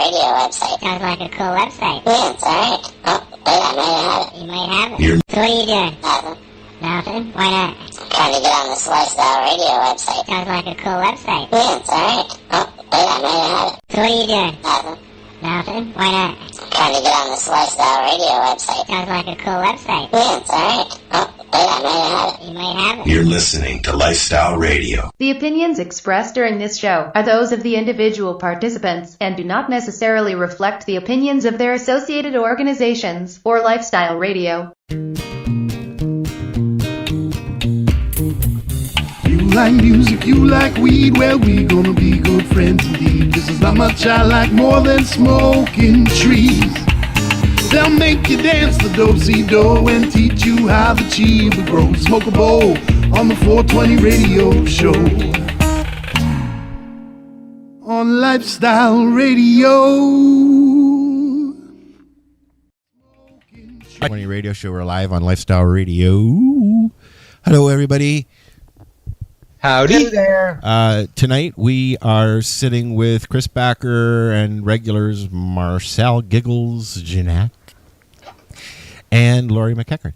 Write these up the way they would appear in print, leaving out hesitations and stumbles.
Radio website. Sounds like a cool website. Yeah, it's alright. Oh, wait, I might have it. You might have it. So what are you doing? Nothing. Nothing? Why not? Trying to get on this Lifestyle Radio website. Sounds like a cool website. Yeah, it's alright. Oh, wait, I might have it. So what are you doing? Nothing. Nothing? Why not? Trying to get on this Lifestyle Radio website. Sounds like a cool website. Yeah, it's alright. Oh, wait, I might have it. You might have it. You're listening to Lifestyle Radio. The opinions expressed during this show are those of the individual participants and do not necessarily reflect the opinions of their associated organizations or Lifestyle Radio. You like music, you like weed, well, we gonna be good friends indeed. This is not much I like more than smoking trees. They'll make you dance the do-si-do and teach you how the chiba grows. Smoke a bowl on the 420 radio show. On Lifestyle Radio. 420 radio show. We're live on Lifestyle Radio. Hello, everybody. Howdy. Hey there. Tonight we are sitting with Chris Backer and regulars Marcel Giggles Jeanette and Laurie McEachern.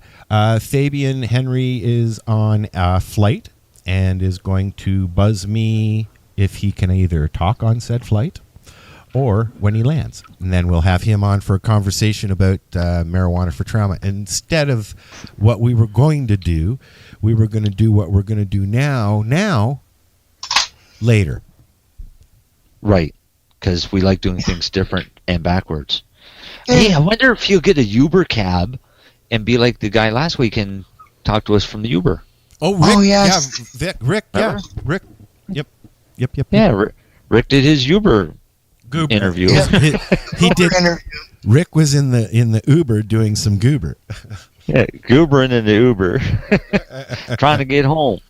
Fabian Henry is on a flight and is going to buzz me if he can either talk on said flight or when he lands. And then we'll have him on for a conversation about marijuana for trauma. Instead of what we were going to do, we were going to do what we're going to do now, later. Right, because we like doing things different and backwards. Hey, I wonder if you'll get a Uber cab and be like the guy last week and talk to us from the Uber. Oh, Rick. Oh, yes. Yeah, Rick. Yeah, Rick. Yep. Yeah, Rick did his Uber Goober interview. Yeah. He did. Rick was in the Uber doing some goober. Yeah, goobering in the Uber, trying to get home.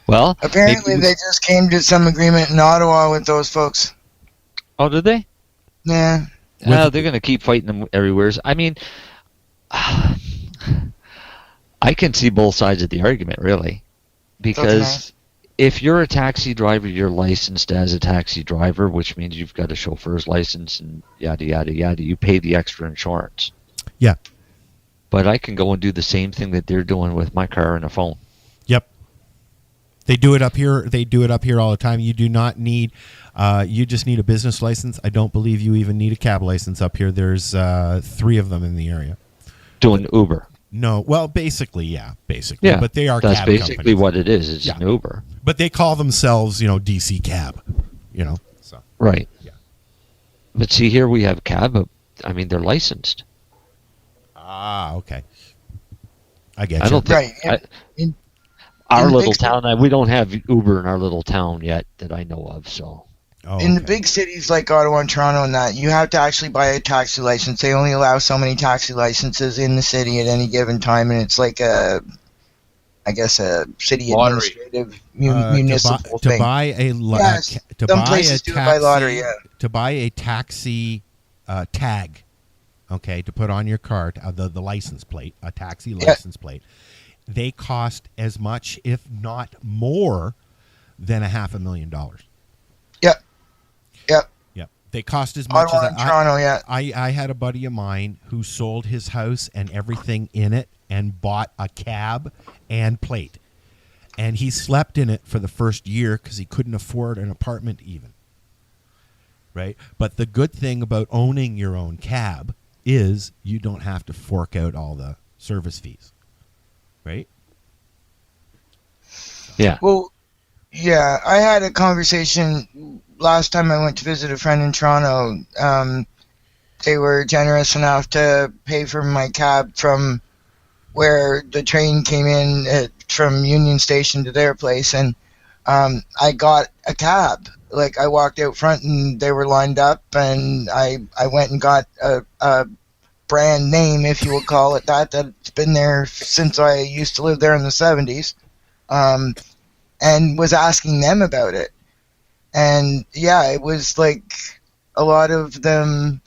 Well, Apparently they just came to some agreement in Ottawa with those folks. Oh, did they? Yeah. Well, they're going to keep fighting them everywhere. I mean, I can see both sides of the argument, really. Because if you're a taxi driver, you're licensed as a taxi driver, which means you've got a chauffeur's license and yada, yada, yada. You pay the extra insurance. Yeah. But I can go and do the same thing that they're doing with my car and a phone. Yep. They do it up here. They do it up here all the time. You do not need, you just need a business license. I don't believe you even need a cab license up here. There's 3 of them in the area. Doing Uber. No, well, basically, yeah. But they are that's cab basically companies. what it is. It's an Uber. But they call themselves, DC Cab, So Right. Yeah. But see, here we have cab. I mean, they're licensed. Ah, okay. I get you. I don't think In our the little big town. We don't have Uber in our little town yet that I know of. So In the big cities like Ottawa and Toronto and that, you have to actually buy a taxi license. They only allow so many taxi licenses in the city at any given time, and it's like a city lottery. administrative municipal to thing. buy a Yes, some places do it by lottery, yeah. To buy a taxi tag, okay, to put on your car, the license plate, a taxi license plate, they cost as much, if not more, than $500,000. Yep. They cost as much Ottawa as and Toronto, yeah. I had a buddy of mine who sold his house and everything in it and bought a cab and plate. And he slept in it for the first year because he couldn't afford an apartment even. Right? But the good thing about owning your own cab is you don't have to fork out all the service fees. Right? yeah. Well, yeah, I had a conversation last time I went to visit a friend in Toronto. They were generous enough to pay for my cab from where the train came in from Union Station to their place, and I got a cab. Like, I walked out front and they were lined up, and I went and got a brand name, if you would call it that, that's been there since I used to live there in the 70s, and was asking them about it. And yeah, it was like a lot of them,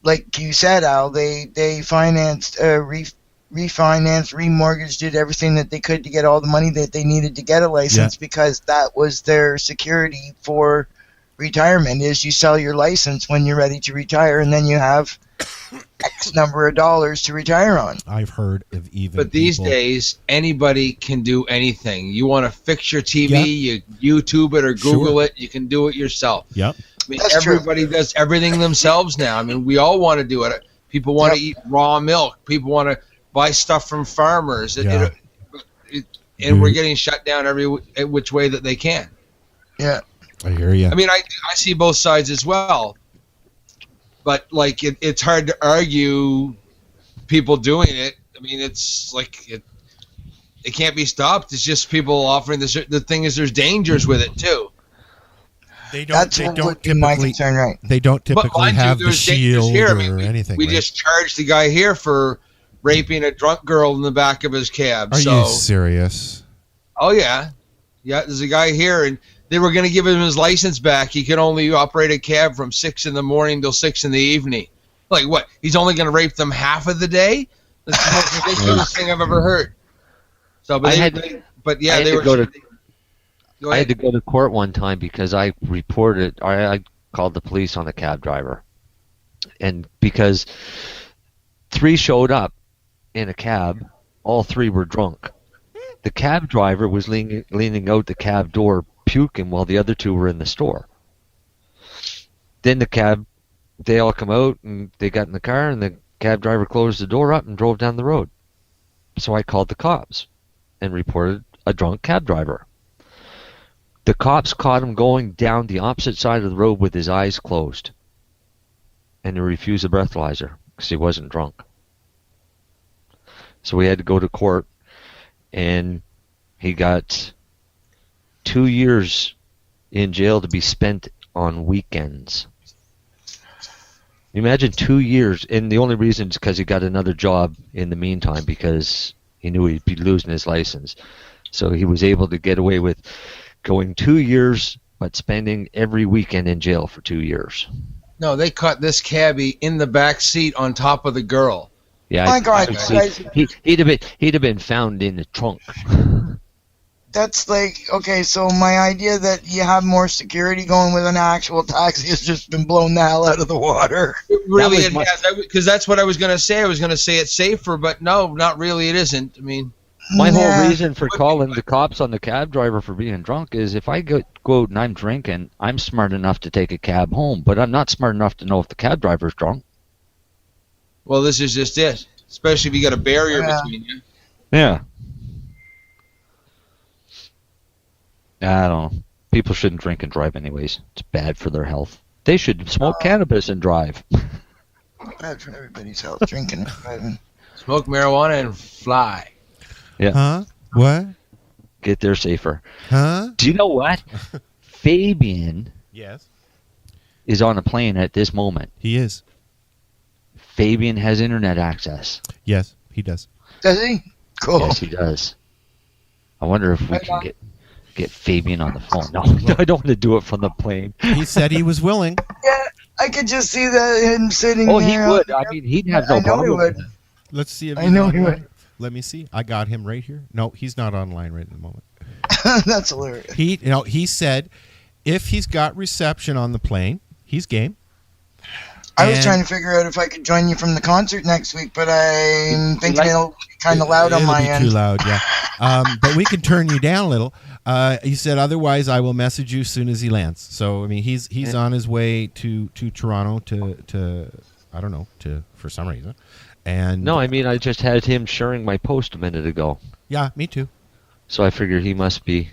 like you said, Al, they financed, refinanced, remortgaged, did everything that they could to get all the money that they needed to get a license, because that was their security for retirement is you sell your license when you're ready to retire, and then you have X number of dollars to retire on. I've heard of even. But these days, anybody can do anything. You want to fix your TV, you YouTube it or Google it. You can do it yourself. Yep. I mean, everybody does everything themselves now. I mean, we all want to do it. People want to eat raw milk. People want to buy stuff from farmers. And we're getting shut down every which way that they can. Yeah. I hear you. I mean, I see both sides as well. But, like, it's hard to argue people doing it. I mean, it's like it can't be stopped. It's just people offering this. The thing is, there's dangers with it, too. They don't typically, my concern, right? They don't typically have the shield here. or anything. We just charged the guy here for raping a drunk girl in the back of his cab. Are you serious? Oh, yeah. Yeah, there's a guy here, and they were going to give him his license back. He could only operate a cab from 6 in the morning till 6 in the evening. Like, what? He's only going to rape them half of the day? That's the most ridiculous thing I've ever heard. So, I had to go to court one time because I reported, I called the police on the cab driver. And because 3 showed up in a cab, all 3 were drunk. The cab driver was leaning out the cab door puking while the other 2 were in the store. Then they all come out and they got in the car and the cab driver closed the door up and drove down the road. So I called the cops and reported a drunk cab driver. The cops caught him going down the opposite side of the road with his eyes closed. And he refused a breathalyzer because he wasn't drunk. So we had to go to court, and he got 2 years in jail to be spent on weekends. Imagine 2 years, and the only reason is because he got another job in the meantime because he knew he'd be losing his license. So he was able to get away with going 2 years, but spending every weekend in jail for 2 years. No, they caught this cabbie in the back seat on top of the girl. Yeah, my God, he'd have been found in the trunk. That's like, okay, so my idea that you have more security going with an actual taxi has just been blown the hell out of the water. It really has, because that's what I was going to say. I was going to say it's safer, but no, not really. It isn't. I mean, my whole reason for calling the cops on the cab driver for being drunk is if I go out and I'm drinking, I'm smart enough to take a cab home, but I'm not smart enough to know if the cab driver's drunk. Well, this is just it, especially if you got a barrier between you. Yeah. I don't know. People shouldn't drink and drive anyways. It's bad for their health. They should smoke cannabis and drive. Bad for everybody's health, drinking and driving. Smoke marijuana and fly. Yeah. Huh? What? Get there safer. Huh? Do you know what? Fabian is on a plane at this moment. He is. Fabian has internet access. Yes, he does. Does he? Cool. Yes, he does. I wonder if we can get Fabian on the phone. No, I don't want to do it from the plane. He said he was willing. Yeah, I could just see that him sitting there. Oh, he would. I mean, he'd have no problem. I know he would. Let's see if I know he would. Let me see. I got him right here. No, he's not online right in the moment. That's hilarious. He said if he's got reception on the plane, he's game. I was trying to figure out if I could join you from the concert next week, but I'm thinking it'll be kind of loud on my end. Too loud, yeah. But we can turn you down a little. He said, otherwise, I will message you as soon as he lands. So, I mean, he's on his way to Toronto to I don't know, for some reason. And no, I mean, I just had him sharing my post a minute ago. Yeah, me too. So I figured he must be.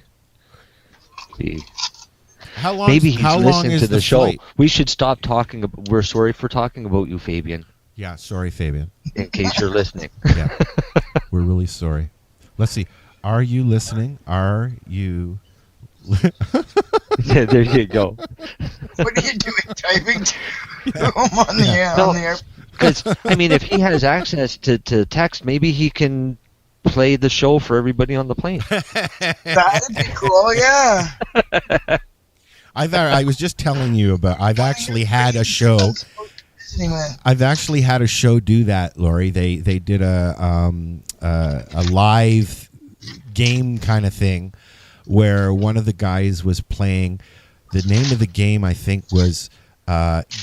How long? Maybe he's listening to the show. Flight? We should stop talking. We're sorry for talking about you, Fabian. Yeah, sorry, Fabian. In case you're listening. Yeah, we're really sorry. Let's see. Are you listening? Are you? Yeah, there you go. What are you doing? Typing to him on the air? Because I mean, if he has access to text, maybe he can play the show for everybody on the plane. That'd be cool. Yeah. I was just telling you about. I've actually had a show. I've actually had a show do that, Lori. They did a live game kind of thing where one of the guys was playing The name of the game, I think, was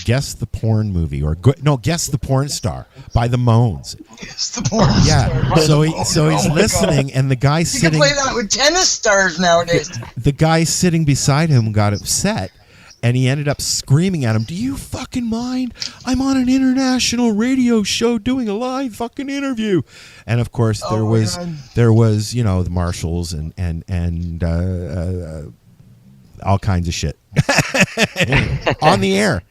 Guess the Porn Movie, or Guess the Porn Star by the Moans. Guess the Porn Yeah. Star. So he's listening, and the guy You sitting. can play that with tennis stars nowadays. The guy sitting beside him got upset, and he ended up screaming at him, "Do you fucking mind? I'm on an international radio show doing a live fucking interview." And of course there was the marshals and all kinds of shit on the air.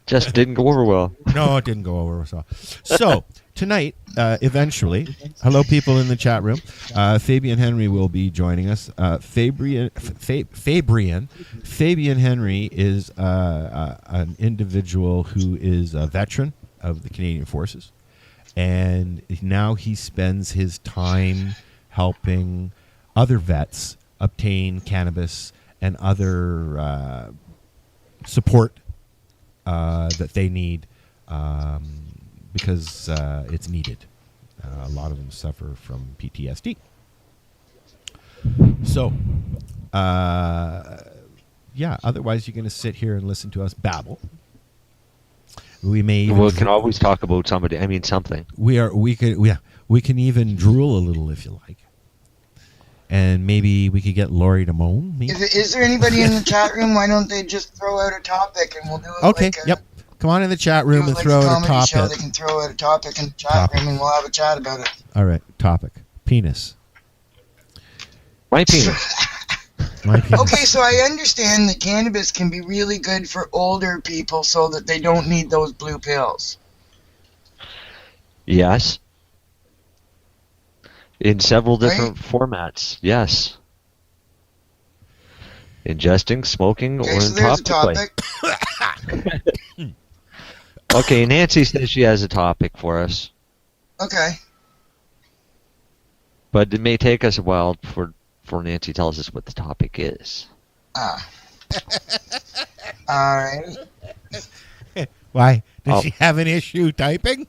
Just didn't go over well. No, it didn't go over well. So tonight, eventually, hello people in the chat room. Fabian Henry will be joining us. Fabian Henry is an individual who is a veteran of the Canadian Forces, and now he spends his time helping other vets obtain cannabis and other support that they need because it's needed. A lot of them suffer from PTSD. So, otherwise you're going to sit here and listen to us babble. We can always talk about somebody. I mean, something. We can even drool a little if you like. And maybe we could get Lori to moan. Is there anybody in the chat room? Why don't they just throw out a topic and we'll do it? Okay, come on in the chat room and throw out a topic. Show. They can throw out a topic in the chat room and we'll have a chat about it. All right, topic. Penis. My penis. My penis. Okay, so I understand that cannabis can be really good for older people so that they don't need those blue pills. Yes. In several different formats, yes. Ingesting, smoking, or so there's a topically. topic. Okay, Nancy says she has a topic for us. Okay. But it may take us a while before Nancy tells us what the topic is. All right. Why? Does she have an issue typing?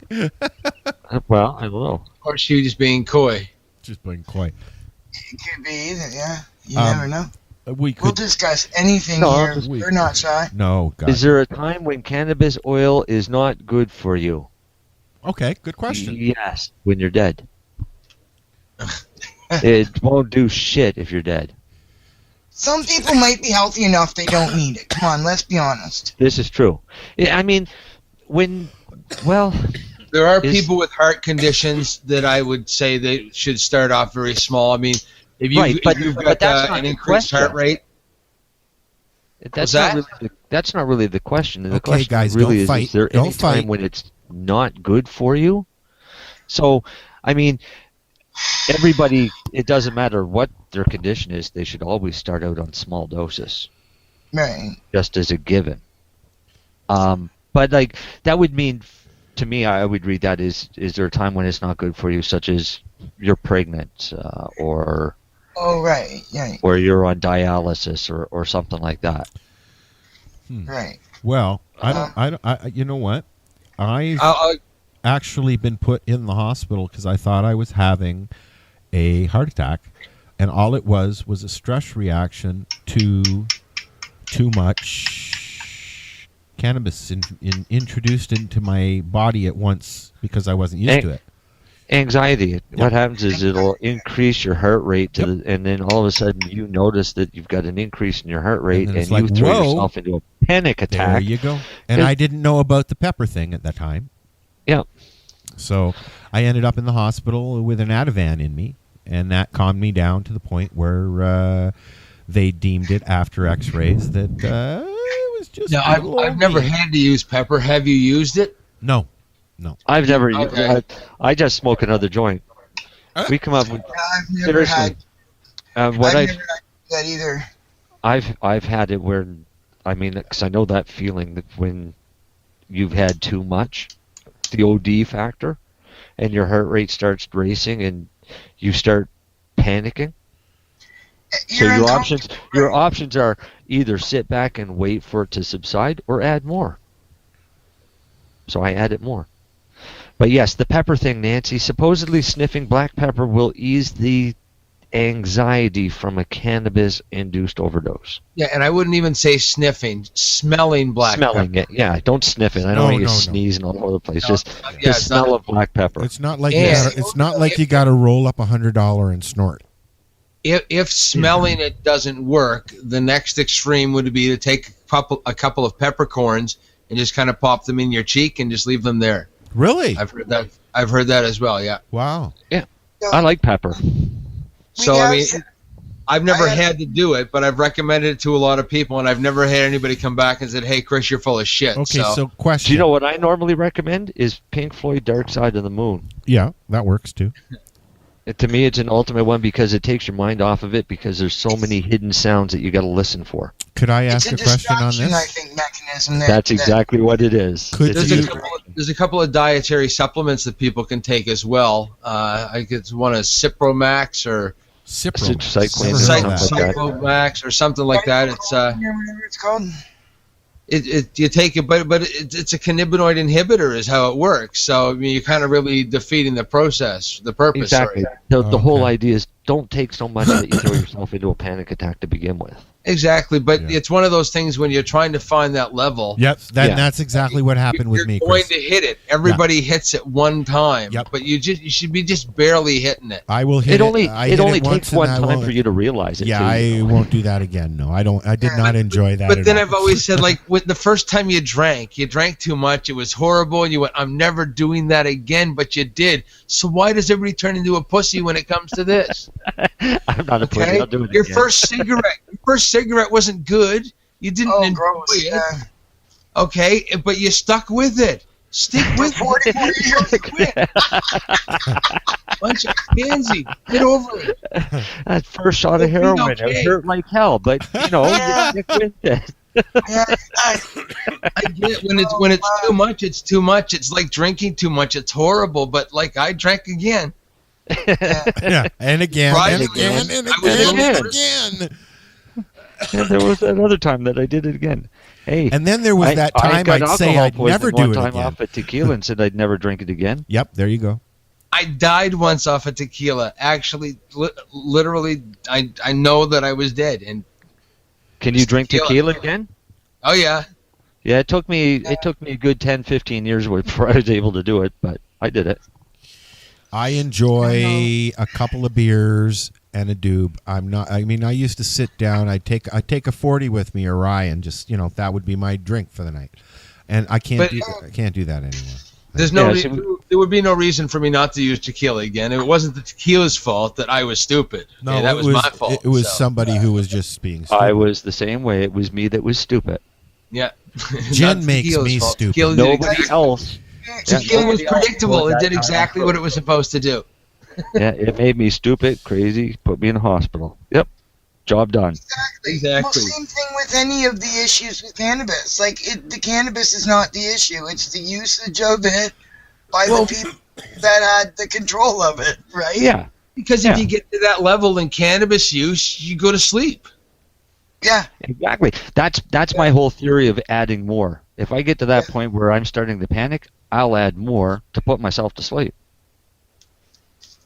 Well, I don't know. Or she just being coy. Just being coy. It could be either, yeah. You never know. We'll discuss anything here. We're not shy. No, God. Is there a time when cannabis oil is not good for you? Okay, good question. Yes, when you're dead. It won't do shit if you're dead. Some people might be healthy enough they don't need it. Come on, let's be honest. This is true. I mean, there are people with heart conditions that I would say they should start off very small. I mean, if you've got an increased heart rate. That's not really the question. The okay, question guys, really don't fight. Is there any time when it's not good for you? So, I mean, everybody, it doesn't matter what their condition is, they should always start out on small doses. Right. Just as a given. But like that would mean, to me, I would read that is there a time when it's not good for you, such as you're pregnant or right, or you're on dialysis or something like that. Right. Well, I you know what? I've actually been put in the hospital because I thought I was having a heart attack, and all it was a stress reaction to too much cannabis introduced into my body at once because I wasn't used to it. Anxiety. Yep. What happens is it'll increase your heart rate and then all of a sudden you notice that you've got an increase in your heart rate and you throw yourself into a panic attack. There you go. And I didn't know about the pepper thing at that time. Yeah. So I ended up in the hospital with an Ativan in me, and that calmed me down to the point where they deemed it after X-rays that it was just. No, I've never had to use pepper. Have you used it? No. I've never. I just smoke another joint. We come up with. I've never had. I've never had that either. I've had it where, I mean, because I know that feeling that when you've had too much, the OD factor, and your heart rate starts racing and you start panicking. So your options are either sit back and wait for it to subside or add more. So I added more. But yes, the pepper thing, Nancy, supposedly sniffing black pepper will ease the anxiety from a cannabis-induced overdose. Yeah, and I wouldn't even say sniffing, smelling black Smelling pepper. it, yeah. Don't sniff it. I don't want you sneezing all over the place. Just the smell of black pepper. It's not like you got to roll up $100 and snort. If smelling it doesn't work, the next extreme would be to take a couple of peppercorns and just kind of pop them in your cheek and just leave them there. Really? I've heard that as well. Yeah. Wow. Yeah. I like pepper. So I mean, I've never had to do it, but I've recommended it to a lot of people, and I've never had anybody come back and said, "Hey, Chris, you're full of shit." Okay, so question. Do you know what I normally recommend is Pink Floyd Dark Side of the Moon. Yeah, that works too. To me, it's an ultimate one because it takes your mind off of it because there's so many hidden sounds that you got to listen for. Could I ask a question on this? I think mechanism there. That's exactly what it is. There's a couple of dietary supplements that people can take as well. I guess one is Cipromax or Cyclomax or something like that. It's whatever it's called. You take it, but it's a cannabinoid inhibitor is how it works. So I mean, you're kind of really defeating the purpose. Exactly. Sorry. The whole idea is don't take so much that you throw yourself into a panic attack to begin with. Exactly, but it's one of those things when you're trying to find that level. Yep, that's exactly what happened with me, Chris. You're going to hit it. Everybody hits it one time, but you should be just barely hitting it. I will hit it. It only takes one time for you to realize it. Yeah, I won't do that again. No, I don't. I did not enjoy that. But then I've always said, like, with the first time you drank too much. It was horrible, and you went, "I'm never doing that again." But you did. So why does everybody turn into a pussy when it comes to this? I'm not a pussy. I'll do it Your again. first cigarette wasn't good. You didn't enjoy it. Yeah. Okay, but you stuck with it. Stick with 44 years. Quit. Bunch of pansy. Get over it. That first shot of heroin, it hurt like hell, but you stick with it. I get it. When it's too much, it's too much. It's like drinking too much. It's horrible. But like I drank again. Yeah, and again, and again, and again. And there was another time that I did it again. Hey, and then there was that time I'd say I'd never do it again. One time off of tequila and said I'd never drink it again. Yep, there you go. I died once off of tequila. Actually, literally, I know that I was dead. And can you drink tequila again? Oh yeah. Yeah, it took me a good 10, 15 years before I was able to do it, but I did it. I enjoy a couple of beers and a doob. I used to sit down. I take a 40 with me or Ryan. Just that would be my drink for the night. And I can't do that anymore. There would be no reason for me not to use tequila again. It wasn't the tequila's fault that I was stupid. No, that was my fault. It was somebody who was just being stupid. I was the same way. It was me that was stupid. Yeah. Gin makes me stupid. Nobody else. Tequila was predictable. It did exactly what it was supposed to do. Yeah, it made me stupid, crazy, put me in the hospital. Yep. Job done. Exactly. Well, same thing with any of the issues with cannabis. Like, the cannabis is not the issue. It's the usage of it by the people that had the control of it, right? Yeah. Because if you get to that level in cannabis use, you go to sleep. Yeah. Exactly. That's my whole theory of adding more. If I get to that point where I'm starting to panic, I'll add more to put myself to sleep.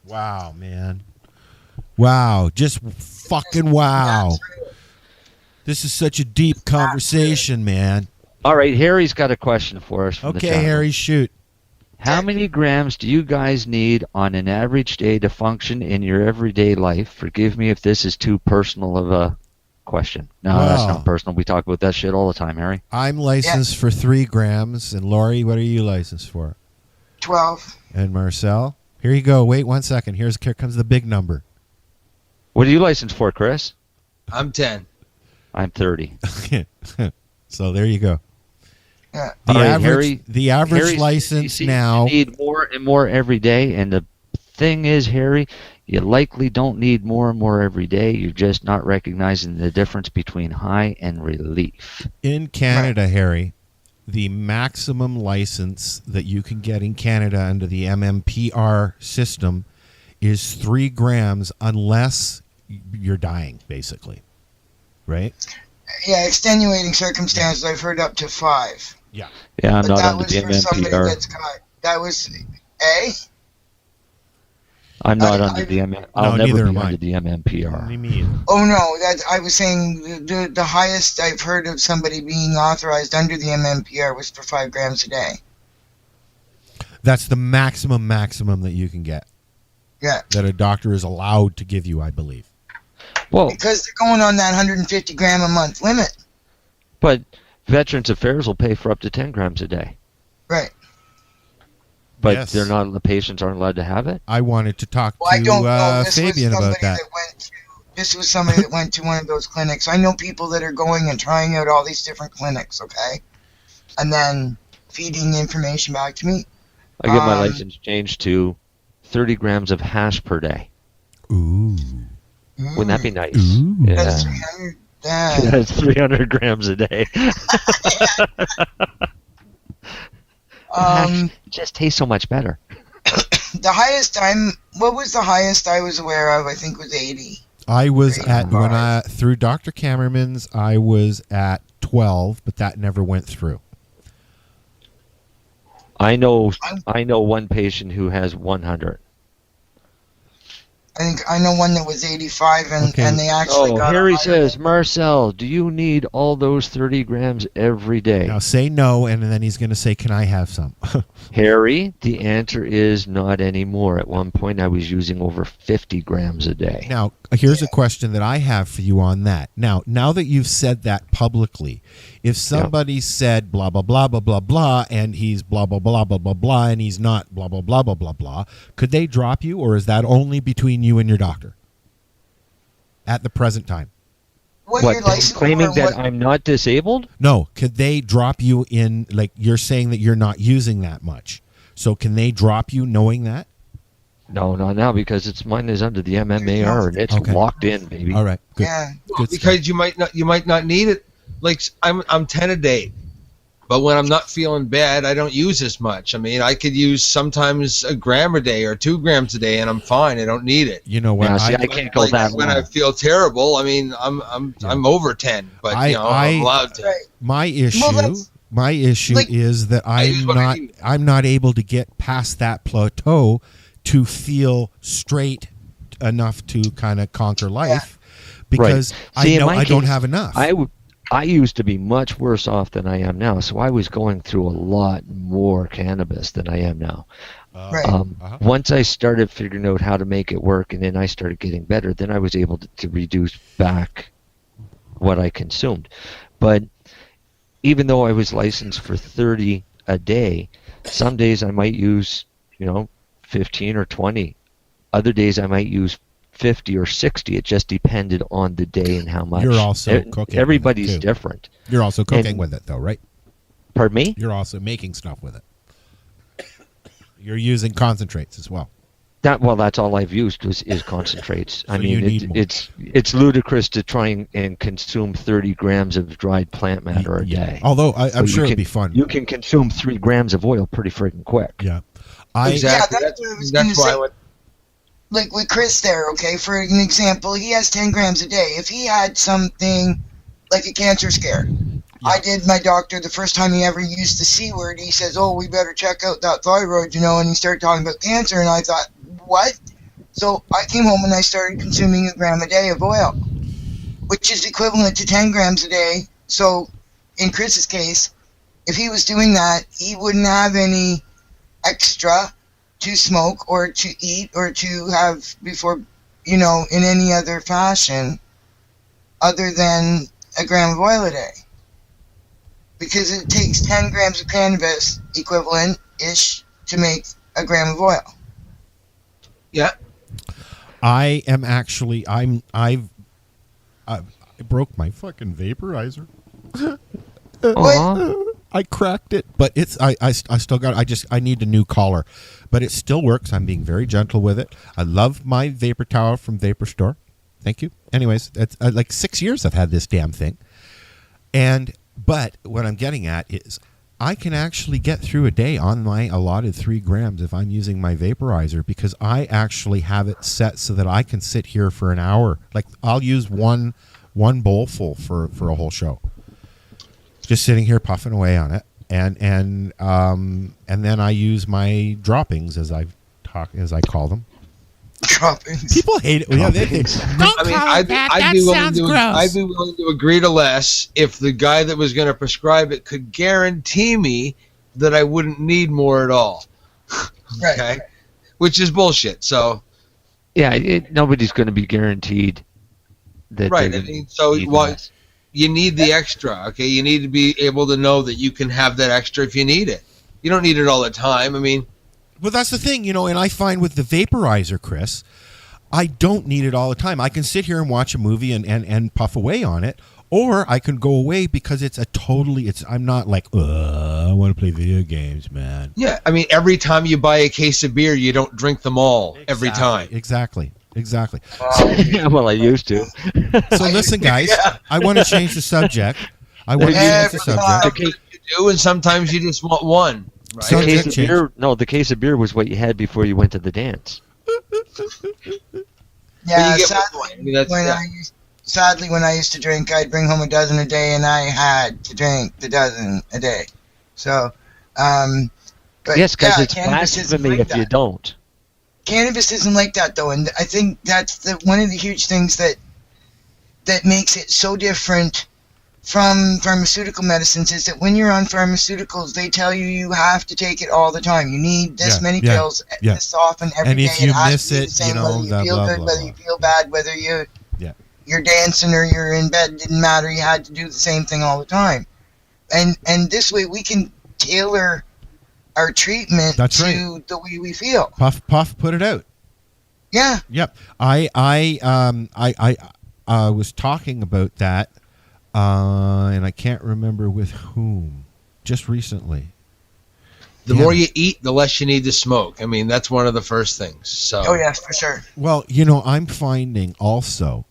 Wow, man. Wow. Just fucking wow. This is such a deep conversation, man. All right, Harry's got a question for us. From okay, Harry, shoot. How many grams do you guys need on an average day to function in your everyday life? Forgive me if this is too personal of a question. No, that's not personal. We talk about that shit all the time, Harry. I'm licensed for 3 grams. And Lori, what are you licensed for? 12. And Marcel? Here you go. Wait 1 second. Here comes the big number. What are you licensed for, Chris? I'm 10. I'm 30. So there you go. Yeah. The average license now. You need more and more every day, and the thing is, Harry, you likely don't need more and more every day. You're just not recognizing the difference between high and relief. In Canada, Harry, the maximum license that you can get in Canada under the MMPR system is 3 grams unless you're dying, basically. Right? Yeah, extenuating circumstances, I've heard up to 5. Yeah. Yeah, I'm but not that under was the for somebody MMPR. that's got, that was A? I'm not under the MM. I'll never neither be am I. under the MMPR. Oh no, that I was saying the highest I've heard of somebody being authorized under the MMPR was for 5 grams a day. That's the maximum that you can get. Yeah. That a doctor is allowed to give you, I believe. Well, because they're going on that 150 gram a month limit. But Veterans Affairs will pay for up to 10 grams a day. Right. But Yes. they're not. The patients aren't allowed to have it. I wanted to talk I don't know. to Fabian about that. This was somebody that went to one of those clinics. I know people that are going and trying out all these different clinics, okay? And then feeding information back to me. I get my license changed to 30 grams of hash per day. Ooh. Wouldn't that be nice? Ooh. Yeah. That's 300. That's 300 grams a day. It just tastes so much better. The highest what was the highest I was aware of? I think was 80. I was through Dr. Kammerman's, I was at 12, but that never went through. I know one patient who has 100. I know one that was 85, and they actually got. Harry says, Marcel, do you need all those 30 grams every day? Now say no, and then he's going to say, can I have some? Harry, the answer is not anymore. At one point, I was using over 50 grams a day. Now, here's a question that I have for you on that. Now that you've said that publicly, if somebody said blah, blah, blah, blah, blah, blah, and he's blah, blah, blah, blah, blah, blah, and he's not blah, blah, blah, blah, blah, blah, could they drop you, or is that only between you and your doctor at the present time? What, claiming that I'm not disabled? No, could they drop you in, like you're saying that you're not using that much. So can they drop you knowing that? No, not now, because mine is under the MMAR and it's locked in, baby. All right, good. Yeah. Good because stuff. you might not need it. Like I'm 10 a day, but when I'm not feeling bad, I don't use as much. I mean, I could use sometimes a gram a day or 2 grams a day, and I'm fine. I don't need it. You know what? I can't go that when low. I feel terrible. I mean, I'm over 10, but I'm allowed to. My issue is that I'm not able to get past that plateau to feel straight enough to kind of conquer life because I know I don't have enough. I used to be much worse off than I am now, so I was going through a lot more cannabis than I am now. Once I started figuring out how to make it work, and then I started getting better, then I was able to reduce back what I consumed. But even though I was licensed for 30 a day, some days I might use 15 or 20. Other days I might use 50 or 60. It just depended on the day and how much. You're also cooking. Everybody's different. You're also cooking with it, though, right? Pardon me? You're also making stuff with it. You're using concentrates as well. That's all I've used is concentrates. So I mean, it's ludicrous to try and consume 30 grams of dried plant matter a day. Although I'm sure it'd be fun. You can consume 3 grams of oil pretty freaking quick. Yeah. Exactly. That's why I went. Like with Chris there, okay, for an example, he has 10 grams a day. If he had something like a cancer scare, I did my doctor the first time he ever used the C word, he says, oh, we better check out that thyroid, and he started talking about cancer, and I thought, what? So I came home and I started consuming 1 gram a day of oil, which is equivalent to 10 grams a day. So in Chris's case, if he was doing that, he wouldn't have any extra to smoke or to eat or to have before, in any other fashion other than 1 gram of oil a day. Because it takes 10 grams of cannabis equivalent-ish to make 1 gram of oil. Yeah. I am actually, I broke my fucking vaporizer. I cracked it, but I still got I need a new collar, but it still works. I'm being very gentle with it. I love my vapor tower from Vapor Store. Thank you. Anyways, it's like 6 years I've had this damn thing. But what I'm getting at is I can actually get through a day on my allotted 3 grams if I'm using my vaporizer, because I actually have it set so that I can sit here for an hour. Like I'll use one bowl full for a whole show. Just sitting here puffing away on it, and then I use my droppings as I call them, Droppings. People hate it. Yeah, they think, don't I mean, call it that. I'd That be willing sounds to. gross. I'd be willing to agree to less if the guy that was going to prescribe it could guarantee me that I wouldn't need more at all. Right. Okay, which is bullshit. So Yeah, nobody's going to be guaranteed that. right. they're I gonna mean, so need what? less. You need the extra. Okay, you need to be able to know that you can have that extra if you need it. You don't need it all the time. I mean, Well, that's the thing, and I find with the vaporizer, Chris, I don't need it all the time. I can sit here and watch a movie and puff away on it, or I can go away because I'm not like, I want to play video games, man. yeah. I mean, every time you buy a case of beer, you don't drink them all every time. Exactly. Well, I used to. So listen, guys, I want to change the subject. Every time you do, and sometimes you just want one. Right? So- The case of change. beer. No, the case of beer was what you had before you went to the dance. Yeah, But you get my point. I mean, that's- sadly, when I used to drink, I'd bring home a dozen a day, and I had to drink the dozen a day. So, but Yes, because yeah, it's cannabis isn't blasphemy like if you that. don't. Cannabis isn't like that, though, and I think that's one of the huge things that makes it so different from pharmaceutical medicines is that when you're on pharmaceuticals, they tell you have to take it all the time. You need this many pills this often every day. And if you has miss to be the it, same, you know, whether you blah, feel blah, good, blah, whether blah. you feel bad, whether you're dancing or you're in bed, didn't matter. You had to do the same thing all the time. And this way we can tailor our treatment to the way we feel. Puff, put it out. Yeah. Yep. I was talking about that, and I can't remember with whom. Just recently. The more you eat, the less you need to smoke. I mean, that's one of the first things. So. Oh yes, for sure. Well, I'm finding also,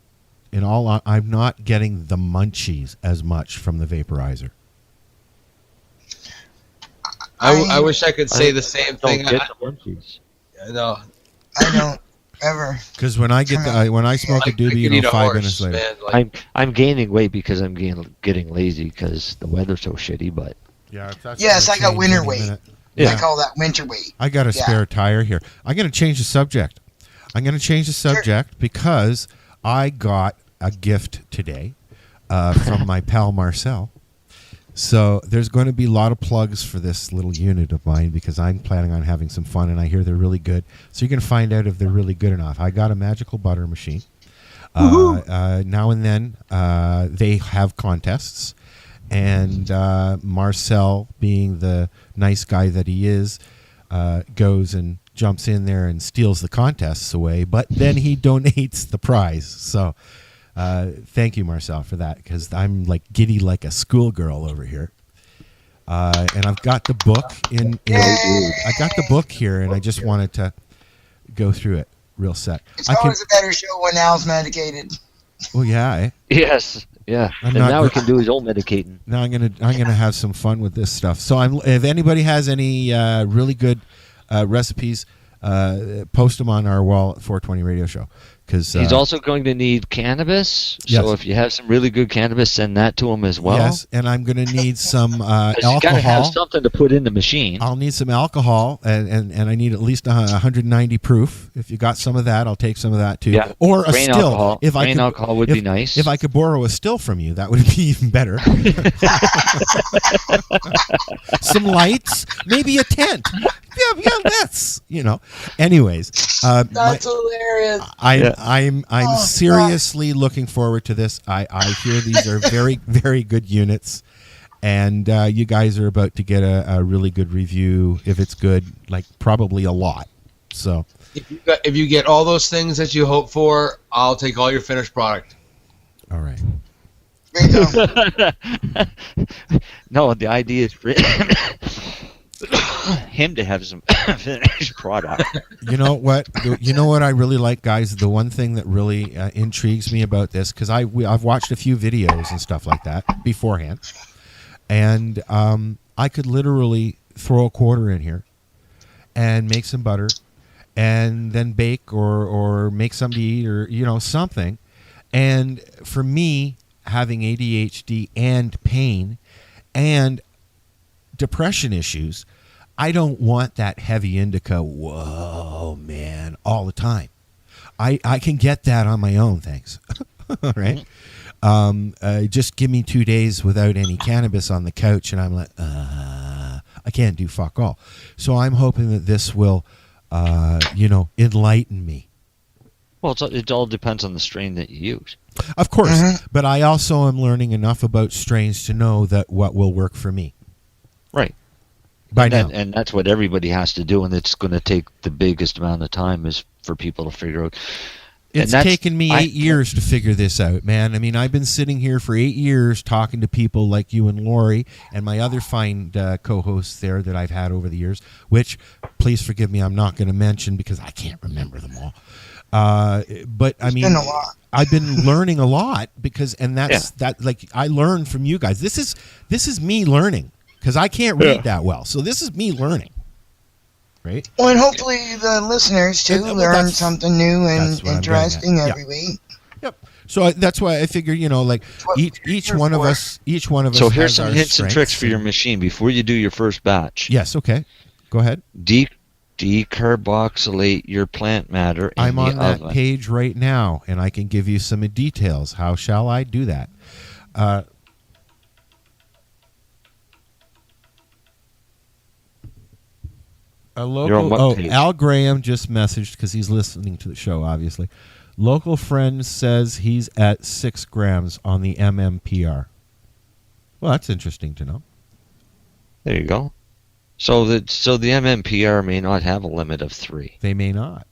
I'm not getting the munchies as much from the vaporizer. I wish I could say the same thing. Don't get the munchies. I know. I don't ever. Because when I smoke a doobie, 5 minutes later. Man, I'm gaining weight because I'm getting lazy because the weather's so shitty. But Yes, I got winter weight. Yeah. I call that winter weight. I got a spare tire here. I'm going to change the subject. Because I got a gift today from my pal Marcel. So there's going to be a lot of plugs for this little unit of mine because I'm planning on having some fun, and I hear they're really good. So you're going to find out if they're really good enough. I got a magical butter machine. Now and then they have contests, and Marcel, being the nice guy that he is, goes and jumps in there and steals the contests away, but then he donates the prize. So thank you, Marcel, for that, because I'm like giddy like a schoolgirl over here. And I've got the book I got the book here, and I just wanted to go through it real set. It's always a better show when Al's medicated. Oh yeah. yes, yeah. And now he can do his own medicating. Now I'm gonna have some fun with this stuff. So if anybody has any really good recipes, post them on our wall at 420 Radio Show. Because he's also going to need cannabis. Yes. So if you have some really good cannabis, send that to him as well. Yes, and I'm going to need some alcohol. You got to have something to put in the machine. I'll need some alcohol, and I need at least 190 proof. If you got some of that, I'll take some of that too. Yeah. Or a grain still. Alcohol. Grain alcohol would be nice. If I could borrow a still from you, that would be even better. Some lights, maybe a tent. Yeah, that's Anyways, that's hilarious. I'm seriously looking forward to this. I hear these are very, very good units, and you guys are about to get a really good review. If it's good, like probably a lot. So if you get all those things that you hope for, I'll take all your finished product. All right. No, the idea is for him to have some finished product. You know what? I really like, guys. The one thing that really intrigues me about this, because I've watched a few videos and stuff like that beforehand, and I could literally throw a quarter in here and make some butter, and then bake or make something to eat or something. And for me, having ADHD and pain and depression issues, I don't want that heavy indica, whoa, man, all the time. I can get that on my own, thanks. All right. Just give me 2 days without any cannabis on the couch, and I'm like, I can't do fuck all. So I'm hoping that this will, enlighten me. Well, it all depends on the strain that you use. Of course, but I also am learning enough about strains to know that what will work for me. Right. And that's what everybody has to do, and it's going to take the biggest amount of time is for people to figure out. It's taken me 8 years to figure this out, man. I mean, I've been sitting here for 8 years talking to people like you and Lori and my other fine co-hosts there that I've had over the years, which, please forgive me, I'm not going to mention because I can't remember them all. But I mean, I've been learning a lot because, and that's that. Like I learned from you guys. This is me learning because I can't read that well. So this is me learning, right? Well, and hopefully the listeners too learn something new and interesting every week. Yep. So that's why I figure, like each one of us. So here's some hints and tricks for your machine before you do your first batch. Yes. Okay. Go ahead. Decarboxylate your plant matter in the oven. I'm on that page right now, and I can give you some details. How shall I do that? Al Graham just messaged because he's listening to the show, obviously. Local friend says he's at 6 grams on the MMPR. Well, that's interesting to know. There you go. So the MMPR may not have a limit of 3. They may not.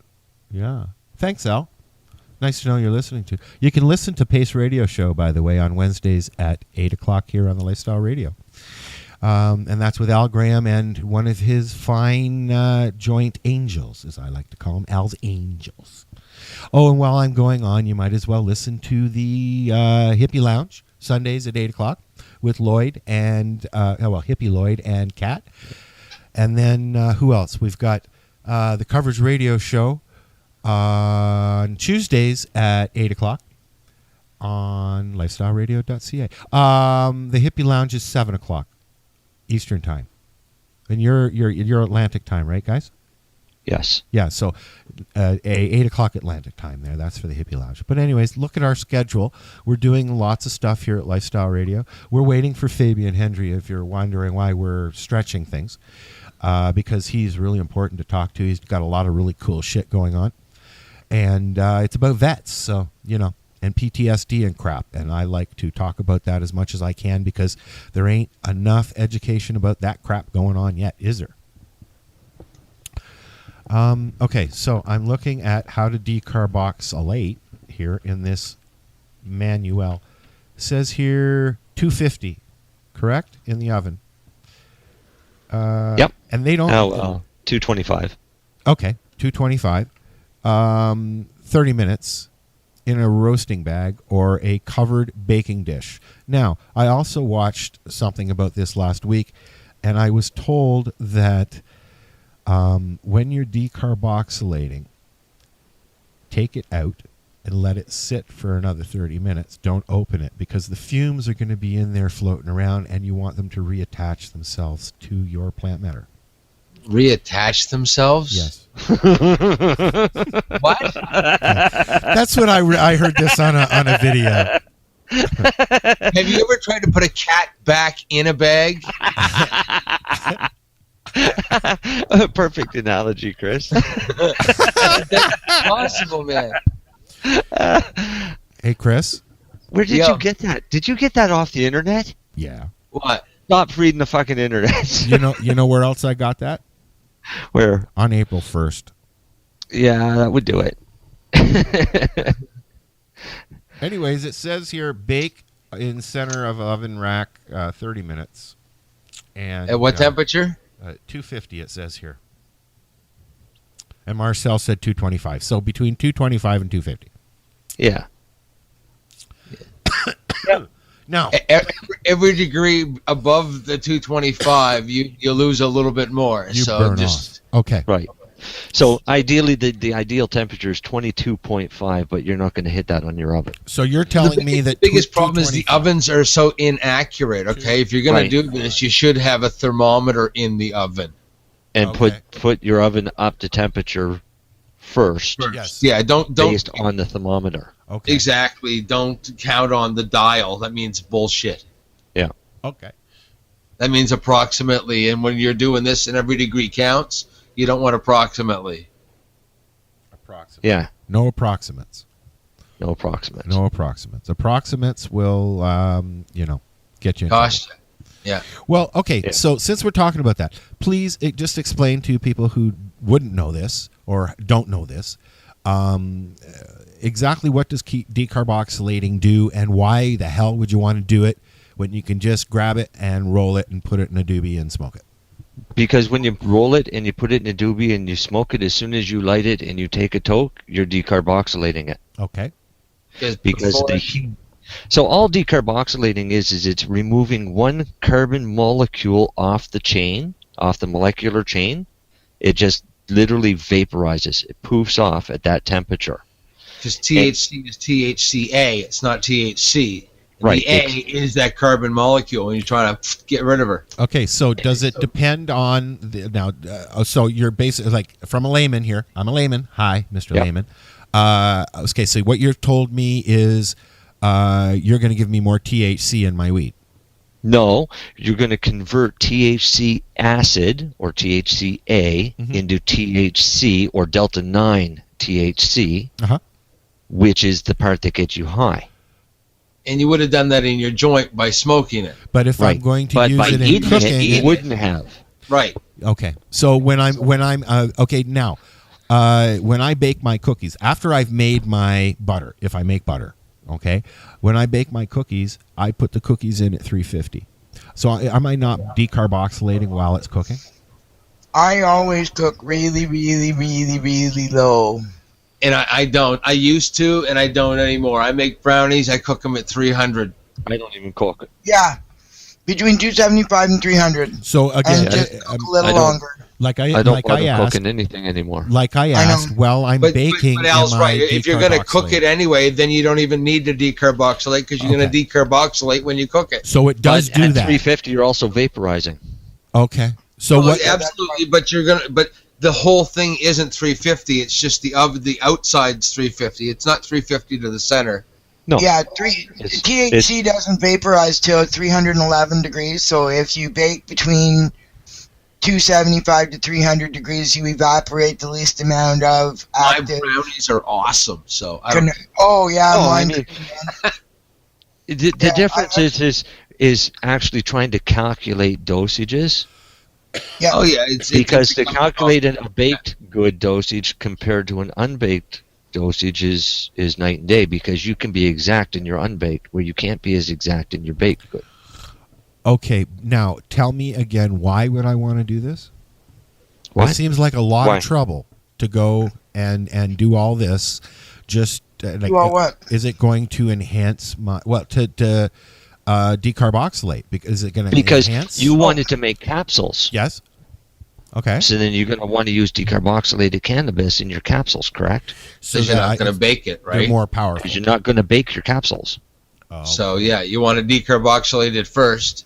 Yeah. Thanks, Al. Nice to know you're listening to. You can listen to Pace Radio Show, by the way, on Wednesdays at 8 o'clock here on the Lifestyle Radio. And that's with Al Graham and one of his fine joint angels, as I like to call them, Al's Angels. Oh, and while I'm going on, you might as well listen to the Hippie Lounge, Sundays at 8 o'clock, with Lloyd and, Hippie Lloyd and Kat. And then who else? We've got the Coverage Radio Show on Tuesdays at 8 o'clock on LifestyleRadio.ca. The Hippie Lounge is 7 o'clock Eastern Time. And you're Atlantic Time, right, guys? Yes. Yeah, so 8 o'clock Atlantic Time there. That's for the Hippie Lounge. But anyways, look at our schedule. We're doing lots of stuff here at Lifestyle Radio. We're waiting for Fabian Henry, if you're wondering why we're stretching things, because he's really important to talk to. He's got a lot of really cool shit going on. And it's about vets, so, and PTSD and crap. And I like to talk about that as much as I can because there ain't enough education about that crap going on yet, is there? Okay, so I'm looking at how to decarboxylate here in this manual. It says here 250, correct? In the oven. Yep. And they don't... 225. Okay, 225. 30 minutes in a roasting bag or a covered baking dish. Now, I also watched something about this last week, and I was told that when you're decarboxylating, take it out and let it sit for another 30 minutes. Don't open it because the fumes are going to be in there floating around and you want them to reattach themselves to your plant matter. Reattach themselves? Yes. What? That's what I heard this on a video. Have you ever tried to put a cat back in a bag? Perfect analogy, Chris. That's possible, man. Hey, Chris. Where did you get that? Did you get that off the internet? Yeah. What? Stop reading the fucking internet. You know where else I got that? Where? On April 1st. Yeah, that would do it. Anyways, it says here, bake in center of oven rack 30 minutes. And at what temperature? 250 it says here. And Marcel said 225. So between 225 and 250. Yeah. No. Every degree above the 225, you lose a little bit more. You burn off. Okay. Right. So ideally, the ideal temperature is 22.5, but you're not going to hit that on your oven. So you're telling me that the biggest problem is the ovens are so inaccurate. Okay, if you're going to do this, you should have a thermometer in the oven and put your oven up to temperature first, Yes. Yeah, don't based on the thermometer. Okay. exactly. Don't count on the dial. That means bullshit. Yeah. Okay. That means approximately. And when you're doing this and every degree counts, you don't want approximately. Approximate. Yeah. No approximates. No approximates. No approximates. Approximates will, get you in Gosh. trouble. Yeah. Well, okay. Yeah. So since we're talking about that, please just explain to people who wouldn't know this or don't know this, exactly what does decarboxylating do, and why the hell would you want to do it when you can just grab it and roll it and put it in a doobie and smoke it? Because when you roll it and you put it in a doobie and you smoke it, as soon as you light it and you take a toke, you're decarboxylating it. Okay. Because before- the heat. So all decarboxylating is it's removing one carbon molecule off the chain, off the molecular chain. It just literally vaporizes. It poofs off at that temperature. Because THC is THCA. It's not THC. Right. The A is that carbon molecule, and you're trying to get rid of her. Okay, so does it depend on so you're basically like, from a layman here. I'm a layman. Hi, Mr. Yep. Layman. Okay, so what you've told me is you're going to give me more THC in my weed. No, you're going to convert THC acid or THCA into THC or delta 9 THC, which is the part that gets you high. And you would have done that in your joint by smoking it. But if I'm going to but use by it in eating cooking, it, you wouldn't have. Right. Okay. So when I bake my cookies, after I've made my butter, if I make butter, okay, when I bake my cookies, I put the cookies in at 350. So am I not decarboxylating while it's cooking? I always cook really, really, really, really low. And I don't. I used to, and I don't anymore. I make brownies. I cook them at 300. I don't even cook it. Yeah, between 275 and 300. So again, And just cook a little I don't- longer. like I don't like bother I asked, cooking anything anymore. like I asked, well, I'm baking. But Al's am I right. If you're going to cook it decarboxylating? anyway, then you don't even need to decarboxylate because you're going to decarboxylate when you cook it. So it does But do at that. 350, you're also vaporizing. Okay. So Well, what? Absolutely, but the whole thing isn't 350. It's just the outside's 350. It's not 350 to the center. No. Yeah, It's- THC doesn't vaporize till 311 degrees. So if you bake between 275 to 300 degrees, you evaporate the least amount of My active. brownies are awesome. So I don't, Oh yeah, Oh, I mine. mean, the difference is actually trying to calculate dosages. Yeah. oh yeah, it's Because to calculate a baked good dosage compared to an unbaked dosage is night and day, because you can be exact in your unbaked where you can't be as exact in your baked good. Okay. Now tell me again. Why would I want to do this? What? It seems like a lot Why? of trouble to go and do all this. Just like, Do all what? is it going to enhance my to decarboxylate? Because is it going to Because enhance? you wanted to make capsules. Yes. Okay. So then you're going to want to use decarboxylated cannabis in your capsules, correct? So because you're that not going to bake it, they're right? more powerful. Because you're not going to bake your capsules. Oh, So yeah, you want to decarboxylate it first,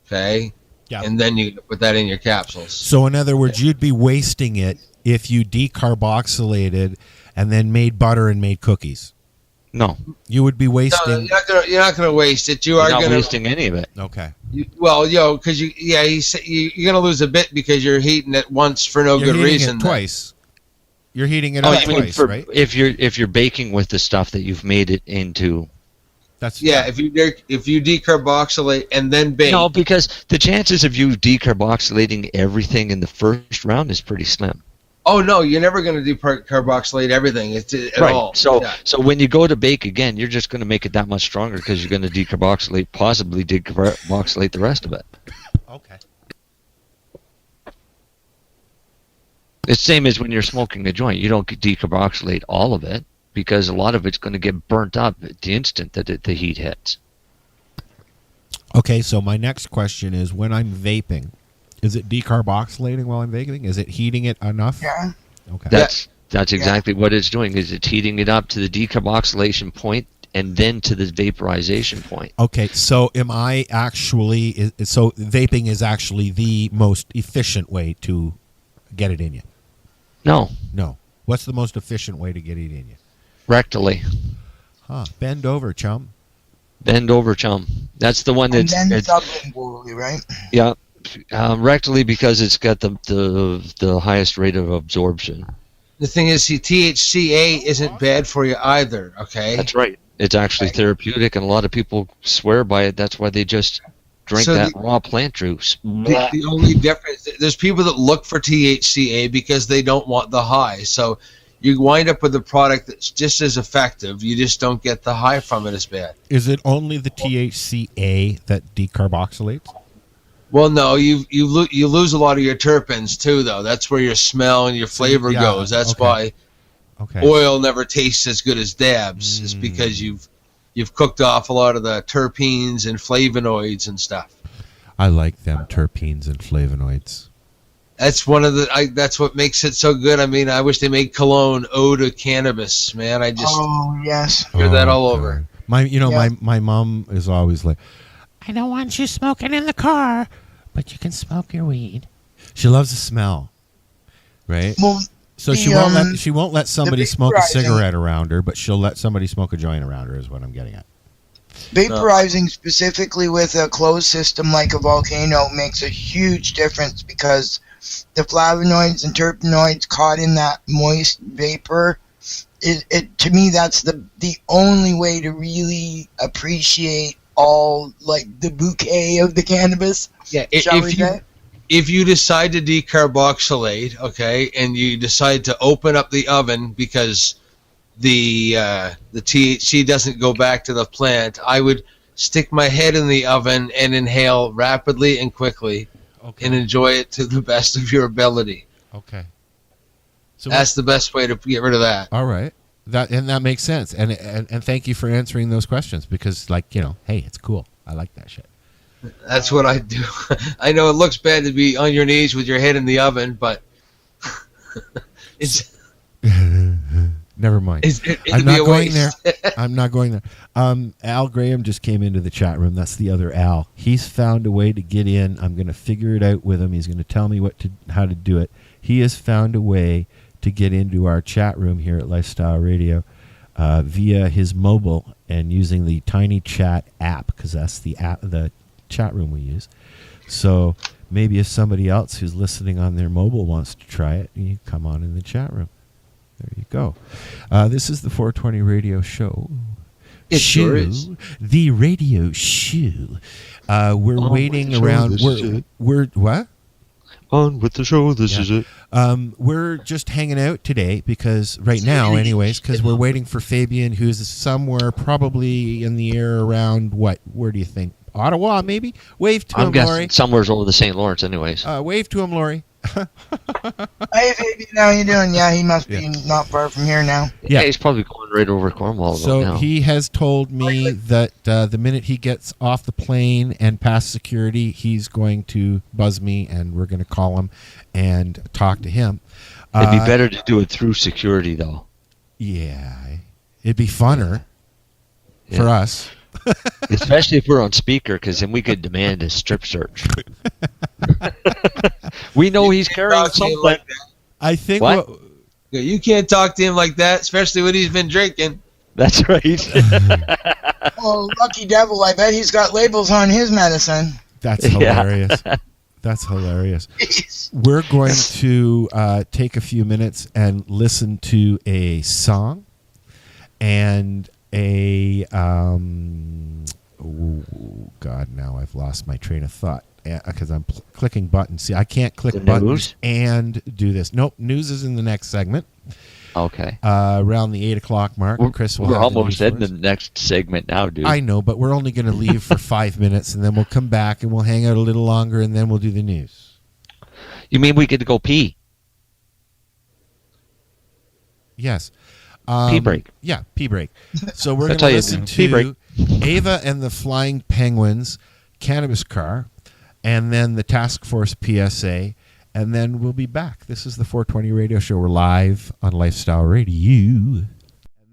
okay? Yeah. And then you put that in your capsules. so in other words, you'd be wasting it if you decarboxylated and then made butter and made cookies. No, You would be No, wasting. you're not gonna waste it. You you're are not gonna wasting any of it. Okay. because you're gonna lose a bit because you're heating it once for no You're good heating reason. it twice. You're heating it Oh, up you mean twice, right? if you're baking with the stuff that you've made it into? That's Yeah, if you decarboxylate and then bake. No, because the chances of you decarboxylating everything in the first round is pretty slim. Oh no, you're never gonna decarboxylate everything. It's at all. So Yeah. so when you go to bake again, you're just going to make it that much stronger because you're going to possibly decarboxylate the rest of it. Okay. It's the same as when you're smoking a joint. You don't decarboxylate all of it because a lot of it's going to get burnt up at the instant that the heat hits. Okay, so my next question is, when I'm vaping, is it decarboxylating while I'm vaping? Is it heating it enough? Yeah. Okay. That's exactly what it's doing. Is it's heating it up to the decarboxylation point and then to the vaporization point. Okay, so am I actually? So vaping is actually the most efficient way to get it in you? No, No. What's the most efficient way to get it in you? Rectally. Huh. Bend over, chum. Bend over, chum. That's the one And that's then sublingually, right? yeah, rectally because it's got the highest rate of absorption. The thing is, see, THCA isn't bad for you either. Okay. That's right. It's actually therapeutic, and a lot of people swear by it. That's why they just drink that raw plant juice. The only difference, there's people that look for THCA because they don't want the high. So you wind up with a product that's just as effective. You just don't get the high from it as bad. Is it only the THCA that decarboxylates? Well, no, you lose a lot of your terpenes too, though. That's where your smell and your flavor goes. That's why oil never tastes as good as dabs. Is because you've cooked off a lot of the terpenes and flavonoids and stuff. I like them terpenes and flavonoids. That's one of the. That's what makes it so good. I mean, I wish they made cologne eau de cannabis, man. I just hear that all over. My mom is always like, I don't want you smoking in the car, but you can smoke your weed. She loves the smell, right? Well, so she won't let somebody smoke a cigarette around her, but she'll let somebody smoke a joint around her. Is what I'm getting at. Vaporizing specifically with a closed system like a volcano makes a huge difference because the flavonoids and terpenoids caught in that moist vapor, to me that's the only way to really appreciate all like the bouquet of the cannabis. Yeah, if you decide to decarboxylate, okay, and you decide to open up the oven because the THC doesn't go back to the plant, I would stick my head in the oven and inhale rapidly and quickly, and enjoy it to the best of your ability. Okay, so that's the best way to get rid of that. All right. That makes sense, and thank you for answering those questions because, hey, it's cool. I like that shit. That's what I do. I know it looks bad to be on your knees with your head in the oven, but it's never mind. I'm not going there. I'm not going there. Al Graham just came into the chat room. That's the other Al. He's found a way to get in. I'm going to figure it out with him. He's going to tell me how to do it. He has found a way to get into our chat room here at Lifestyle Radio via his mobile and using the Tiny Chat app, because that's the chat room we use. So maybe if somebody else who's listening on their mobile wants to try it, you come on in the chat room. There you go. This is the 420 Radio Show. It sure is. The radio show. We're waiting around. We're what? On with the show. This is it. We're just hanging out today because right now, anyways, because we're waiting for Fabian, who's somewhere probably in the air around what? Where do you think? Ottawa, maybe? Wave to him, Lori. I'm somewhere's over the St. Lawrence, anyways. Wave to him, Lori. Hey, Fabian, how you doing? Yeah, he must be not far from here now. Yeah, he's probably going right over Cornwall. So now. He has told me that the minute he gets off the plane and past security, he's going to buzz me, and we're going to call him and talk to him. It'd be better to do it through security, though. Yeah, it'd be funner for us. Especially if we're on speaker, because then we could demand a strip search. We know he's carrying something. Like I think what? You can't talk to him like that, especially when he's been drinking. That's right. Oh, lucky devil, I bet he's got labels on his medicine. That's hilarious. That's hilarious. We're going to take a few minutes and listen to a song and a God, now I've lost my train of thought because I'm clicking buttons. See, I can't click buttons and do this. Nope, news is in the next segment. Okay. Around the 8 o'clock mark. Chris will we're have almost in the next segment now, dude. I know, but we're only going to leave for 5 minutes, and then we'll come back and we'll hang out a little longer, and then we'll do the news. You mean we get to go pee? Yes. Pee break. Yeah, pee break. So we're going to listen to Ava and the Flying Penguins, Cannabis Car, and then the Task Force PSA, and then we'll be back. This is the 420 Radio Show. We're live on Lifestyle Radio. And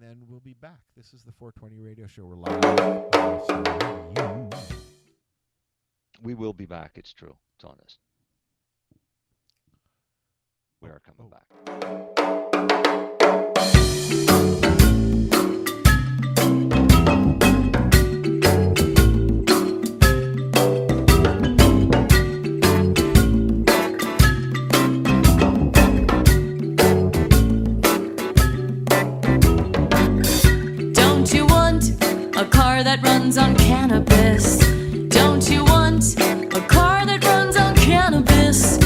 then we'll be back. This is the 420 Radio Show. We're live on Lifestyle Radio. We will be back. It's true. It's honest. We are coming back. runs on cannabis? Don't you want a car that runs on cannabis?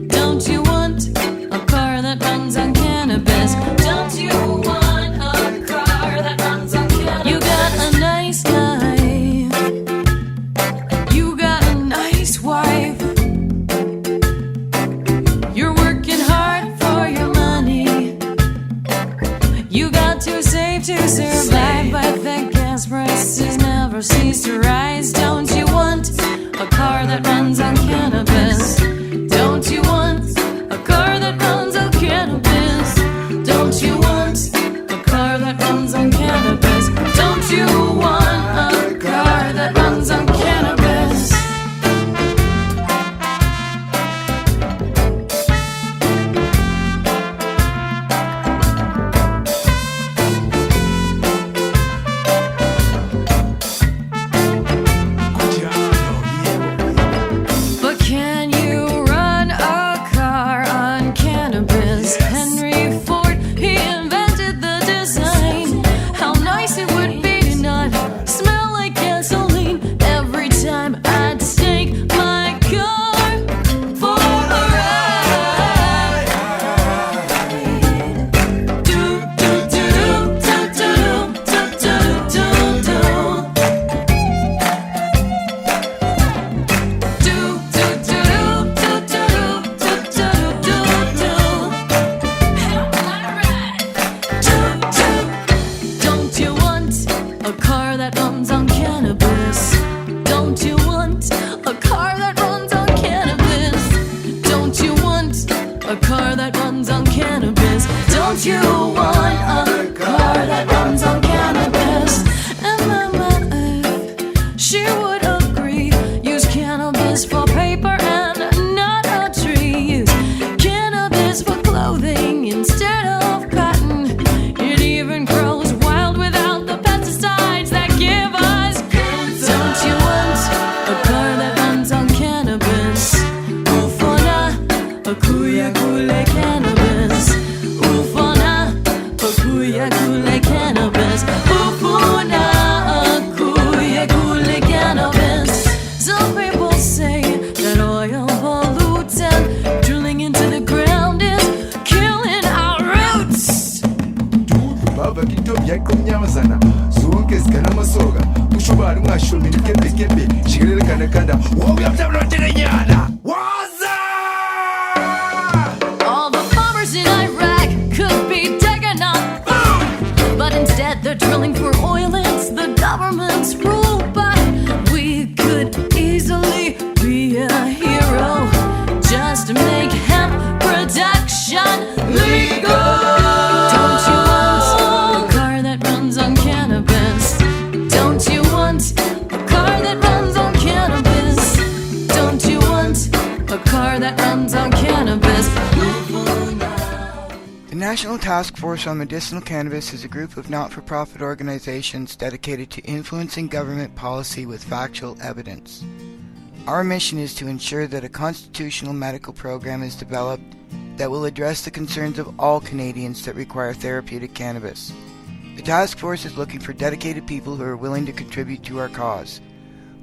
Don't you want a car that runs on cannabis? Don't you want a car that runs on cannabis? You got a nice guy. You got a nice wife. You're working hard for your money. You got to save to survive, but the gas prices never cease to rise. Don't you want a car that runs on cannabis? Don't you want a car that runs on cannabis? Don't you want a car that runs on cannabis? Don't you want a car that runs on cannabis? But can you run a car on cannabis? Henry Ford, he invented the design. How nice it would be to not smell like gasoline every time I'd take my car for a ride. Do do do do do do do do do. Do do do do do do do do do. Don't you want a car that runs on cannabis? Don't you want a car that runs on cannabis? Don't you want a car that runs on cannabis? Don't you want a car that runs on cannabis? And my wife, she would agree. Use cannabis for paper and not a tree. Use cannabis for clothing instead of cotton. It even grows wild without the pesticides that give us cancer. Don't you want a car that runs on cannabis? Ufona, akuya kule cannabis. Ufona, akuya kule cannabis. Ufona, akuya kule cannabis. Some people say that oil pollutes and drilling into the ground is killing our roots. baba kitobya kumnyamazana zukezikana masoga ushobora mwashomira kembe kembe shigirele kana kanda wobya mtabloterenyana waza. All the farmers in Iraq could be taking on food, but instead they're drilling for oil. It's the government's rule, but we could easily be a hero just to make hemp production legal. Don't you want a car that runs on cannabis? Don't you want a car that runs on cannabis? Don't you want a car that runs on cannabis? The National Task Force on Medicinal Cannabis is a group of not-for-profit organizations dedicated to influencing government policy with factual evidence. Our mission is to ensure that a constitutional medical program is developed that will address the concerns of all Canadians that require therapeutic cannabis. The task force is looking for dedicated people who are willing to contribute to our cause.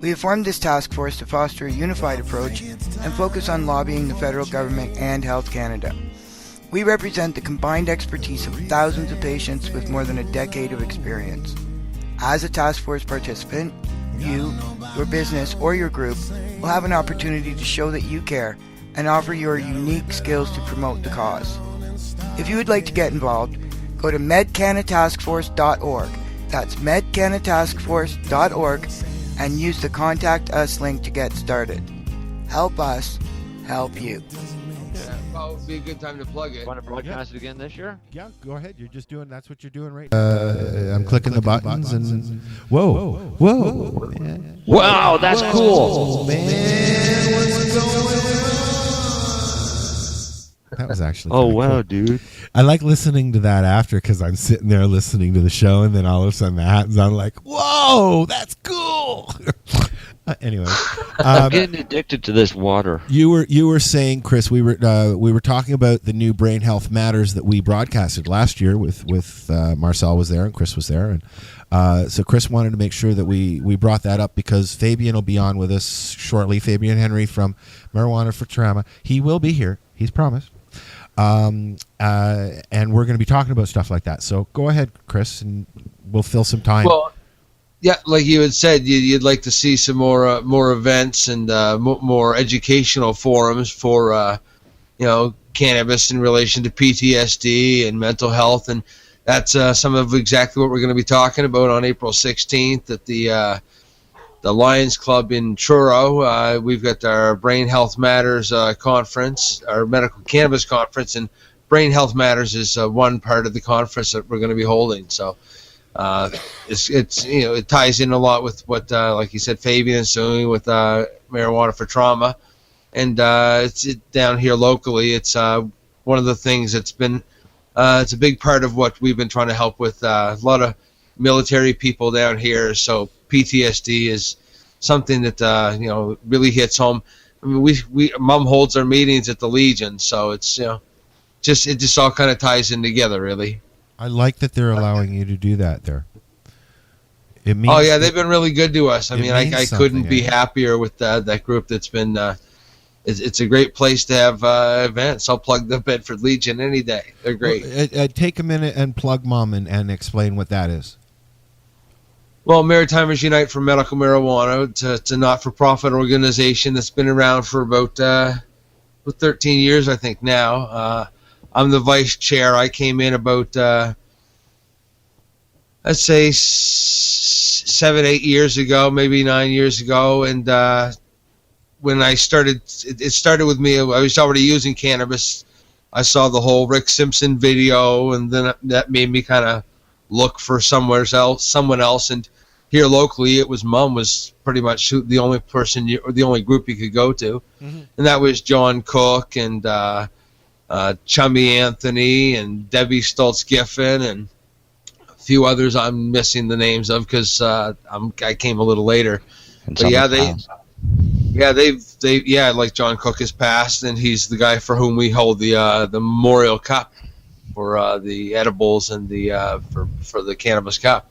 We have formed this task force to foster a unified approach and focus on lobbying the federal government and Health Canada. We represent the combined expertise of thousands of patients with more than a decade of experience. As a task force participant, you, your business, or your group will have an opportunity to show that you care and offer your unique skills to promote the cause. If you would like to get involved, go to medcanataskforce.org. That's medcanataskforce.org and use the Contact Us link to get started. Help us help you. That would be a good time to plug it. Want to broadcast it again this year? Yeah, go ahead. You're just doing. That's what you're doing right now. I'm clicking the buttons and whoa. Man. Wow, that's cool. Man, what's going on? That was actually. Oh wow, cool. dude. I like listening to that after because I'm sitting there listening to the show, and then all of a sudden that happens. I'm like, whoa, that's cool. Anyway, I'm getting addicted to this water. you were saying, Chris, we were talking about the new Brain Health Matters that we broadcasted last year with Marcel was there and Chris was there, and so Chris wanted to make sure that we brought that up because Fabian will be on with us shortly. Fabian Henry from Marijuana for Trauma. He will be here. He's promised. And we're going to be talking about stuff like that. So go ahead, Chris, and we'll fill some time. Well, yeah, like you had said, you'd like to see some more events and more educational forums for cannabis in relation to PTSD and mental health, and that's some of exactly what we're going to be talking about on April 16th at the Lions Club in Truro. We've got our Brain Health Matters conference, our medical cannabis conference, and Brain Health Matters is one part of the conference that we're going to be holding. So it ties in a lot with what, like you said, Fabian is doing with Marijuana for Trauma, and it's down here locally. It's one of the things that's been it's a big part of what we've been trying to help with. A lot of military people down here, so PTSD is something that really hits home. I mean, Mom holds our meetings at the Legion, so it's it just all kind of ties in together, really. I like that they're allowing you to do that there. It means oh yeah, they've been really good to us. I mean, I couldn't be happier with that group. That's been it's a great place to have events. I'll plug the Bedford Legion any day. They're great. Well, take a minute and plug Mom and explain what that is. Well, Maritimers Unite for Medical Marijuana. It's a not-for-profit organization that's been around for about 13 years, I think, now. I'm the vice chair. I came in about, let's say, 7-8 years ago, maybe 9 years ago. And when I started, it started with me. I was already using cannabis. I saw the whole Rick Simpson video, and then that made me kind of look for someone else. And here locally, it was Mum was pretty much the only person or the only group you could go to, and that was John Cook and Chummy Anthony and Debbie Stoltz Giffen and a few others I'm missing the names of because I came a little later. But like John Cook has passed, and he's the guy for whom we hold the Memorial Cup for the edibles and the for the Cannabis Cup.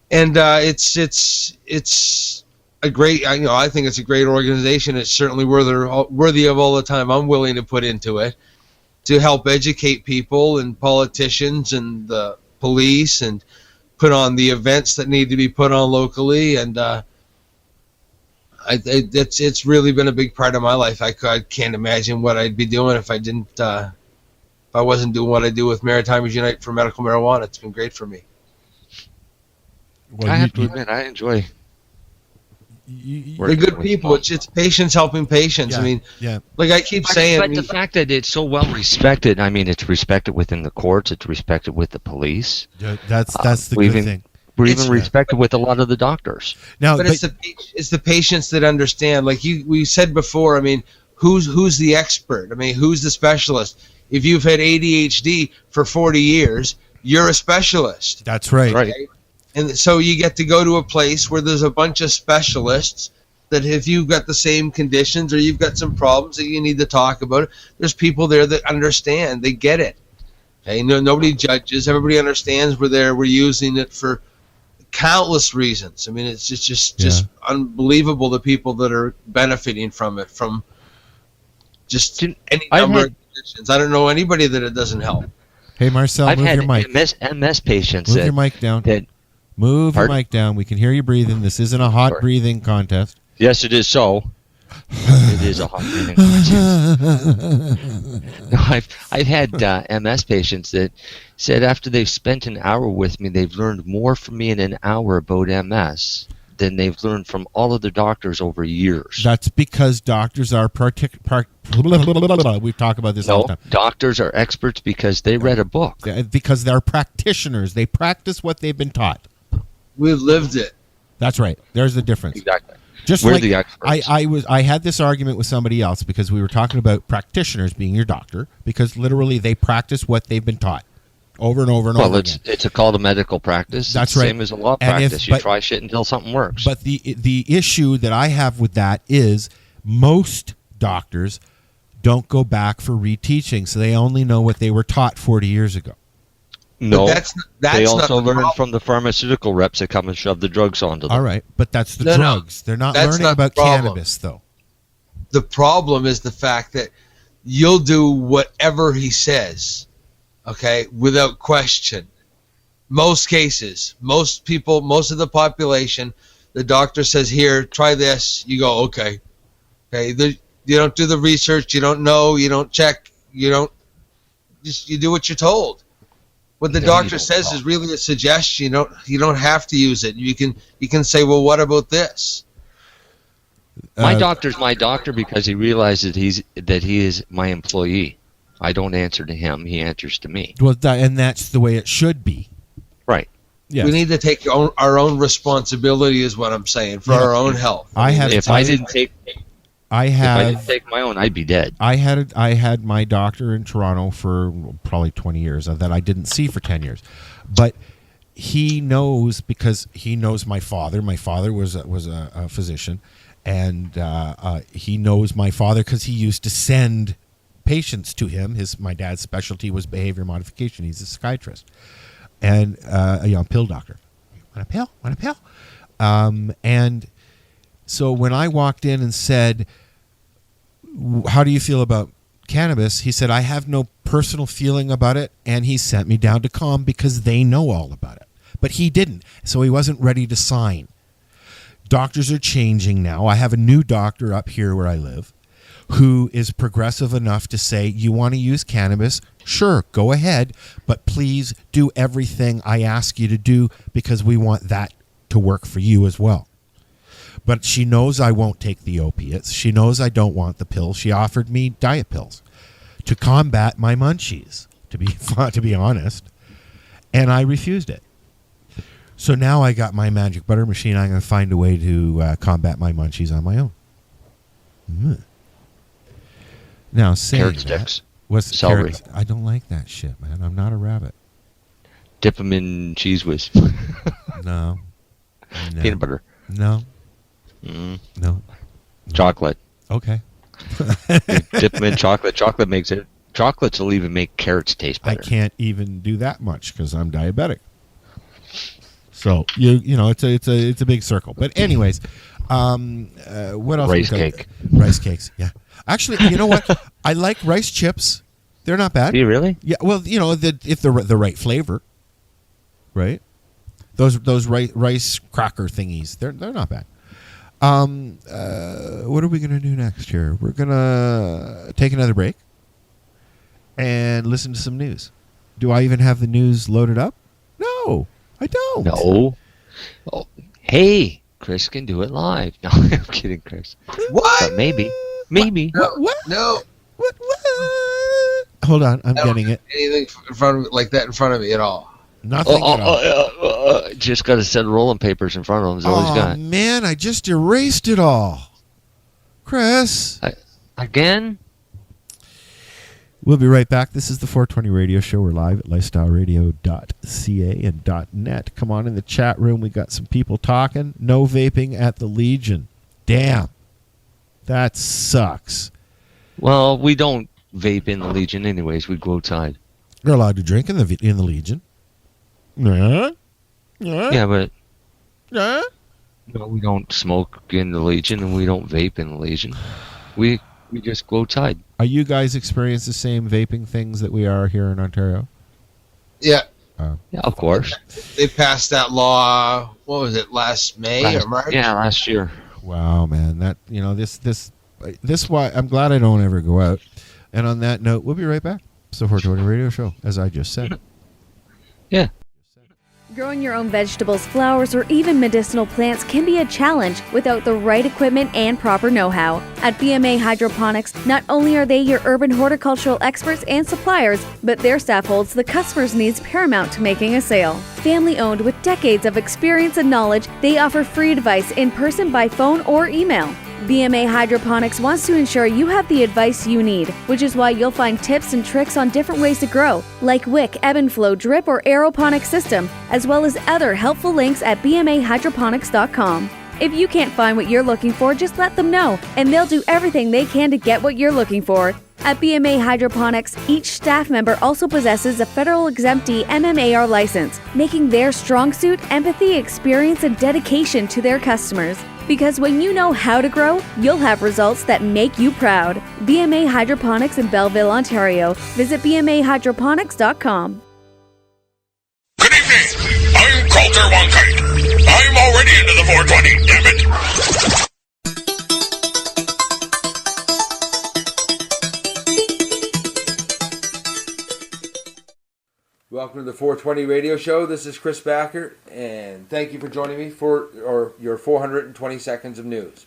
And it's a great, I think it's a great organization. It's certainly worthy of all the time I'm willing to put into it to help educate people and politicians and the police and put on the events that need to be put on locally. And it's really been a big part of my life. I can't imagine what I'd be doing if I didn't, if I wasn't doing what I do with Maritimers Unite for Medical Marijuana. It's been great for me. Well, I have to admit, I enjoy. They're good people. It's patients helping patients. Yeah, I mean, yeah. Like I keep saying, but the fact that it's so well respected. I mean, it's respected within the courts. It's respected with the police. Yeah, that's the good thing. We're even respected with a lot of the doctors. Now, but it's the patients that understand. Like we said before. I mean, who's the expert? I mean, who's the specialist? If you've had ADHD for 40 years, you're a specialist. That's right. Okay? And so you get to go to a place where there's a bunch of specialists that if you've got the same conditions or you've got some problems that you need to talk about, there's people there that understand. They get it. Okay? Nobody judges. Everybody understands we're using it for countless reasons. I mean, it's just unbelievable the people that are benefiting from it, from just any number of conditions. I don't know anybody that it doesn't help. Hey, Marcel, move your mic. MS patients. Move your mic down. Move your mic down. We can hear you breathing. This isn't a hot breathing contest. Yes, it is so. It is a hot breathing contest. No, I've had MS patients that said after they've spent an hour with me, they've learned more from me in an hour about MS than they've learned from all of the doctors over years. That's because doctors are we've talked about this all the time. Doctors are experts because they read a book. Because they're practitioners. They practice what they've been taught. We've lived it. That's right. There's the difference. Exactly. Just We're like the experts. I had this argument with somebody else because we were talking about practitioners being your doctor because literally they practice what they've been taught. over and over and over again. It's called a medical practice. That's it's right. Same as a law practice. You try shit until something works. But the issue that I have with that is most doctors don't go back for reteaching, so they only know what they were taught 40 years ago. No, that's they also learn problem. from the pharmaceutical reps that come and shove the drugs onto them. All right, but that's the No, drugs. They're not that's learning not the about problem. cannabis, though. The problem is the fact that you'll do whatever he says, okay, without question. Most cases, most people, most of the population, the doctor says, here, try this. You go, okay. Okay, you don't do the research. You don't know. You don't check. You do what you're told. What the doctor says is really a suggestion. You don't have to use it. You can say, well, what about this? My doctor's my doctor because he realizes that he is my employee. I don't answer to him; he answers to me. Well, and that's the way it should be. Right. Yes. We need to take our own responsibility, is what I'm saying, for our own health. If I didn't take my own, I'd be dead. I had my doctor in Toronto for probably 20 years that I didn't see for 10 years, but he knows because he knows my father. My father was a physician, and he knows my father because he used to send patients to him. My dad's specialty was behavior modification. He's a psychiatrist and a pill doctor. Want a pill? And so when I walked in and said, how do you feel about cannabis? He said, I have no personal feeling about it. And he sent me down to COM because they know all about it. But he didn't. So he wasn't ready to sign. Doctors are changing now. I have a new doctor up here where I live who is progressive enough to say, you want to use cannabis? Sure, go ahead. But please do everything I ask you to do because we want that to work for you as well. But she knows I won't take the opiates. She knows I don't want the pills. She offered me diet pills to combat my munchies, to be honest. And I refused it. So now I got my magic butter machine. I'm going to find a way to combat my munchies on my own. Now, saying carrot sticks. What's celery? Carrots? I don't like that shit, man. I'm not a rabbit. Dip them in cheese whiz. No. Peanut butter. No. No. Chocolate. Okay. Dip them in chocolate. Chocolate makes it. Chocolates will even make carrots taste better. I can't even do that much because I'm diabetic. So you know it's a big circle. But anyways, what else? Rice cake. Rice cakes. Yeah. Actually, you know what? I like rice chips. They're not bad. Do you really? Yeah. Well, you know, if the right flavor, right? Those rice cracker thingies. They're not bad. What are we gonna do next here? We're gonna take another break and listen to some news. Do I even have the news loaded up? No, I don't. No. Oh, hey, Chris can do it live. No, I'm kidding, Chris. What? But maybe. What? No. What? Hold on, I'm getting it. Anything in front of me, like that in front of me at all? Nothing at all. Just got a set of rolling papers in front of him. Is all he's got. Man, I just erased it all. Chris. Again? We'll be right back. This is the 420 Radio Show. We're live at LifestyleRadio.ca and .net. Come on in the chat room. We got some people talking. No vaping at the Legion. Damn. That sucks. Well, we don't vape in the Legion anyways. We go outside. You're allowed to drink in the Legion. Yeah. Yeah, but Yeah. no, we don't smoke in the Legion and we don't vape in the Legion. We just go outside. Are you guys experiencing the same vaping things that we are here in Ontario? Yeah. Yeah, of course. They passed that law. What was it? Last May or March? Yeah, last year. Wow, man. That this why I'm glad I don't ever go out. And on that note, we'll be right back. It's the 420 Radio Show, as I just said. Yeah. Growing your own vegetables, flowers, or even medicinal plants can be a challenge without the right equipment and proper know-how. At BMA Hydroponics, not only are they your urban horticultural experts and suppliers, but their staff holds the customer's needs paramount to making a sale. Family-owned with decades of experience and knowledge, they offer free advice in person, by phone, or email. BMA Hydroponics wants to ensure you have the advice you need, which is why you'll find tips and tricks on different ways to grow, like wick, ebb and flow, drip, or aeroponic system, as well as other helpful links at bmahydroponics.com. If you can't find what you're looking for, just let them know, and they'll do everything they can to get what you're looking for. At BMA Hydroponics, each staff member also possesses a federal exemptee MMAR license, making their strong suit empathy, experience, and dedication to their customers. Because when you know how to grow, you'll have results that make you proud. BMA Hydroponics in Belleville, Ontario. Visit bmahydroponics.com. Good evening. I'm Coulter Wonkite. I'm already into the 420, damn it. Welcome to the 420 Radio Show. This is Chris Backer, and thank you for joining me for your 420 seconds of news.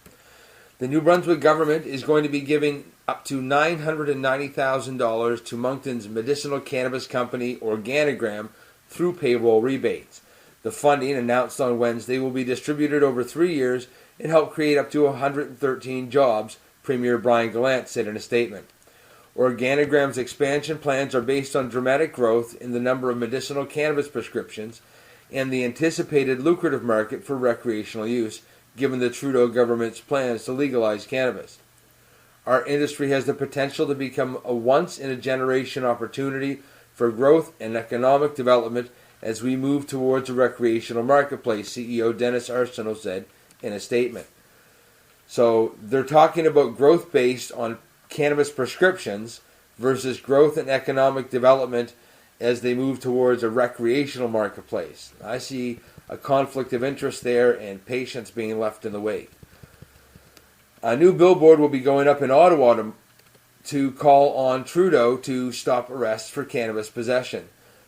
The New Brunswick government is going to be giving up to $990,000 to Moncton's medicinal cannabis company Organigram through payroll rebates. The funding, announced on Wednesday, will be distributed over 3 years and help create up to 113 jobs, Premier Brian Gallant said in a statement. Organigram's expansion plans are based on dramatic growth in the number of medicinal cannabis prescriptions and the anticipated lucrative market for recreational use, given the Trudeau government's plans to legalize cannabis. Our industry has the potential to become a once-in-a-generation opportunity for growth and economic development as we move towards a recreational marketplace, CEO Dennis Arsenault said in a statement. So they're talking about growth based on cannabis prescriptions versus growth and economic development as they move towards a recreational marketplace. I see a conflict of interest there and patients being left in the wake. A new billboard will be going up in Ottawa to call on Trudeau to stop arrests for cannabis possession.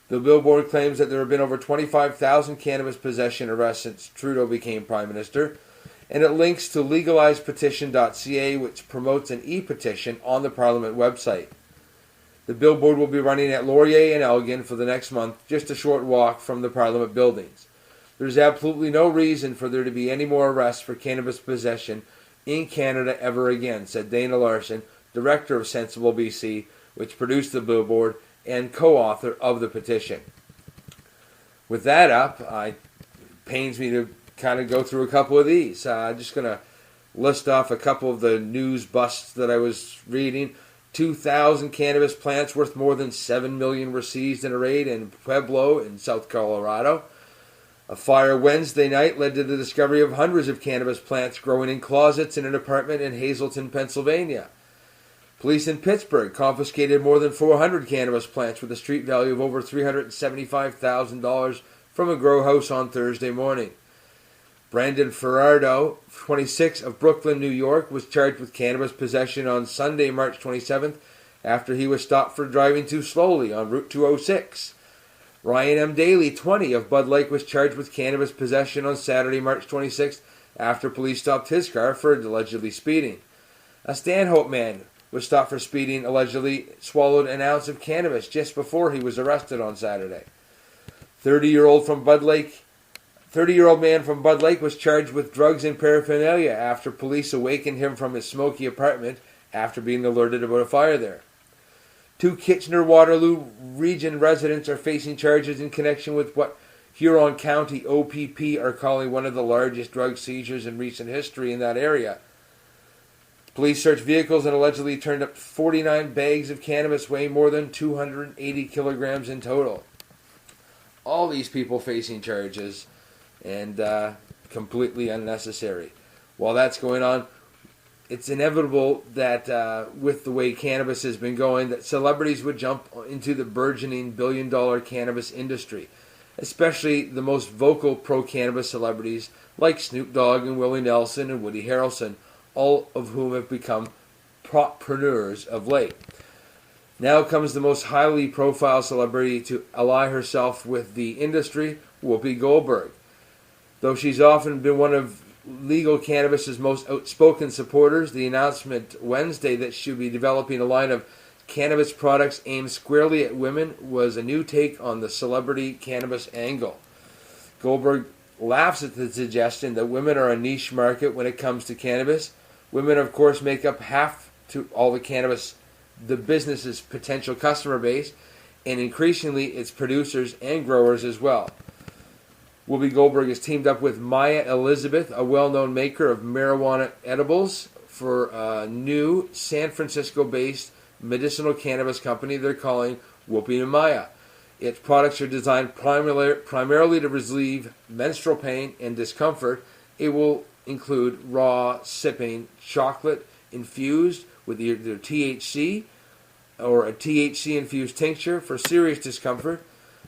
The billboard claims that there have been over 25,000 cannabis possession arrests since Trudeau became Prime Minister, and it links to legalizepetition.ca, which promotes an e-petition on the Parliament website. The billboard will be running at Laurier and Elgin for the next month, just a short walk from the Parliament buildings. There's absolutely no reason for there to be any more arrests for cannabis possession in Canada ever again, said Dana Larson, director of Sensible BC, which produced the billboard and co-author of the petition. With that up, it pains me to kind of go through a couple of these. I'm just going to list off a couple of the news busts that I was reading. 2,000 cannabis plants worth more than $7 million were seized in a raid in Pueblo in South Colorado. A fire Wednesday night led to the discovery of hundreds of cannabis plants growing in closets in an apartment in Hazleton, Pennsylvania. Police in Pittsburgh confiscated more than 400 cannabis plants with a street value of over $375,000 from a grow house on Thursday morning. Brandon Ferrardo, 26, of Brooklyn, New York, was charged with cannabis possession on Sunday, March 27th, after he was stopped for driving too slowly on Route 206. Ryan M. Daly, 20, of Bud Lake, was charged with cannabis possession on Saturday, March 26th, after police stopped his car for allegedly speeding. A Stanhope man was stopped for speeding, allegedly swallowed an ounce of cannabis just before he was arrested on Saturday. 30-year-old man from Bud Lake was charged with drugs and paraphernalia after police awakened him from his smoky apartment after being alerted about a fire there. 2 Kitchener-Waterloo region residents are facing charges in connection with what Huron County OPP are calling one of the largest drug seizures in recent history in that area. Police searched vehicles and allegedly turned up 49 bags of cannabis weighing more than 280 kilograms in total. All these people facing charges and completely unnecessary. While that's going on, it's inevitable that with the way cannabis has been going, that celebrities would jump into the burgeoning billion-dollar cannabis industry, especially the most vocal pro-cannabis celebrities like Snoop Dogg and Willie Nelson and Woody Harrelson, all of whom have become propreneurs of late. Now comes the most highly profile celebrity to ally herself with the industry, Whoopi Goldberg. Though she's often been one of legal cannabis's most outspoken supporters, the announcement Wednesday that she'll be developing a line of cannabis products aimed squarely at women was a new take on the celebrity cannabis angle. Goldberg laughs at the suggestion that women are a niche market when it comes to cannabis. Women, of course, make up half to all the cannabis, the business's potential customer base, and increasingly its producers and growers as well. Whoopi Goldberg has teamed up with Maya Elizabeth, a well-known maker of marijuana edibles, for a new San Francisco-based medicinal cannabis company they're calling Whoopi and Maya. Its products are designed primarily to relieve menstrual pain and discomfort. It will include raw sipping chocolate infused with either THC or a THC-infused tincture for serious discomfort,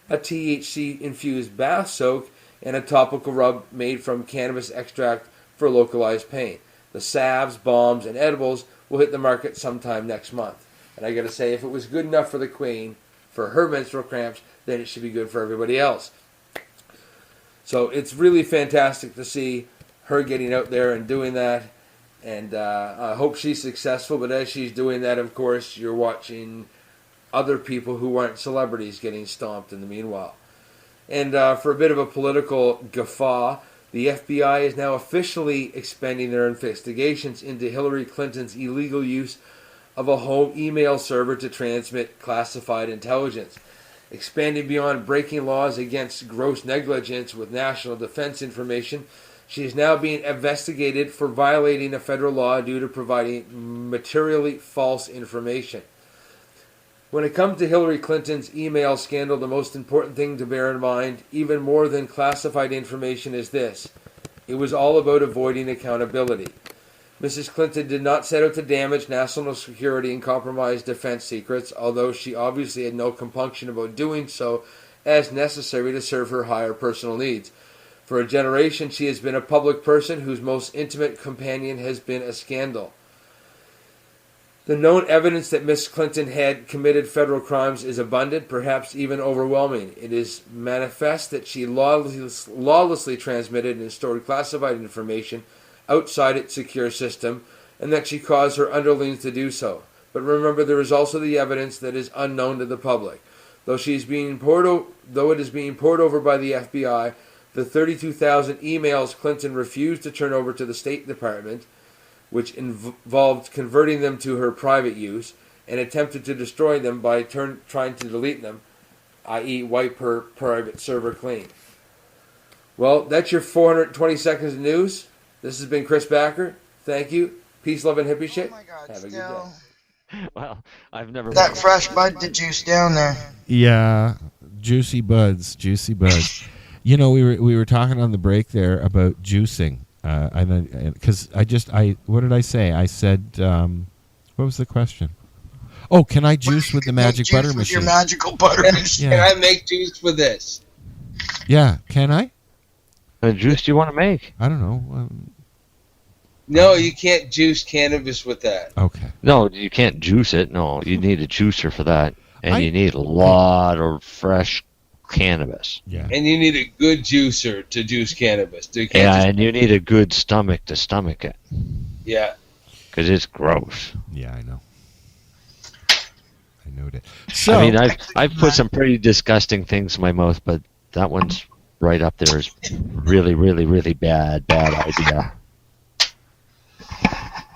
a THC-infused bath soak, and a topical rub made from cannabis extract for localized pain. The salves, bombs, and edibles will hit the market sometime next month. And I got to say, if it was good enough for the Queen, for her menstrual cramps, then it should be good for everybody else. So it's really fantastic to see her getting out there and doing that. And I hope she's successful. But as she's doing that, of course, you're watching other people who aren't celebrities getting stomped in the meanwhile. And for a bit of a political guffaw, the FBI is now officially expanding their investigations into Hillary Clinton's illegal use of a home email server to transmit classified intelligence. Expanding beyond breaking laws against gross negligence with national defense information, she is now being investigated for violating a federal law due to providing materially false information. When it comes to Hillary Clinton's email scandal, the most important thing to bear in mind, even more than classified information, is this. It was all about avoiding accountability. Mrs. Clinton did not set out to damage national security and compromise defense secrets, although she obviously had no compunction about doing so as necessary to serve her higher personal needs. For a generation, she has been a public person whose most intimate companion has been a scandal. The known evidence that Ms. Clinton had committed federal crimes is abundant, perhaps even overwhelming. It is manifest that she lawlessly transmitted and stored classified information outside its secure system, and that she caused her underlings to do so. But remember, there is also the evidence that is unknown to the public. Though it is being poured over by the FBI, the 32,000 emails Clinton refused to turn over to the State Department, which involved converting them to her private use, and attempted to destroy them by trying to delete them, i.e. wipe her private server clean. Well, that's your 420 seconds of news. This has been Chris Backer. Thank you. Peace, love, and hippie shit. Oh my God, Have a good still day. Well, I've never... that fresh bud to juice down there. Yeah, juicy buds. You know, we were talking on the break there about juicing. Because what did I say? I said, what was the question? Oh, can I juice with the magic butter with machine? Your magical butter machine. Can I make juice with this? Yeah, can I? What juice do you want to make? I don't know. No, you can't juice cannabis with that. Okay. No, you can't juice it. No, you need a juicer for that. And you need a lot of fresh cannabis. Yeah. And you need a good juicer to juice cannabis. And you need a good stomach to stomach it. Yeah. Because it's gross. Yeah, I know. I know that. So, I mean, I've put some pretty disgusting things in my mouth, but that one's right up there is really, really, really bad idea.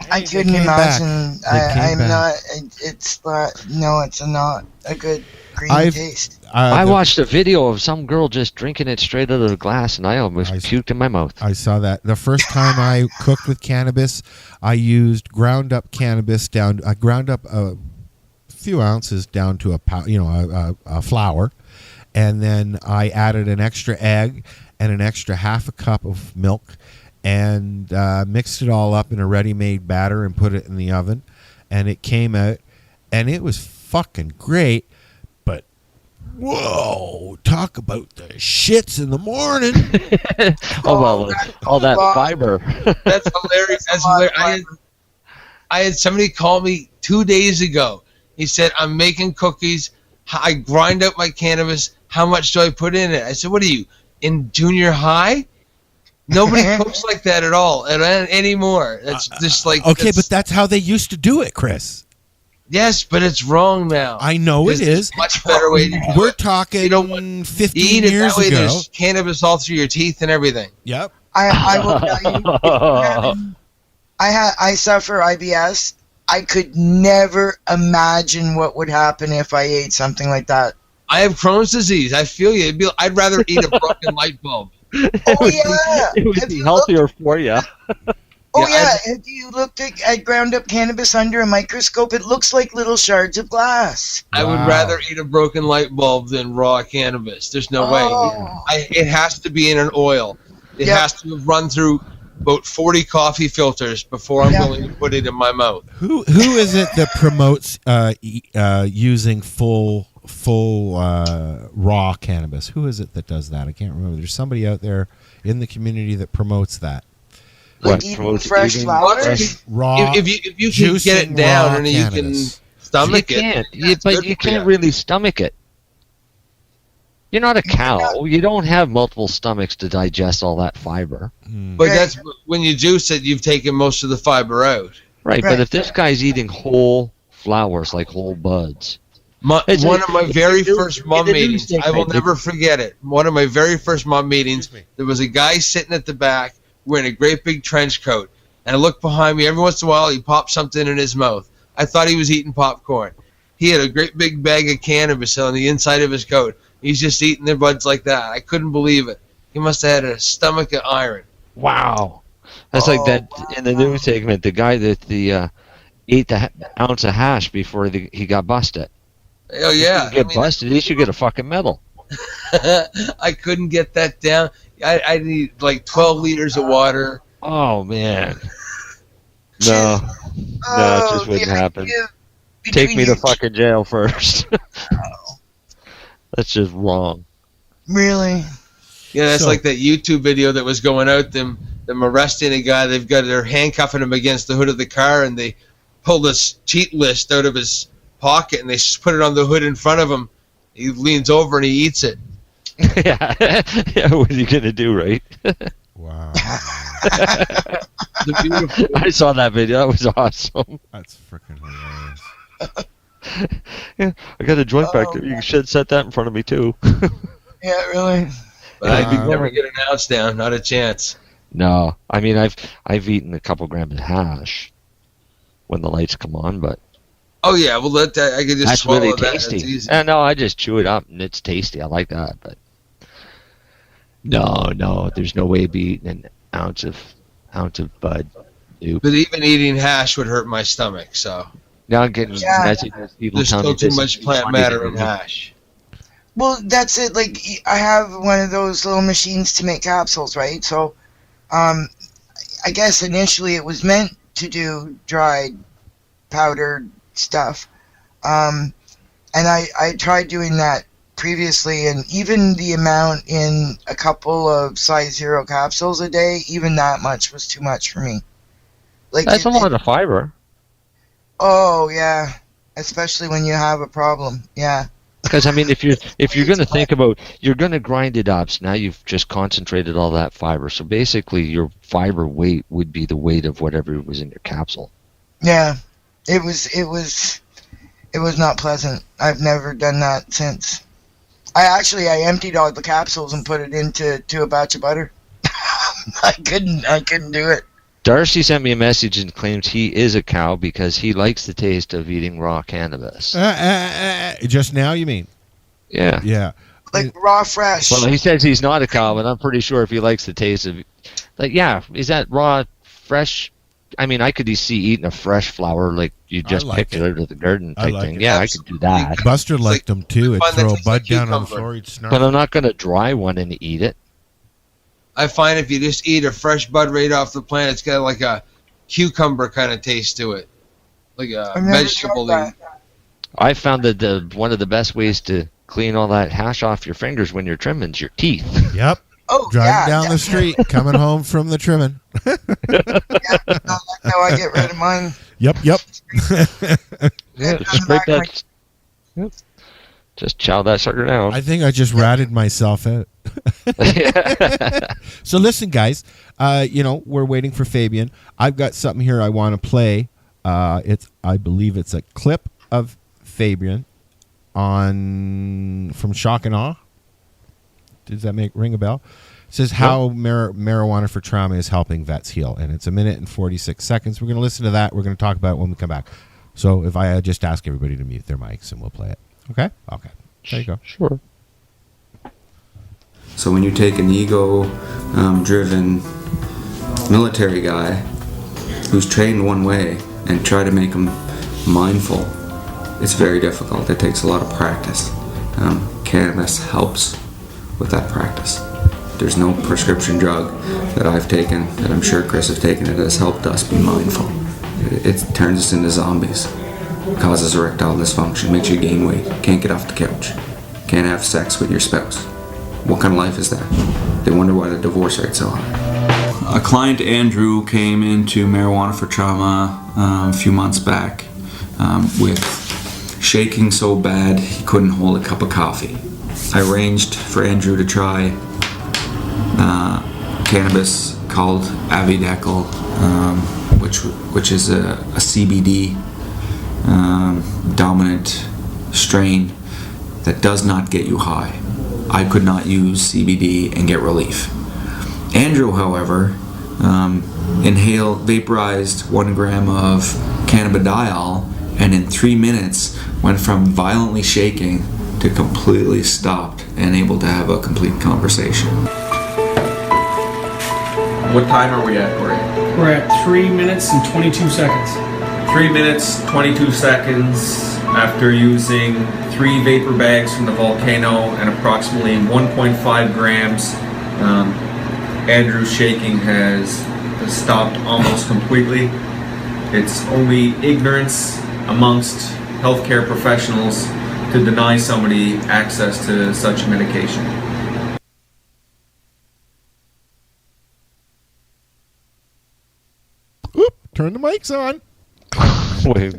I couldn't imagine. I'm not. It's not. No, it's not a good green taste. I watched a video of some girl just drinking it straight out of the glass, and I almost puked in my mouth. I saw that. The first time I cooked with cannabis, I used ground up cannabis down. I ground up a few ounces down to a flour, and then I added an extra egg and an extra half a cup of milk, and mixed it all up in a ready-made batter and put it in the oven, and it came out, and it was fucking great. But whoa, talk about the shits in the morning. all that fiber. That's hilarious. That's hilarious. I had somebody call me 2 days ago. He said, I'm making cookies. I grind up my cannabis. How much do I put in it? I said, what are you, in junior high? Nobody cooks like that at all anymore. That's just like... Okay, but that's how they used to do it, Chris. Yes, but it's wrong now. I know it is. Much better way to do We're it. talking 15 you eat it years that way, ago. There's cannabis all through your teeth and everything. Yep. I will tell you. I suffer IBS. I could never imagine what would happen if I ate something like that. I have Crohn's disease. I feel you. I'd rather eat a broken light bulb. Oh yeah, It would be healthier for you. Oh yeah, have you looked at ground up cannabis under a microscope? It looks like little shards of glass. I would rather eat a broken light bulb than raw cannabis. There's no way. It has to be in an oil. It has to have run through about 40 coffee filters before I'm willing to put it in my mouth. Who is it that promotes using full raw cannabis? Who is it that does that? I can't remember. There's somebody out there in the community that promotes that. Like eating fresh flowers? Raw. If you can get it down and you can stomach it. But you can't really stomach it. You're not a cow. You don't have multiple stomachs to digest all that fiber. But that's when you juice it, you've taken most of the fiber out. Right, but if this guy's eating whole flowers, like whole buds. One of my very first mom meetings, I will never forget it. One of my very first mom meetings, there was a guy sitting at the back wearing a great big trench coat. And I looked behind me. Every once in a while, he popped something in his mouth. I thought he was eating popcorn. He had a great big bag of cannabis on the inside of his coat. He's just eating their buds like that. I couldn't believe it. He must have had a stomach of iron. Wow. That's like that in the news segment, the guy that ate the ounce of hash before he got busted. Oh, yeah. If you get busted, he should get a fucking medal. I couldn't get that down. I need like 12 liters of water. Oh, man. No. No, it just wouldn't happen. Take me to fucking jail first. That's just wrong. Really? Yeah, that's like that YouTube video that was going out, them arresting a guy. They're handcuffing him against the hood of the car, and they pull this cheat list out of his pocket, and they put it on the hood in front of him. He leans over and he eats it. Yeah, what are you going to do, right? Wow. I saw that video. That was awesome. That's freaking hilarious. Yeah, I got a joint back there. You should set that in front of me, too. Yeah, really? But I could never get an ounce down. Not a chance. No. I mean, I've eaten a couple grams of hash when the lights come on, but... Oh, yeah. Well, I could just that's swallow really that. tasty. It's easy. No, I just chew it up, and it's tasty. I like that, but... No, there's no way to be eating an ounce of bud. Nope. But even eating hash would hurt my stomach, so... Now I'm getting people There's still too much plant matter in hash. Well, that's it. Like, I have one of those little machines to make capsules, right? So, I guess initially it was meant to do dried, powdered stuff. And I tried doing that previously, and even the amount in a couple of size 0 capsules a day, even that much was too much for me. Like, that's a lot of fiber. Oh, yeah. Especially when you have a problem. Yeah. Because, I mean, if you're going to think about, you're going to grind it up, so now you've just concentrated all that fiber. So basically your fiber weight would be the weight of whatever was in your capsule. Yeah. It was not pleasant. I've never done that since. I emptied all the capsules and put it into a batch of butter. I couldn't do it. Darcy sent me a message and claims he is a cow because he likes the taste of eating raw cannabis. Just now, you mean? Yeah. Yeah. Like raw, fresh. Well, he says he's not a cow, but I'm pretty sure if he likes the taste of... Like, yeah, is that raw, fresh? I mean, I could see eating a fresh flower like you just picked it out of the garden type thing. Yeah, I could do that. Buster liked them, too. He'd throw a bud down on the floor, he'd snarl. But I'm not going to dry one and eat it. I find if you just eat a fresh bud right off the plant, it's got like a cucumber kind of taste to it, like a vegetable. I found that one of the best ways to clean all that hash off your fingers when you're trimming is your teeth. Yep. Oh, driving down the street, coming home from the trimming. That's how I get rid of mine. Yep. Yeah, scrape that. Yep. Just chow that sucker down. I think I just ratted myself out. So listen, guys, we're waiting for Fabian. I've got something here I want to play. I believe it's a clip of Fabian from Shock and Awe. Does that ring a bell? It says how marijuana for trauma is helping vets heal, and it's 1 minute and 46 seconds. We're going to listen to that. We're going to talk about it when we come back. So if I just ask everybody to mute their mics, and we'll play it. Okay? Okay. There you go. Sure. So when you take an ego-driven military guy who's trained one way and try to make him mindful, it's very difficult. It takes a lot of practice. Cannabis helps with that practice. There's no prescription drug that I've taken, that I'm sure Chris has taken, that has helped us be mindful. It turns us into zombies. Causes erectile dysfunction, makes you gain weight, can't get off the couch, can't have sex with your spouse. What kind of life is that? They wonder why the divorce rate's so high. A client, Andrew, came into Marijuana for Trauma a few months back with shaking so bad he couldn't hold a cup of coffee. I arranged for Andrew to try cannabis called Avidecal, which is a CBD dominant strain that does not get you high. I could not use CBD and get relief. Andrew, however, vaporized 1 gram of cannabidiol, and in 3 minutes went from violently shaking to completely stopped and able to have a complete conversation. What time are we at, Corey? We're at 3 minutes and 22 seconds. 3 minutes, 22 seconds after using 3 vapor bags from the Volcano and approximately 1.5 grams. Andrew's shaking has stopped almost completely. It's only ignorance amongst healthcare professionals to deny somebody access to such medication. Oop, turn the mics on. Wait,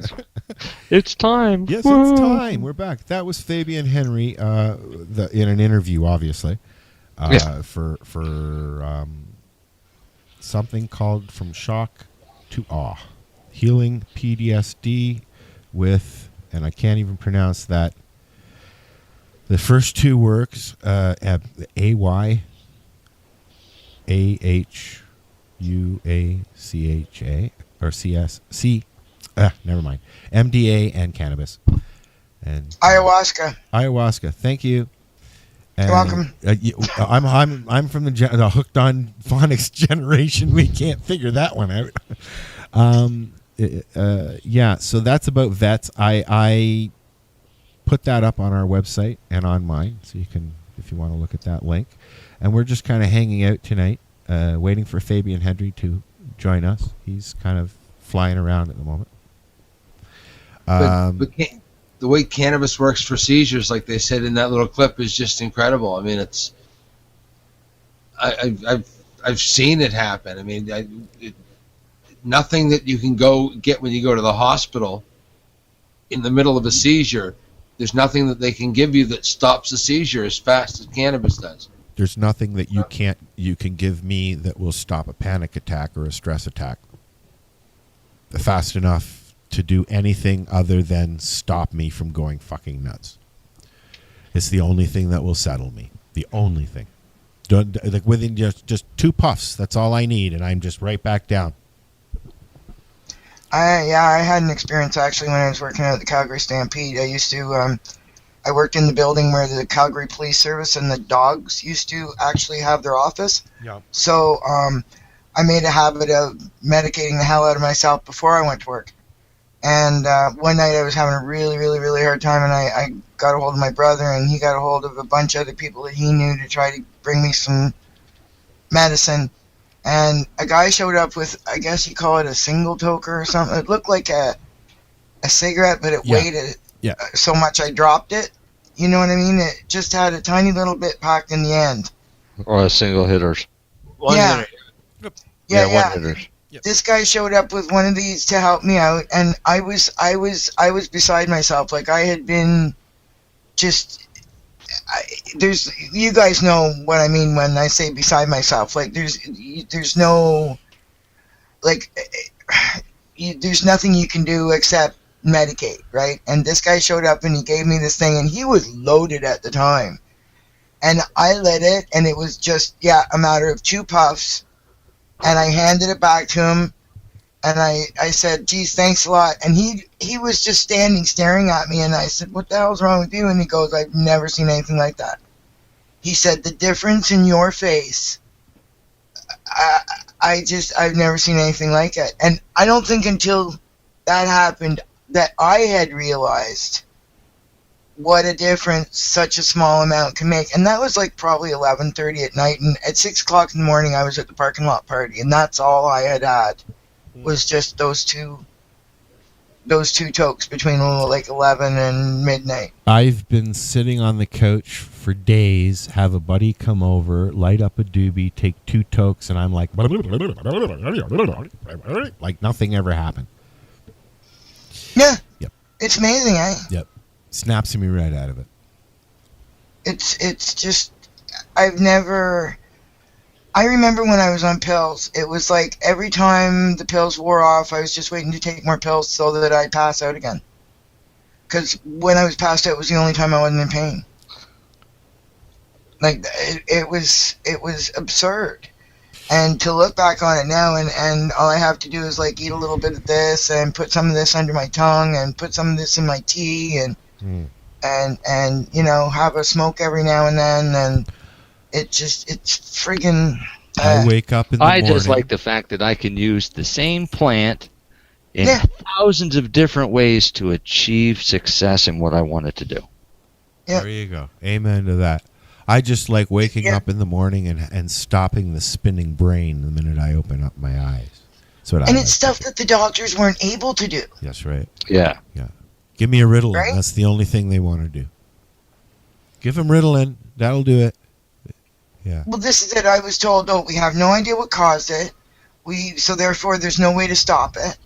it's time. Yes, it's time. We're back. That was Fabian Henry in an interview, obviously, for something called From Shock to Awe. Healing PTSD with, and I can't even pronounce that, the first 2 words, AYAHUACHA, or CSC. Never mind. MDA and cannabis. And Ayahuasca. Thank you. You're welcome. I'm from the hooked on phonics generation. We can't figure that one out. Yeah, so that's about vets. I put that up on our website and on mine, so you can, if you want to look at that link. And we're just kind of hanging out tonight, waiting for Fabian Henry to join us. He's kind of flying around at the moment. But the way cannabis works for seizures, like they said in that little clip, is just incredible. I mean, it's I've seen it happen. I mean, nothing that you can go get when you go to the hospital in the middle of a seizure. There's nothing that they can give you that stops the seizure as fast as cannabis does. There's nothing that you can give me that will stop a panic attack or a stress attack fast enough to do anything other than stop me from going fucking nuts. It's the only thing that will settle me. The only thing. Like within just 2 puffs, that's all I need, and I'm just right back down. I had an experience actually when I was working at the Calgary Stampede. I used to, I worked in the building where the Calgary Police Service and the dogs used to actually have their office. Yeah. So I made a habit of medicating the hell out of myself before I went to work. And one night I was having a really, really, really hard time, and I got a hold of my brother, and he got a hold of a bunch of other people that he knew to try to bring me some medicine. And a guy showed up with, I guess you call it a single toker or something. It looked like a cigarette, but it weighed so much I dropped it. You know what I mean? It just had a tiny little bit packed in the end. Or a single hitters. One hitter. Yeah. One hitters. Yep. This guy showed up with one of these to help me out, and I was beside myself. Like I had been just. You guys know what I mean when I say beside myself. Like there's no, like, there's nothing you can do except medicate, right? And this guy showed up and he gave me this thing, and he was loaded at the time. And I lit it, and it was just, a matter of 2 puffs. And I handed it back to him, and I said, geez, thanks a lot. And he was just standing, staring at me, and I said, what the hell's wrong with you? And he goes, I've never seen anything like that. He said, the difference in your face, I've never seen anything like it. And I don't think until that happened that I had realized what a difference such a small amount can make. And that was like probably 11:30 at night, and at 6 o'clock in the morning I was at the parking lot party, and that's all I had was just those two tokes between like 11 and midnight. I've been sitting on the couch for days, have a buddy come over, light up a doobie, take 2 tokes, and I'm like nothing ever happened. Yeah. Yep. It's amazing, eh? Yep. Snaps me right out of it. It's just, I remember when I was on pills, it was like every time the pills wore off, I was just waiting to take more pills so that I'd pass out again. Because when I was passed out, it was the only time I wasn't in pain. Like, it was absurd. And to look back on it now, and all I have to do is like eat a little bit of this and put some of this under my tongue and put some of this in my tea and you know, have a smoke every now and then, and it's friggin'. I wake up in the morning. I just like the fact that I can use the same plant in thousands of different ways to achieve success in what I want it to do. Yeah. There you go. Amen to that. I just like waking up in the morning and stopping the spinning brain the minute I open up my eyes. That's what And it's stuff that the doctors weren't able to do. That's right. Yeah. Yeah. Give me a Ritalin. Right? That's the only thing they want to do. Give them Ritalin. That'll do it. Yeah. Well, this is it. I was told, we have no idea what caused it. So therefore, there's no way to stop it.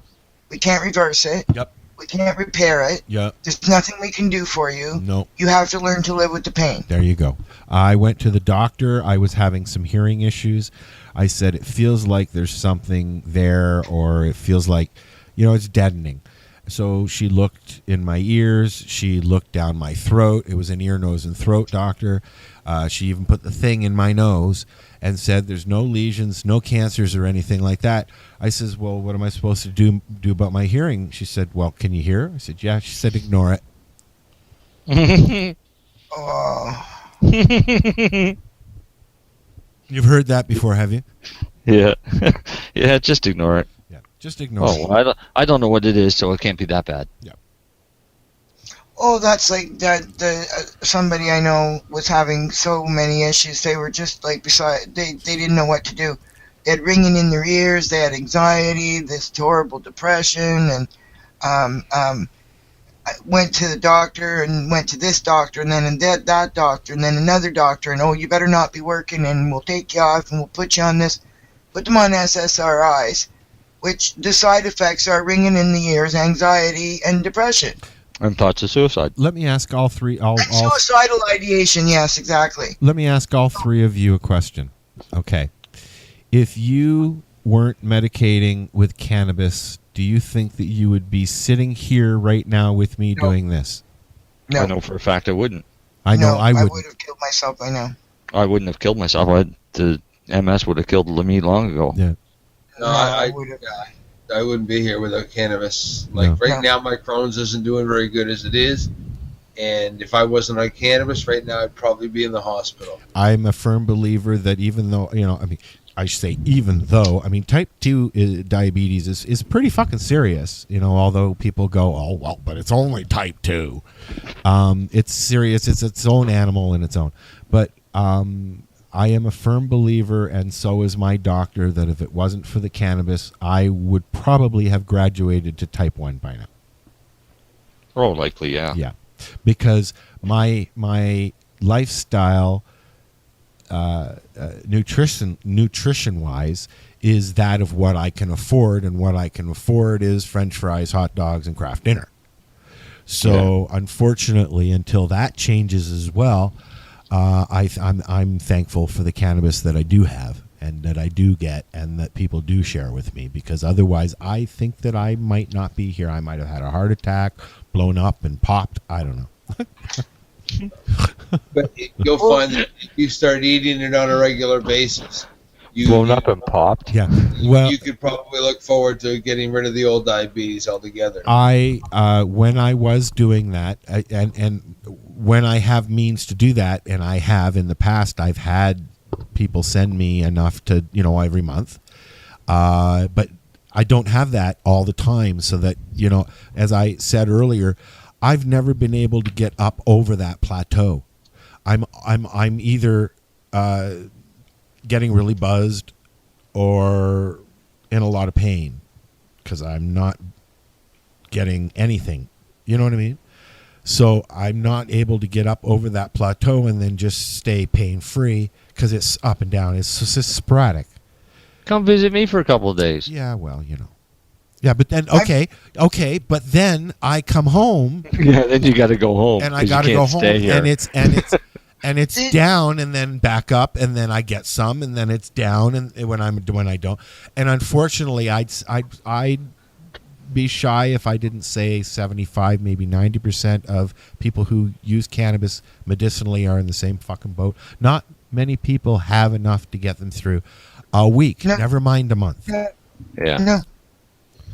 We can't reverse it. Yep. We can't repair it. Yep. There's nothing we can do for you. Nope. You have to learn to live with the pain. There you go. I went to the doctor. I was having some hearing issues. I said, it feels like there's something there, or it feels like, it's deadening. So she looked in my ears. She looked down my throat. It was an ear, nose, and throat doctor. She even put the thing in my nose and said there's no lesions, no cancers or anything like that. I says, well, what am I supposed to do about my hearing? She said, well, can you hear? I said, yeah. She said, ignore it. You've heard that before, have you? Yeah. Yeah, just ignore it. Yeah, just ignore it. Well, I don't know what it is, so it can't be that bad. Yeah. Oh, that's like that. Somebody I know was having so many issues. They were just like they didn't know what to do. They had ringing in their ears. They had anxiety, this horrible depression, and I went to the doctor and went to this doctor and then that doctor and then another doctor, and you better not be working, and we'll take you off and we'll put you on this. Put them on SSRIs, which the side effects are ringing in the ears, anxiety, and depression. And thoughts of suicide. Let me ask all three. Suicidal ideation, yes, exactly. Let me ask all three of you a question. Okay. If you weren't medicating with cannabis, do you think that you would be sitting here right now with me doing this? No. I know for a fact I wouldn't. I know I would. I would have killed myself by now. I wouldn't have killed myself. The MS would have killed me long ago. Yeah. No, I wouldn't be here without cannabis. Like right now, my Crohn's isn't doing very good as it is, and if I wasn't on cannabis right now, I'd probably be in the hospital. I'm a firm believer that even though type 2 diabetes is pretty fucking serious. Although people go, oh well, but it's only type 2. It's serious. It's its own animal in its own. But I am a firm believer, and so is my doctor, that if it wasn't for the cannabis, I would probably have graduated to type 1 by now. Oh, likely, yeah. Yeah, because my lifestyle, nutrition-wise, is that of what I can afford, and what I can afford is French fries, hot dogs, and craft dinner. So, unfortunately, until that changes as well, I'm thankful for the cannabis that I do have and that I do get and that people do share with me, because otherwise I think that I might not be here. I might have had a heart attack, blown up and popped. I don't know. But you'll find that if you start eating it on a regular basis, Blown up and popped. Yeah. Well, you could probably look forward to getting rid of the old diabetes altogether. When I was doing that, and when I have means to do that, and I have in the past, I've had people send me enough to, every month. But I don't have that all the time, so that, as I said earlier, I've never been able to get up over that plateau. I'm either getting really buzzed or in a lot of pain because I'm not getting anything. You know what I mean? So I'm not able to get up over that plateau and then just stay pain-free because it's up and down. It's just sporadic. Come visit me for a couple of days. Yeah, well, Yeah, but then, okay, but then I come home. Yeah, then you got to go home. And I got to go home, and it's down, and then back up, and then I get some, and then it's down, and when I don't, and unfortunately, I'd be shy if I didn't say 75, maybe 90% of people who use cannabis medicinally are in the same fucking boat. Not many people have enough to get them through a week, never mind a month. Yeah. No.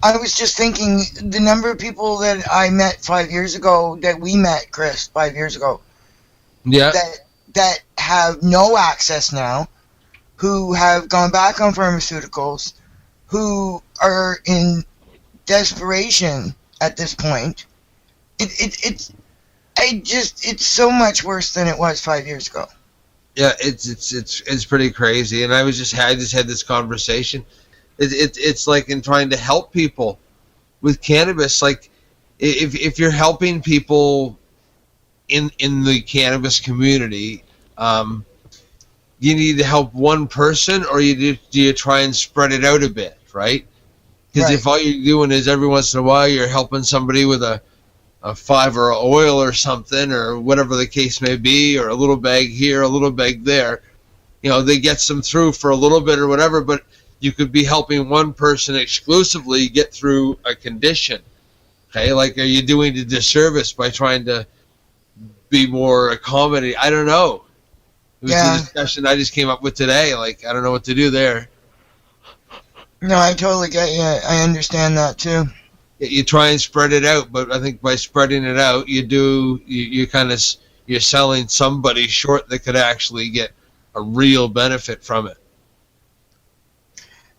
I was just thinking the number of people that I met 5 years ago, that we met, Chris, 5 years ago. Yeah. That have no access now, who have gone back on pharmaceuticals, who are in desperation at this point. It's so much worse than it was 5 years ago. Yeah, it's pretty crazy. And I just had this conversation. It's like in trying to help people with cannabis. Like if you're helping people in the cannabis community, you need to help one person, or do you try and spread it out a bit, right? Because if all you're doing is every once in a while you're helping somebody with a $5 or oil or something, or whatever the case may be, or a little bag here, a little bag there, they get some through for a little bit or whatever, but you could be helping one person exclusively get through a condition. Okay, like, are you doing a disservice by trying to be more accommodating? I don't know. It was the discussion I just came up with today. Like, I don't know what to do there. No, I totally get you. I understand that too. You try and spread it out, but I think by spreading it out, you're selling somebody short that could actually get a real benefit from it.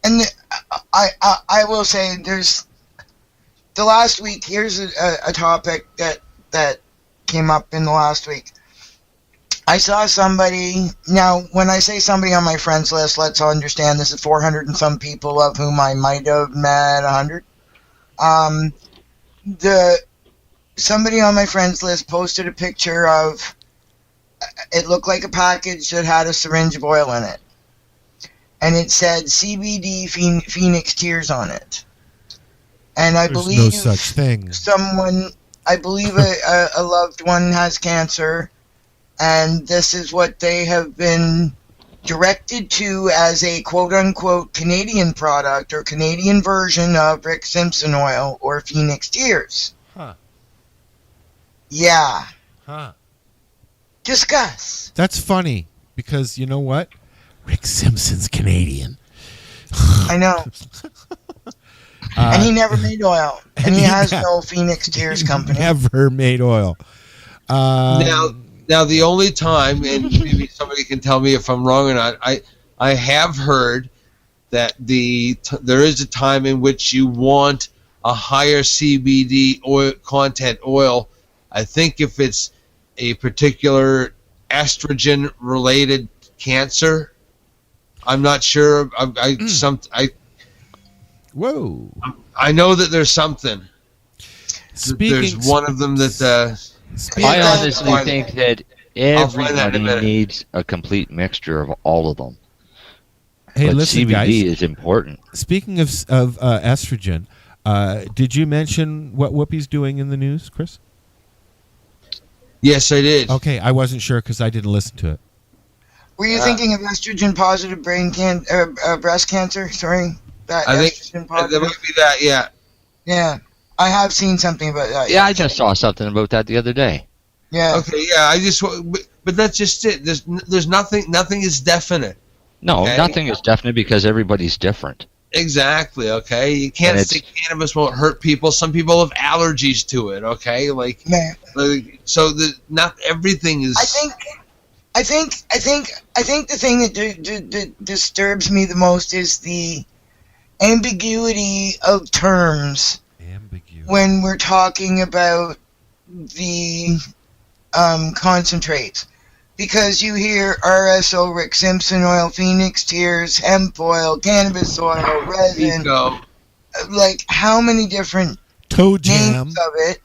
And I will say, there's the last week. Here's a topic that came up in the last week. I saw somebody. Now, when I say somebody on my friends list, let's understand this is 400 and some people, of whom I might have met 100. Somebody on my friends list posted a picture of. It looked like a package that had a syringe of oil in it. And it said CBD Phoenix Tears on it. And I believe no such thing. I believe a loved one has cancer, and this is what they have been directed to as a quote-unquote Canadian product or Canadian version of Rick Simpson oil or Phoenix Tears. Huh. Yeah. Huh. Discuss. That's funny, because you know what? Rick Simpson's Canadian. I know. And he never made oil. And he has no Phoenix Tears company. Never made oil. Now, the only time, and maybe somebody can tell me if I'm wrong or not, I have heard that there is a time in which you want a higher CBD oil content oil. I think if it's a particular estrogen-related cancer. I'm not sure. Whoa! I know that there's something. There's one of them that. I honestly think that everybody needs a complete mixture of all of them. Hey, but listen, CBD guys, is important. Speaking of estrogen, did you mention what Whoopi's doing in the news, Chris? Yes, I did. Okay, I wasn't sure because I didn't listen to it. Were you thinking of estrogen-positive breast cancer? Sorry, I think there might be that. Yeah. Yeah, I have seen something about that. Yeah, I just saw something about that the other day. Yeah. Okay. Yeah. I just. But that's just it. There's nothing. Nothing is definite. No, okay? nothing is definite because everybody's different. Exactly. Okay. You can't say cannabis won't hurt people. Some people have allergies to it. Okay. Like so. Not everything is. I think the thing that disturbs me the most is the ambiguity of terms when we're talking about the concentrates. Because you hear RSO, Rick Simpson oil, Phoenix tears, hemp oil, cannabis oil, resin. Like, how many different names of it?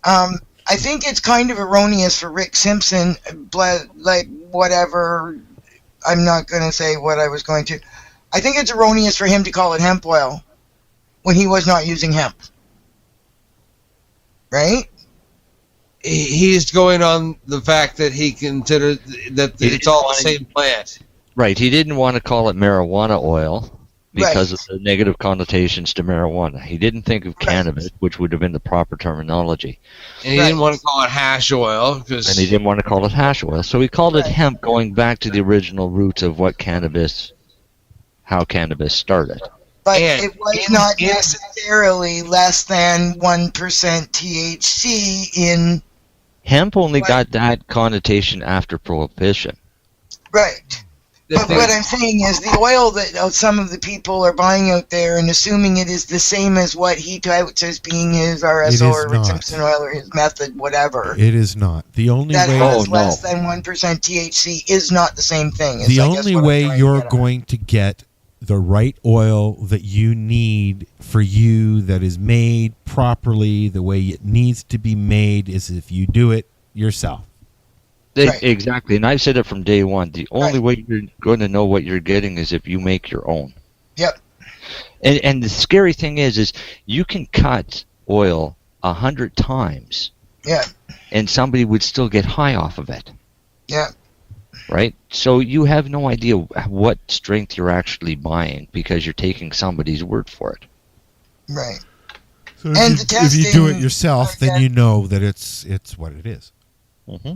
I think it's kind of erroneous for Rick Simpson, like, whatever. I'm not going to say what I was going to. I think it's erroneous for him to call it hemp oil when he was not using hemp. Right? He's going on the fact that he considered that it's all the same plant. Right. He didn't want to call it marijuana oil because of the negative connotations to marijuana. He didn't think of cannabis, which would have been the proper terminology. And he didn't want to call it hash oil. And he didn't want to call it hash oil. So he called it hemp, going back to the original roots of what how cannabis started. But it was not necessarily less than 1% THC in... Hemp only got that connotation after Prohibition. Right. But what I'm saying is the oil that some of the people are buying out there and assuming it is the same as what he touts as being his RSO or Rick Simpson oil or his method, whatever. It is not. The only that way has less than 1% THC is not the same thing. The only way you're going to get the right oil that you need for you, that is made properly the way it needs to be made, is if you do it yourself. Exactly, and I've said it from day one. The only way you're going to know what you're getting is if you make your own. Yep. And the scary thing is you can cut oil 100 times. Yeah. And somebody would still get high off of it. Yeah. Right? So you have no idea what strength you're actually buying because you're taking somebody's word for it. Right. So if you do it yourself, then you know that it's what it is. Mm-hmm.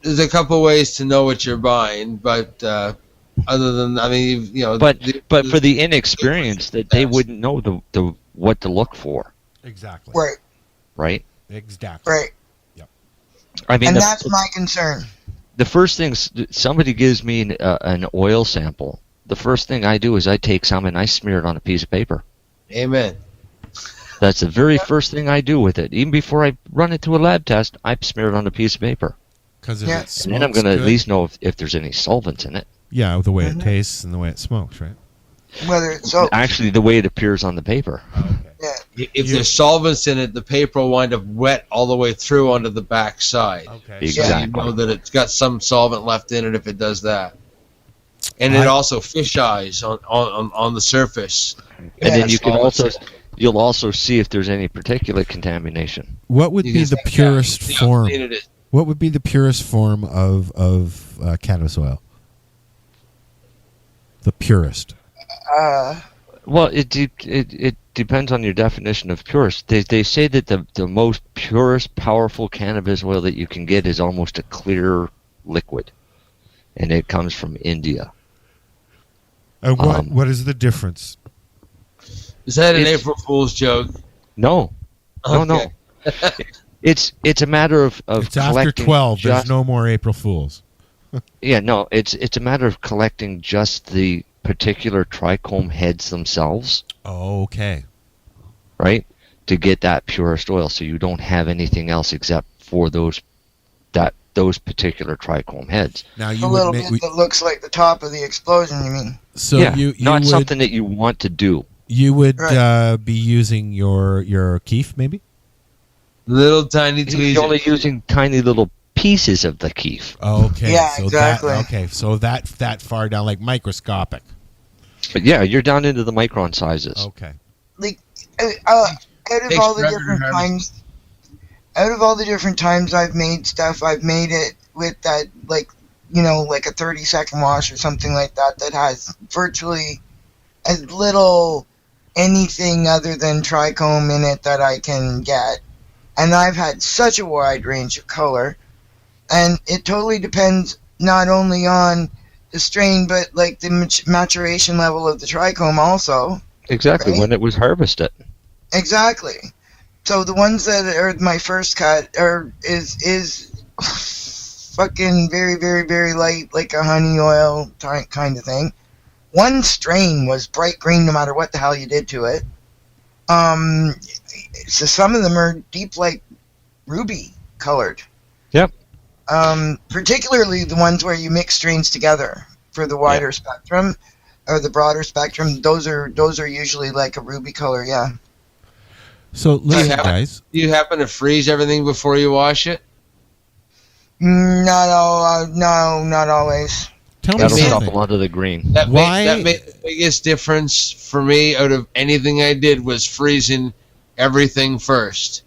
There's a couple ways to know what you're buying, but other than, I mean, you know. But for the inexperienced, that they wouldn't know the what to look for. Exactly. Right. Right? Exactly. Right. I mean, and that's my concern. The first thing somebody gives me an oil sample, the first thing I do is I take some and I smear it on a piece of paper. Amen. That's the very first thing I do with it. Even before I run it to a lab test, I smear it on a piece of paper. Because and then I'm going to at least know if there's any solvents in it. Yeah, the way it tastes and the way it smokes, right? Whether it's actually the way it appears on the paper. Yeah. If there's solvents in it, the paper will wind up wet all the way through onto the back side. Okay. Exactly. So you know that it's got some solvent left in it if it does that. And it also fish eyes on the surface. And then you'll also see if there's any particulate contamination. What would be the purest form? What would be the purest form of cannabis oil? The purest. Well, it depends on your definition of purest. They say that the most purest, powerful cannabis oil that you can get is almost a clear liquid, and it comes from India. And what is the difference? Is that an April Fool's joke? No. Okay. No. It's a matter of it's collecting. After 12. There's no more April Fools. Yeah, no. It's a matter of collecting just the particular trichome heads themselves. Oh, okay. Right? To get that purest oil, so you don't have anything else except for those particular trichome heads. Now a little bit that looks like the top of the explosion, you mean? So yeah, you not would, something that you want to do. You would be using your keef, maybe? Little tiny tweezers. You're only using tiny little pieces of the keef. Okay. Yeah, so exactly. So that far down, like microscopic. But yeah, you're down into the micron sizes. Okay. Like out of all the different times I've made stuff, I've made it with that, like, you know, like a 30-second wash or something like that has virtually as little anything other than trichome in it that I can get. And I've had such a wide range of color. And it totally depends not only on the strain, but like the maturation level of the trichome also. Exactly, right? when it was harvested. Exactly. So the ones that are my first cut is fucking very, very, very light, like a honey oil kind of thing. One strain was bright green no matter what the hell you did to it. So some of them are deep, like ruby colored. Yep. Particularly the ones where you mix strains together for the wider spectrum or the broader spectrum. Those are usually like a ruby color. Yeah. So listen, guys. Do you happen to freeze everything before you wash it? Not always. Tell me That'll stop a something. lot of the green. That made the biggest difference for me out of anything I did was freezing everything first.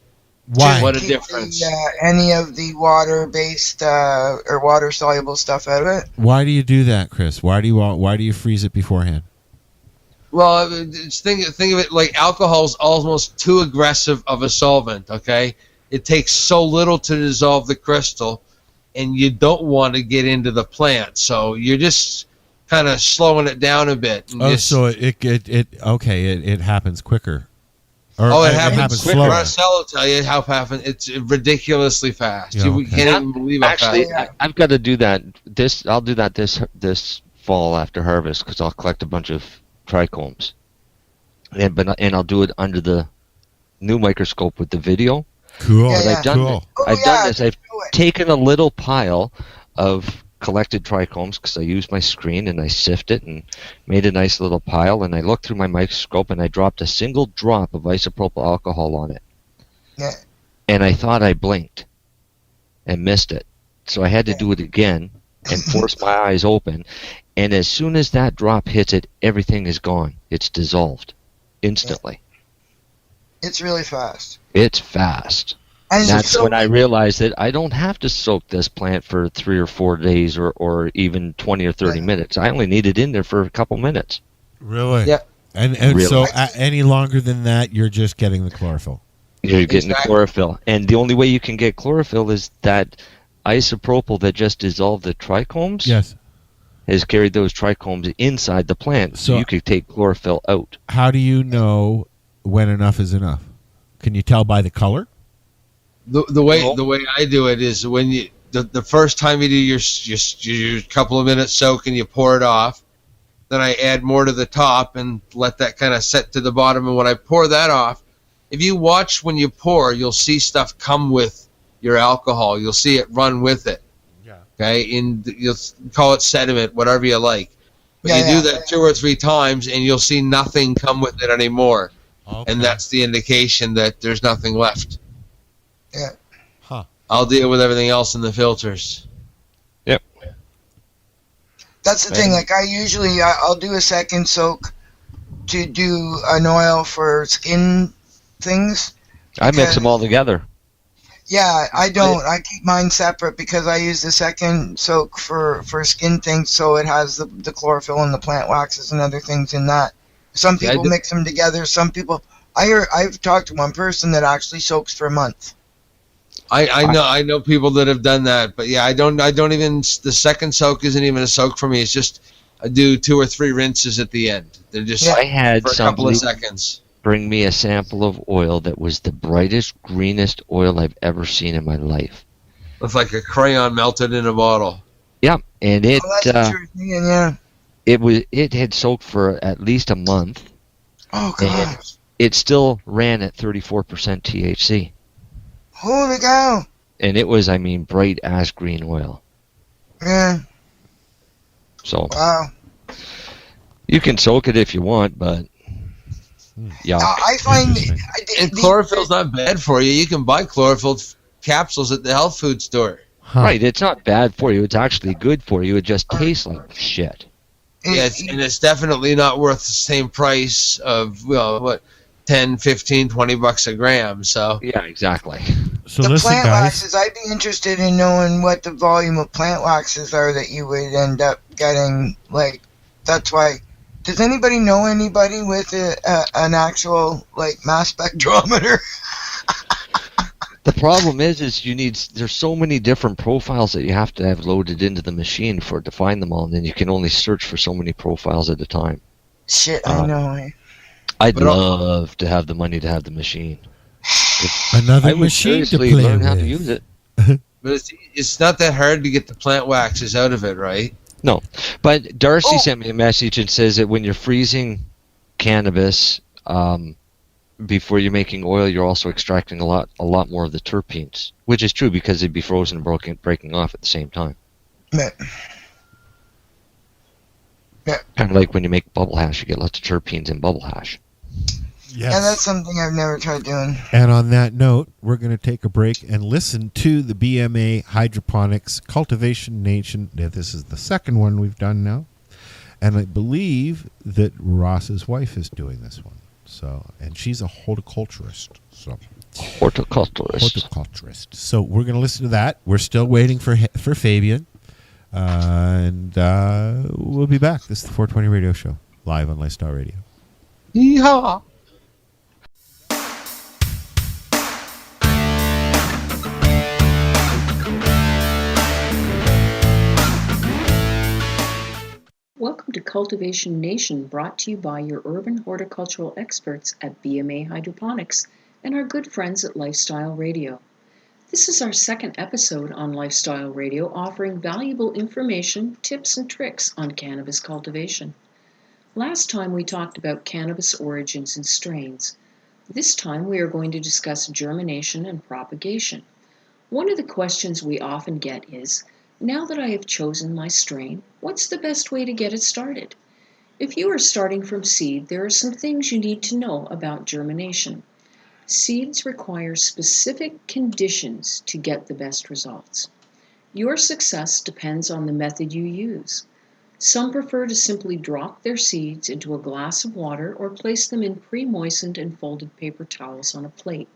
Why? What a difference. Any of the water-based or water-soluble stuff out of it? Why do you do that, Chris? Why do you freeze it beforehand? Well, think of it like alcohol's almost too aggressive of a solvent, okay? It takes so little to dissolve the crystal, and you don't want to get into the plant, so you're just kind of slowing it down a bit. And So it happens quicker. Or it happens quicker. slower. Marcel will tell you how happens. It's ridiculously fast. Yeah, You okay. can't even believe how Actually, fast. I've got to do that. I'll do that this fall after harvest because I'll collect a bunch of trichomes, and I'll do it under the new microscope with the video. Cool. But I've done Cool. I've done this. I've taken a little pile of collected trichomes because I used my screen and I sifted and made a nice little pile, and I looked through my microscope and I dropped a single drop of isopropyl alcohol on it. Yeah. And I thought I blinked and missed it. So I had to do it again and force my eyes open. And as soon as that drop hits it, everything is gone. It's dissolved instantly. It's really fast. It's fast. And that's when I realized that I don't have to soak this plant for 3 or 4 days or even 20 or 30 minutes. I only need it in there for a couple minutes. Really? Yeah. And Really? so any longer than that, you're just getting the chlorophyll. You're getting the chlorophyll. And the only way you can get chlorophyll is that isopropyl that just dissolved the trichomes has carried those trichomes inside the plant, so you could take chlorophyll out. How do you know when enough is enough? Can you tell by the color? The way I do it is when you the first time you do your couple of minutes soak and you pour it off, then I add more to the top and let that kind of set to the bottom. And when I pour that off, if you watch when you pour, you'll see stuff come with your alcohol. You'll see it run with it. Yeah. Okay, and you'll call it sediment, whatever you like. But you do that 2 or 3 times, and you'll see nothing come with it anymore. Okay. And that's the indication that there's nothing left. Yeah. Huh. I'll deal with everything else in the filters. Yep. That's the thing. Like I'll do a second soak to do an oil for skin things. I mix them all together. Yeah, I don't. I keep mine separate because I use the second soak for skin things, so it has the chlorophyll and the plant waxes and other things in that. Some people mix them together. Some people. I've talked to one person that actually soaks for a month. I know people that have done that, but yeah, I don't even. The second soak isn't even a soak for me. It's just I do 2 or 3 rinses at the end. They're just I had for a couple of seconds. Bring me a sample of oil that was the brightest, greenest oil I've ever seen in my life. Looks like a crayon melted in a bottle. Yep, and it yeah. It had soaked for at least a month. Oh god! It still ran at 34% THC. Holy cow! And it was, bright ash green oil. Yeah. So. Wow. You can soak it if you want, but. Yeah. I find and chlorophyll's not bad for you. You can buy chlorophyll capsules at the health food store. Huh. Right, it's not bad for you. It's actually good for you. It just tastes like shit. Yeah, and it's definitely not worth the same price of 10, 15, $20 a gram. So yeah, exactly. So the listen, plant guys. waxes. I'd be interested in knowing what the volume of plant waxes are that you would end up getting. Like, that's why. Does anybody know anybody with an actual mass spectrometer? The problem is there's so many different profiles that you have to have loaded into the machine for it to find them all, and then you can only search for so many profiles at a time. Shit, I know. I'd love to have the money to have the machine. Another machine to play learn with. how to use it. But it's not that hard to get the plant waxes out of it, right? No, but Darcy sent me a message and says that when you're freezing cannabis, before you're making oil, you're also extracting a lot more of the terpenes, which is true because they'd be frozen and breaking off at the same time. Yeah. Kind of like when you make bubble hash, you get lots of terpenes in bubble hash. Yes. Yeah, that's something I've never tried doing. And on that note, we're going to take a break and listen to the BMA Hydroponics Cultivation Nation. This is the second one we've done now. And I believe that Ross's wife is doing this one. So, and she's a horticulturist. Horticulturist. So we're going to listen to that. We're still waiting for Fabian. And we'll be back. This is the 420 Radio Show, live on Lifestyle Radio. Yeehaw! Welcome to Cultivation Nation, brought to you by your urban horticultural experts at BMA Hydroponics and our good friends at Lifestyle Radio. This is our second episode on Lifestyle Radio, offering valuable information, tips, and tricks on cannabis cultivation. Last time we talked about cannabis origins and strains. This time we are going to discuss germination and propagation. One of the questions we often get is, now that I have chosen my strain, what's the best way to get it started? If you are starting from seed, there are some things you need to know about germination. Seeds require specific conditions to get the best results. Your success depends on the method you use. Some prefer to simply drop their seeds into a glass of water or place them in pre-moistened and folded paper towels on a plate.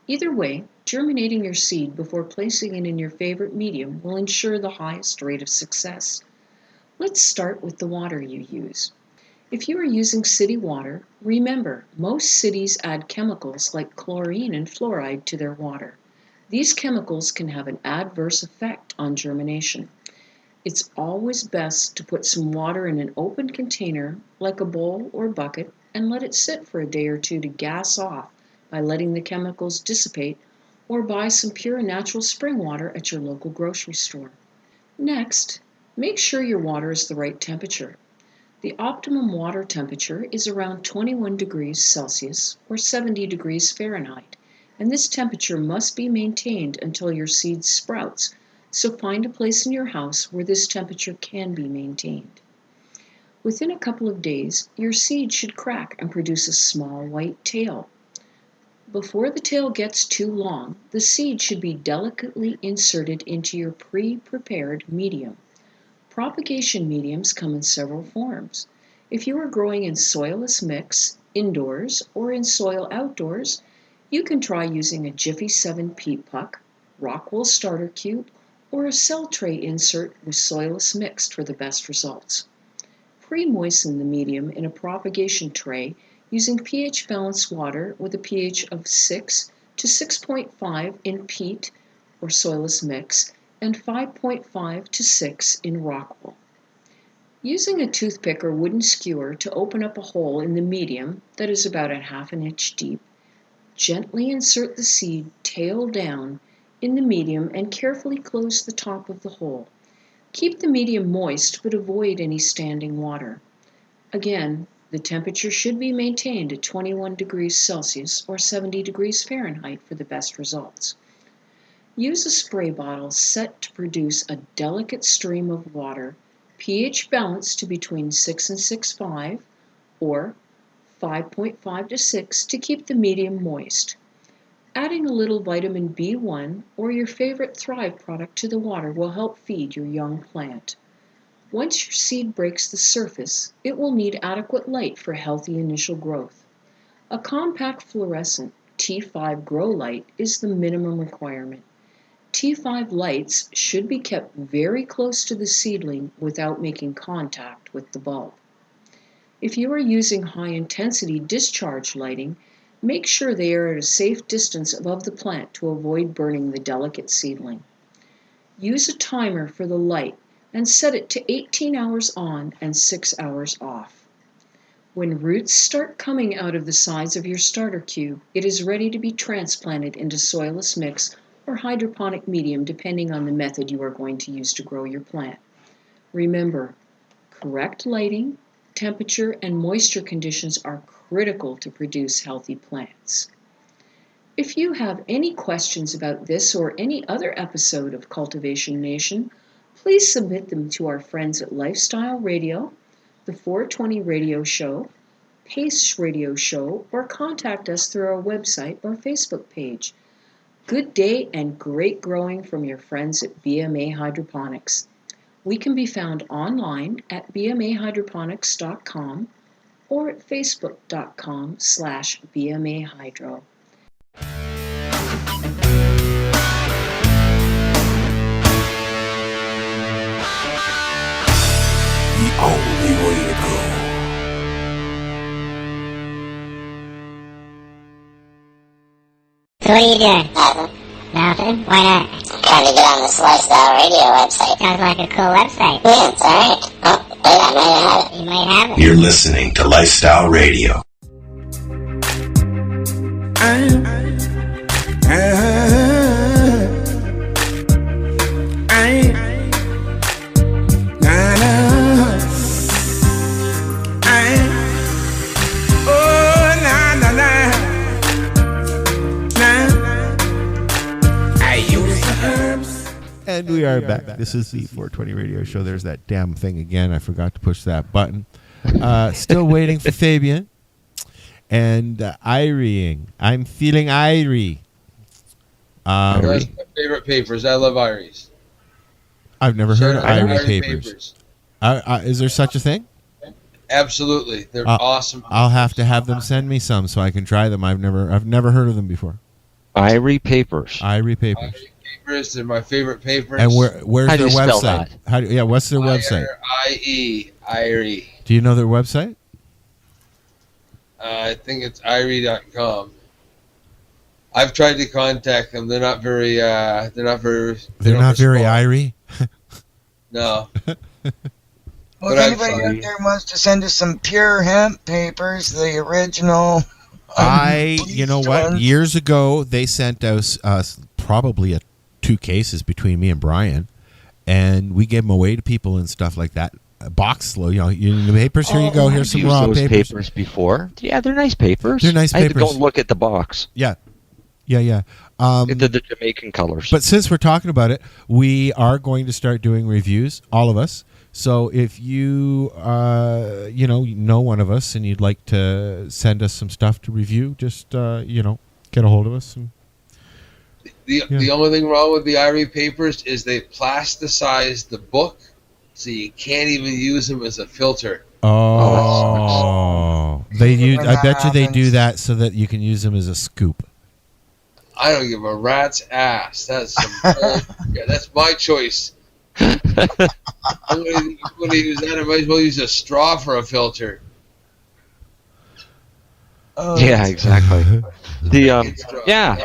Either way, germinating your seed before placing it in your favorite medium will ensure the highest rate of success. Let's start with the water you use. If you are using city water, remember, most cities add chemicals like chlorine and fluoride to their water. These chemicals can have an adverse effect on germination. It's always best to put some water in an open container, like a bowl or bucket, and let it sit for a day or two to gas off by letting the chemicals dissipate, or buy some pure and natural spring water at your local grocery store. Next, make sure your water is the right temperature. The optimum water temperature is around 21 degrees Celsius or 70 degrees Fahrenheit, and this temperature must be maintained until your seed sprouts, so find a place in your house where this temperature can be maintained. Within a couple of days, your seed should crack and produce a small white tail. Before the tail gets too long, the seed should be delicately inserted into your pre-prepared medium. Propagation mediums come in several forms. If you are growing in soilless mix, indoors, or in soil outdoors, you can try using a Jiffy 7 peat puck, Rockwool starter cube, or a cell tray insert with soilless mixed for the best results. Pre-moisten the medium in a propagation tray using pH-balanced water with a pH of 6 to 6.5 in peat or soilless mix and 5.5 to 6 in Rockwool. Using a toothpick or wooden skewer to open up a hole in the medium that is about a half an inch deep, gently insert the seed tail down in the medium and carefully close the top of the hole. Keep the medium moist but avoid any standing water. Again, the temperature should be maintained at 21 degrees Celsius or 70 degrees Fahrenheit for the best results. Use a spray bottle set to produce a delicate stream of water, pH balanced to between 6 and 6.5 or 5.5 to 6 to keep the medium moist. Adding a little vitamin B1 or your favorite Thrive product to the water will help feed your young plant. Once your seed breaks the surface, it will need adequate light for healthy initial growth. A compact fluorescent T5 grow light is the minimum requirement. T5 lights should be kept very close to the seedling without making contact with the bulb. If you are using high-intensity discharge lighting, make sure they are at a safe distance above the plant to avoid burning the delicate seedling. Use a timer for the light and set it to 18 hours on and 6 hours off. When roots start coming out of the sides of your starter cube, it is ready to be transplanted into soilless mix or hydroponic medium depending on the method you are going to use to grow your plant. Remember, correct lighting, temperature, and moisture conditions are critical to produce healthy plants. If you have any questions about this or any other episode of Cultivation Nation, please submit them to our friends at Lifestyle Radio, the 420 Radio Show, Pace Radio Show, or contact us through our website or Facebook page. Good day and great growing from your friends at BMA Hydroponics. We can be found online at bmahydroponics.com or at facebook.com/bmahydro. The only way to go. So what are you doing? Nothing? Why not? Trying to get on this Lifestyle Radio website. Sounds like a cool website. Yeah, it's alright. Oh, wait, I might have it. You might have it. You're listening to Lifestyle Radio. And we are back. This is the 420 Radio Show. There's that damn thing again. I forgot to push that button. Still waiting for Fabian. And Irie-ing. I'm feeling Irie. That's my favorite papers. I love Iries. I've never heard of Irie papers. Is there such a thing? Absolutely. They're awesome. I'll have to have them send me some so I can try them. I've never heard of them before. Irie papers. Irie papers. Irie papers. They're my favorite papers. And where's How do their you spell website? that? What's their website? I-E. Irie. Do you know their website? I think it's irie.com. I've tried to contact them. They're not very. They're not very Irie. No. Well, if anybody out there wants to send us some pure hemp papers, the original. You know what? Years ago, they sent us probably 2 cases between me and Brian, and we gave them away to people and stuff like that. A box, the papers. Here you go. Here's some raw those papers. Before. Yeah, they're nice papers. They're nice I had to papers. go and look at the box. Yeah. The Jamaican colors. But since we're talking about it, we are going to start doing reviews, all of us. So if you know one of us and you'd like to send us some stuff to review, just get a hold of us. The only thing wrong with the Irie papers is they plasticize the book, so you can't even use them as a filter. I bet you they do that so that you can use them as a scoop. I don't give a rat's ass. That's that's my choice. I'm going to use that. I might as well use a straw for a filter. Yeah, exactly.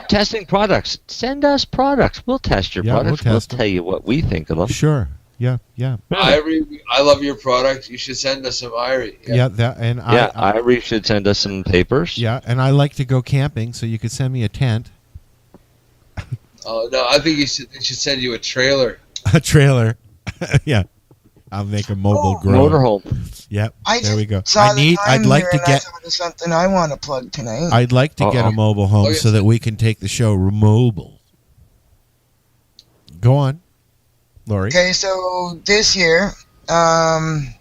Testing products. Send us products. We'll test your products. We'll tell you what we think of them. Sure. Yeah. Irie, I love your product. You should send us some Irie. Irie should send us some papers. Yeah, and I like to go camping, so you could send me a tent. Oh no, I think they should send you a trailer. A trailer. Yeah. I'll make a mobile grow. Motorhome. Yep. There we go. I'd like to get something I want to plug tonight. I'd like to get a mobile home so that we can take the show mobile. Go on, Lori. Okay, so this year, hang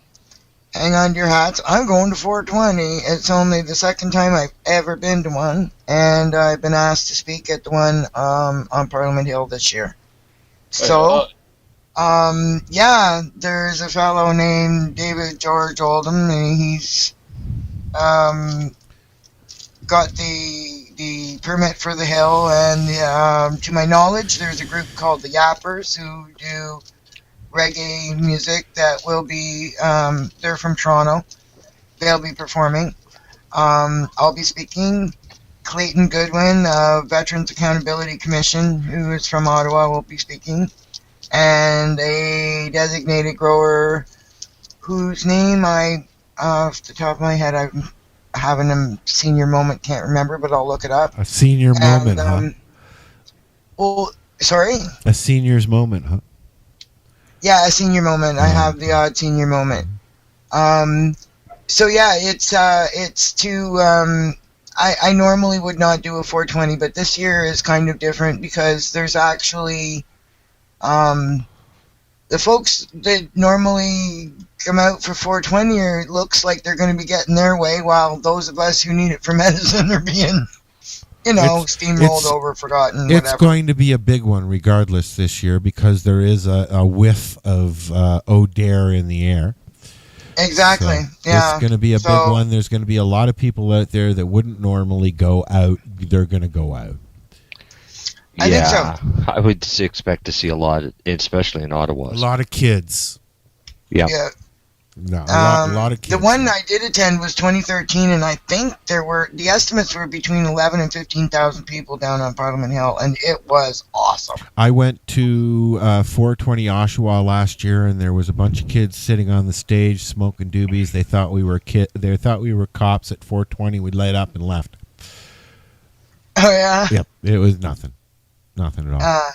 on to your hats. I'm going to 420. It's only the second time I've ever been to one, and I've been asked to speak at the one on Parliament Hill this year. So, there's a fellow named David George Oldham, and he's got the permit for the hill, and to my knowledge, there's a group called the Yappers who do reggae music that will be, they're from Toronto. They'll be performing. I'll be speaking. Clayton Goodwin, Veterans Accountability Commission, who is from Ottawa, will be speaking, and a designated grower whose name off the top of my head, I'm having a senior moment, can't remember, but I'll look it up. A senior moment, huh? Well, sorry? A senior's moment, huh? Yeah, a senior moment. I have the odd senior moment. So yeah, it's to, I normally would not do a 420, but this year is kind of different because there's actually, the folks that normally come out for 420 it looks like they're going to be getting their way, while those of us who need it for medicine are being, steamrolled over, forgotten, whatever. It's going to be a big one regardless this year because there is a whiff of O'Dare in the air. Exactly. So yeah. It's going to be a big one. There's going to be a lot of people out there that wouldn't normally go out. They're going to go out. I think so. I would expect to see a lot, especially in Ottawa. A lot of kids. Yeah. No, a lot of kids. The one I did attend was 2013, and I think the estimates were between 11 and 15,000 people down on Parliament Hill, and it was awesome. I went to 420 Oshawa last year, and there was a bunch of kids sitting on the stage smoking doobies. They thought we were They thought we were cops at 420. We lit up and left. Oh yeah. Yep. It was nothing at all.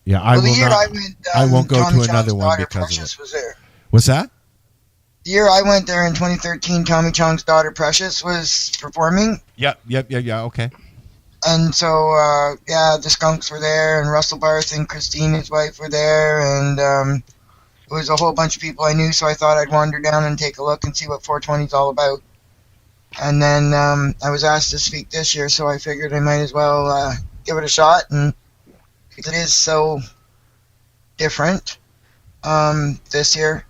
Yeah, I won't go Tommy to another Chong's one daughter because Precious of it. was there. What's that? The year I went there in 2013, Tommy Chong's daughter Precious was performing. Yep. Okay. And so, the Skunks were there, and Russell Barth and Christine, his wife, were there, and it was a whole bunch of people I knew, so I thought I'd wander down and take a look and see what 420 is all about. And then I was asked to speak this year, so I figured I might as well give it a shot, and it is so different this year.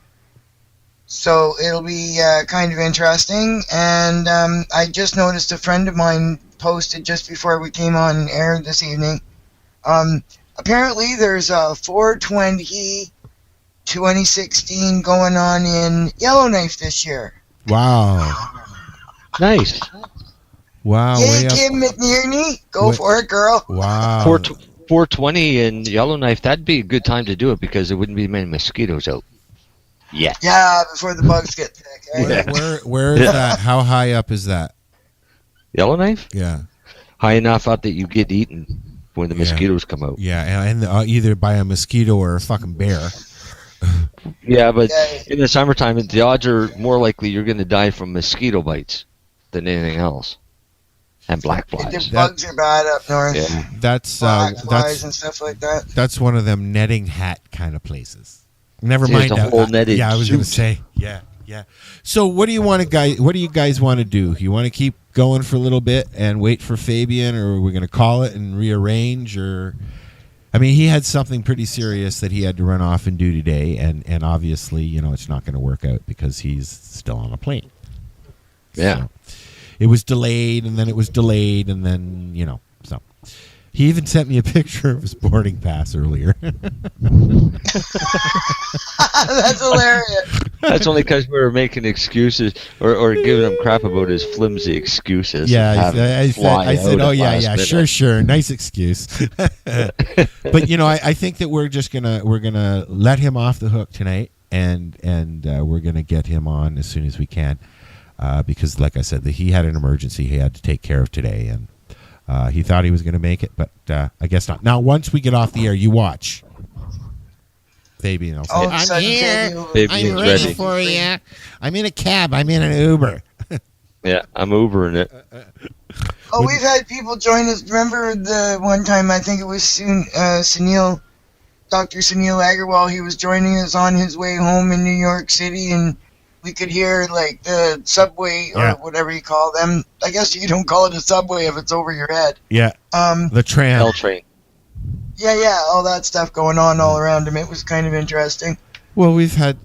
So it'll be kind of interesting. And I just noticed a friend of mine posted just before we came on air this evening. Apparently there's a 420 2016 going on in Yellowknife this year. Wow. Nice. Wow. Yay, Kim McNearney. Go for it, girl. Wow. 420 in Yellowknife, that'd be a good time to do it because there wouldn't be many mosquitoes out. Yeah, before the bugs get thick. Right? Where is that? How high up is that? Yellowknife? Yeah. High enough up that you get eaten when the mosquitoes come out. Yeah, and either by a mosquito or a fucking bear. Yeah, but in the summertime, the odds are more likely you're going to die from mosquito bites than anything else. And black flies. The bugs are bad up north. Yeah. That's black flies and stuff like that. That's one of them netting hat kind of places. Never mind. It's a whole netted I was going to say. Yeah. So what do you guys want to do? You want to keep going for a little bit and wait for Fabian, or are we going to call it and rearrange? Or, I mean, he had something pretty serious that he had to run off and do today, and obviously, it's not going to work out because he's still on a plane. Yeah. So it was delayed, and then it was delayed, and then so. He even sent me a picture of his boarding pass earlier. That's hilarious. That's only because we were making excuses or giving him crap about his flimsy excuses. Yeah, I said, oh yeah, sure, nice excuse. But I think that we're gonna let him off the hook tonight, and we're gonna get him on as soon as we can, because like I said, he had an emergency he had to take care of today, and. He thought he was going to make it, but I guess not. Now, once we get off the air, you watch. Fabian will say, I'm here. I'm ready for you. I'm in a cab. I'm in an Uber. Yeah, I'm Ubering it. We've had people join us. Remember the one time, I think it was Sunil, Dr. Sunil Agarwal, he was joining us on his way home in New York City, and we could hear like the subway or whatever you call them. I guess you don't call it a subway if it's over your head. Yeah. The tram. L train. Yeah, all that stuff going on all around him. It was kind of interesting. Well, we've had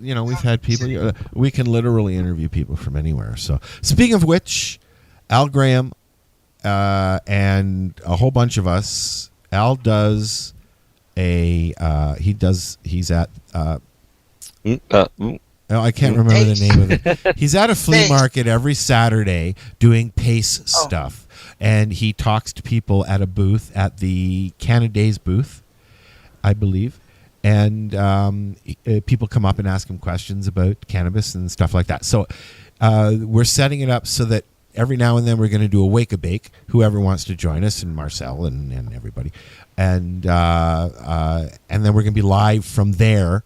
people. We can literally interview people from anywhere. So, speaking of which, Al Graham and a whole bunch of us. Al does he's at. I can't remember the name of it. He's at a flea market every Saturday doing PACE stuff. and he talks to people at a booth at the Canada's booth, I believe. And people come up and ask him questions about cannabis and stuff like that. So we're setting it up so that every now and then we're going to do a wake-a-bake, whoever wants to join us, and Marcel and everybody. And then we're going to be live from there,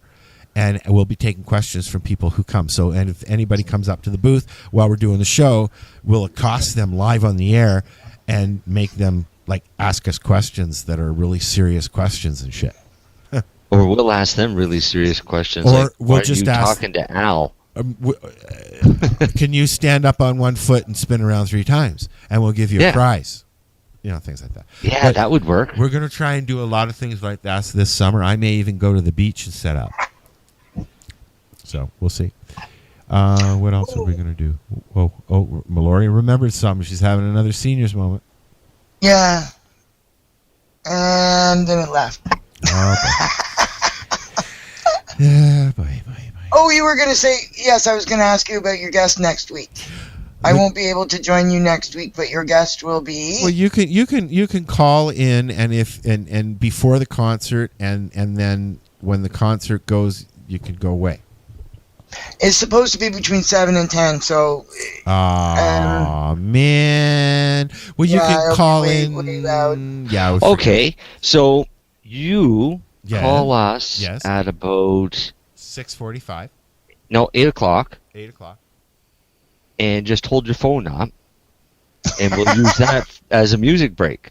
and we'll be taking questions from people who come. So, and if anybody comes up to the booth while we're doing the show, we'll accost them live on the air and make them ask us questions that are really serious questions and shit. Or we'll ask them really serious questions. Or we'll just ask. ask. Talking to Al. Can you stand up on one foot and spin around 3 times? And we'll give you a prize. Things like that. Yeah, but that would work. We're going to try and do a lot of things like that this summer. I may even go to the beach and set up. So we'll see. What else are we going to do? Oh, Mallory remembered something. She's having another seniors moment. Yeah. And then it left. Okay. Yeah, bye. Oh, you were going to say, yes, I was going to ask you about your guest next week. I won't be able to join you next week, but your guest will be. Well, you can call in and before the concert and then when the concert goes, you can go away. It's supposed to be between 7 and 10, so. Oh man! Well, you can call in. Yeah. Okay, so you call us at about 6:45. No, 8 o'clock. 8 o'clock. And just hold your phone up, and we'll use that as a music break.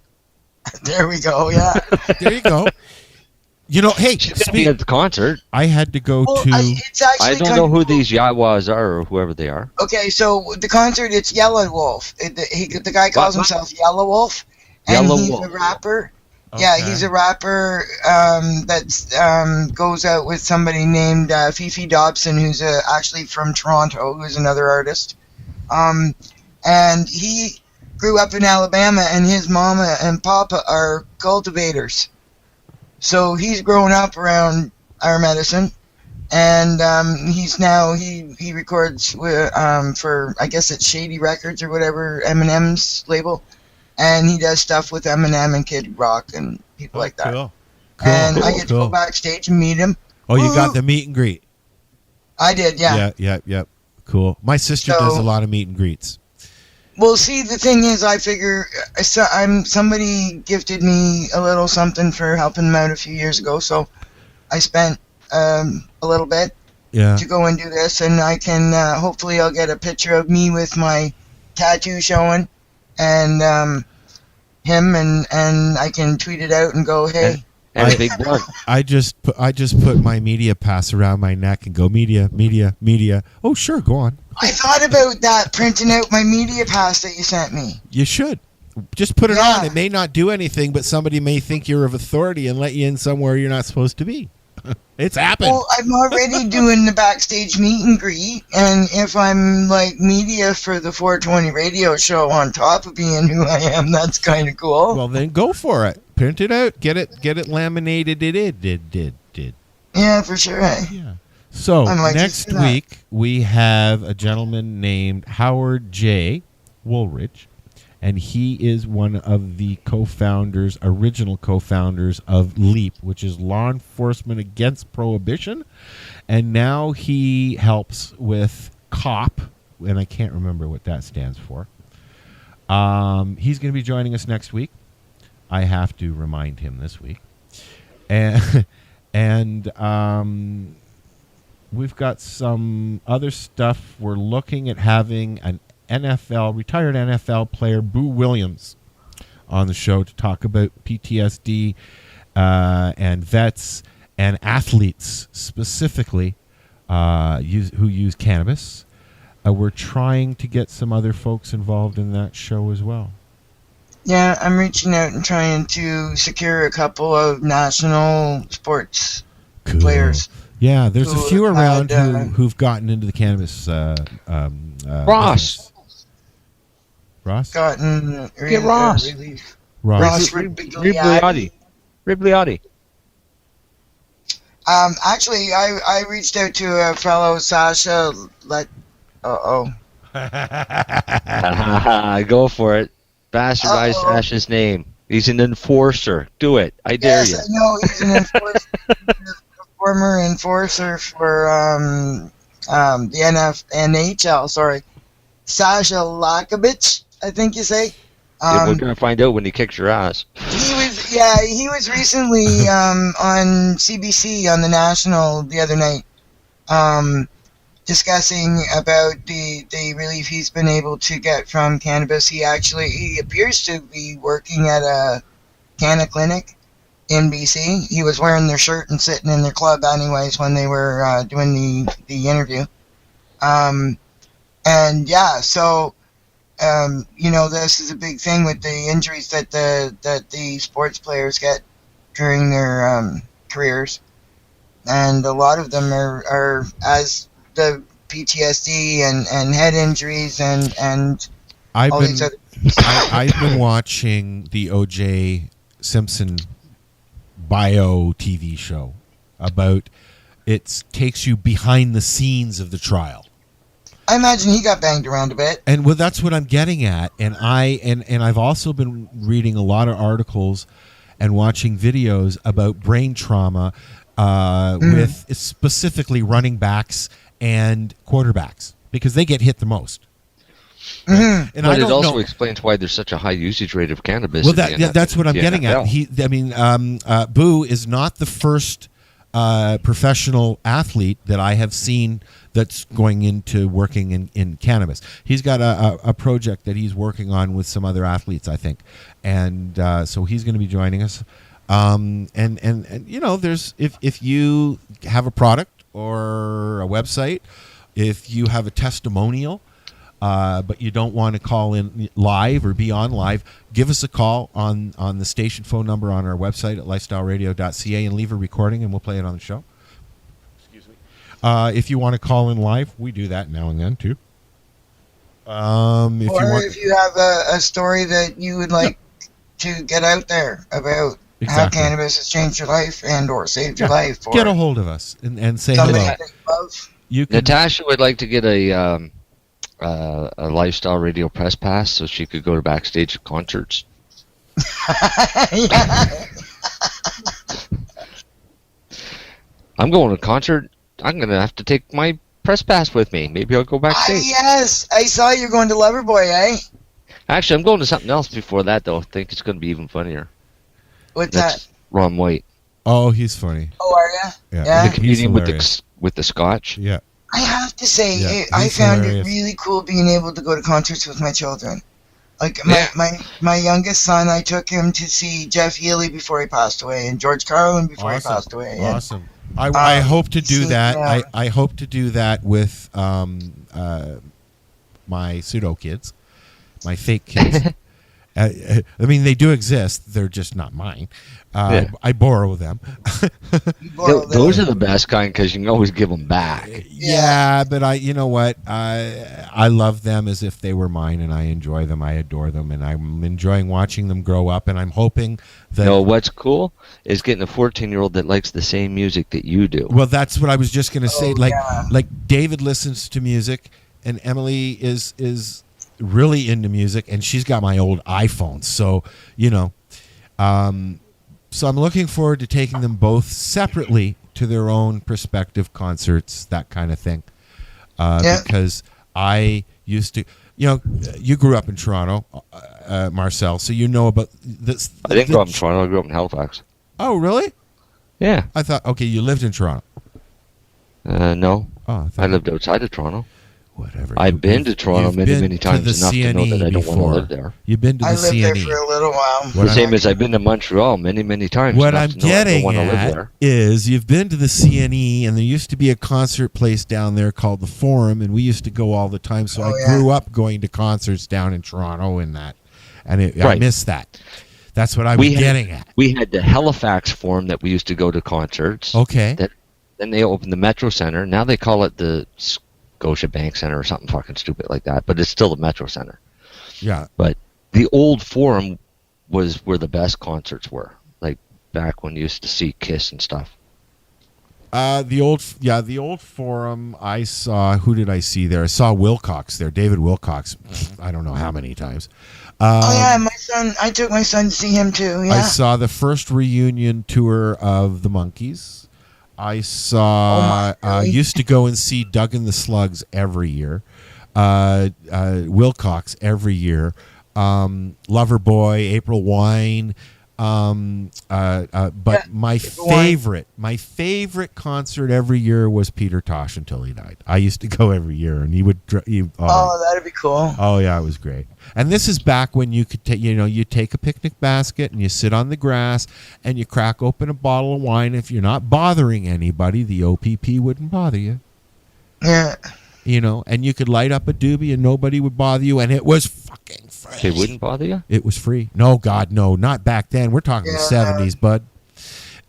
There we go. Yeah. There you go. Hey, she's gonna be at the concert. I had to go to. I don't know who these Yawas are or whoever they are. Okay, so the concert, it's Yellow Wolf. The guy calls himself Yellow Wolf, and he's a rapper. Okay. Yeah, he's a rapper that goes out with somebody named Fifi Dobson, who's actually from Toronto, who's another artist. And he grew up in Alabama, and his mama and papa are cultivators. So he's grown up around our medicine, and he records for, I guess it's Shady Records or whatever, Eminem's label, and he does stuff with Eminem and Kid Rock and people like that. Cool. And I get to go backstage and meet him. Oh, you got the meet and greet. I did, yeah. Yeah. Cool. My sister does a lot of meet and greets. Well, see, the thing is, I figure somebody gifted me a little something for helping them out a few years ago, so I spent a little bit to go and do this, and I can hopefully I'll get a picture of me with my tattoo showing, and him, and I can tweet it out and go, hey. And a big blood. I just put my media pass around my neck and go media. Oh, sure, go on. I thought about that, printing out my media pass that you sent me. You should. Just put it on. It may not do anything, but somebody may think you're of authority and let you in somewhere you're not supposed to be. It's happened. Well, I'm already doing the backstage meet and greet, and if I'm like media for the 420 radio show on top of being who I am, that's kind of cool. Well, then go for it. Print it out. Get it laminated. It did. Yeah, for sure. Yeah. So next week we have a gentleman named Howard J. Woolridge, and he is one of the original co-founders of LEAP, which is Law Enforcement Against Prohibition, and now he helps with COP, and I can't remember what that stands for. He's going to be joining us next week. I have to remind him this week, and we've got some other stuff. We're looking at having an retired NFL player, Boo Williams, on the show to talk about PTSD and vets and athletes specifically who use cannabis. We're trying to get some other folks involved in that show as well. Yeah, I'm reaching out and trying to secure a couple of national sports players. Yeah, there's a few around who've gotten into the cannabis. Ross. Gotten Get Ross. Ross Ribliotti. Actually, I reached out to a fellow, Sasha. Go for it. Bastardize Sash's name. He's an enforcer. Do it. I dare you. Yes, I know he's an enforcer. A former enforcer for the NHL. Sorry, Sasha Lakovic, I think you say. Yeah, we're gonna find out when he kicks your ass. He was recently on CBC on the National the other night, discussing about the relief he's been able to get from cannabis. He appears to be working at a canna clinic in BC. He was wearing their shirt and sitting in their club anyways when they were doing the interview. This is a big thing with the injuries that the sports players get during their careers, and a lot of them are as the PTSD and head injuries and I've all been these other. I've been watching the O.J. Simpson bio TV show about it takes you behind the scenes of the trial. I imagine he got banged around a bit. And well, that's what I'm getting at. And I've also been reading a lot of articles and watching videos about brain trauma with specifically running backs and quarterbacks because they get hit the most. Mm-hmm. And but it also explains why there's such a high usage rate of cannabis. Well, that's what I'm getting at. Boo is not the first professional athlete that I have seen that's going into working in cannabis. He's got a project that he's working on with some other athletes, I think, and so he's going to be joining us. And there's if you have a product or a website, if you have a testimonial, but you don't want to call in live or be on live, give us a call on the station phone number on our website at LifestyleRadio.ca and leave a recording, and we'll play it on the show. Excuse me. If you want to call in live, we do that now and then too. If you have a story that you would like to get out there about how cannabis has changed your life and or saved your life, or get a hold of us and say hello. Natasha would like to get a Lifestyle Radio press pass so she could go to backstage at concerts. I'm going to a concert. I'm going to have to take my press pass with me. Maybe I'll go backstage. Yes, I saw you're going to Loverboy, eh? Actually, I'm going to something else before that, though. I think it's going to be even funnier. What's That's that? Ron White. Oh, he's funny. Oh, are you? Yeah. The comedian with the scotch. Yeah. I have to say, I found it really cool being able to go to concerts with my children. Like my youngest son, I took him to see Jeff Healey before he passed away, and George Carlin before he passed away. Awesome. I hope to do that. I hope to do that with my pseudo kids, my fake kids. I mean, they do exist. They're just not mine. I borrow them. Those are the best kind because you can always give them back. Yeah, but you know what? I love them as if they were mine, and I enjoy them. I adore them, and I'm enjoying watching them grow up. And I'm hoping that. No, what's cool is getting a 14-year-old that likes the same music that you do. Well, that's what I was just going to say. Like David listens to music, and Emily is really into music, and she's got my old iPhone. So so I'm looking forward to taking them both separately to their own prospective concerts, that kind of thing. Because I used to, you grew up in Toronto, Marcel, so you know about this. I didn't grow up in Toronto. I grew up in Halifax. Oh, really? Yeah. I thought, okay, you lived in Toronto. No. Oh, I lived outside of Toronto. Whatever. I've been to Toronto many times enough to know that I don't want to live there. You've been to the CNE. I lived there for a little while. The same as I've been to Montreal many times. What I'm getting at is you've been to the CNE, and there used to be a concert place down there called the Forum, and we used to go all the time. So I grew up going to concerts down in Toronto and that, and I miss that. That's what I was getting at. We had the Halifax Forum that we used to go to concerts. Okay. Then they opened the Metro Center. Now they call it the Scotia Bank Center or something fucking stupid like that, but it's still the Metro Center. Yeah. But the old Forum was where the best concerts were, like back when you used to see Kiss and stuff. The old Forum. I saw. Who did I see there? I saw Wilcox there, David Wilcox. I don't know how many times. Oh yeah, my son. I took my son to see him too. Yeah. I saw the first reunion tour of the Monkees. I saw. Used to go and see Doug and the Slugs every year. Wilcox every year. Loverboy, April Wine. But my favorite concert every year was Peter Tosh until he died. I used to go every year, and he would. That'd be cool. Oh yeah, it was great. And this is back when you could take, you take a picnic basket and you sit on the grass and you crack open a bottle of wine. If you're not bothering anybody, the OPP wouldn't bother you. Yeah. And you could light up a doobie and nobody would bother you, and it was fucking free. They wouldn't bother you? It was free. No, God, no, not back then. We're talking the 70s, bud.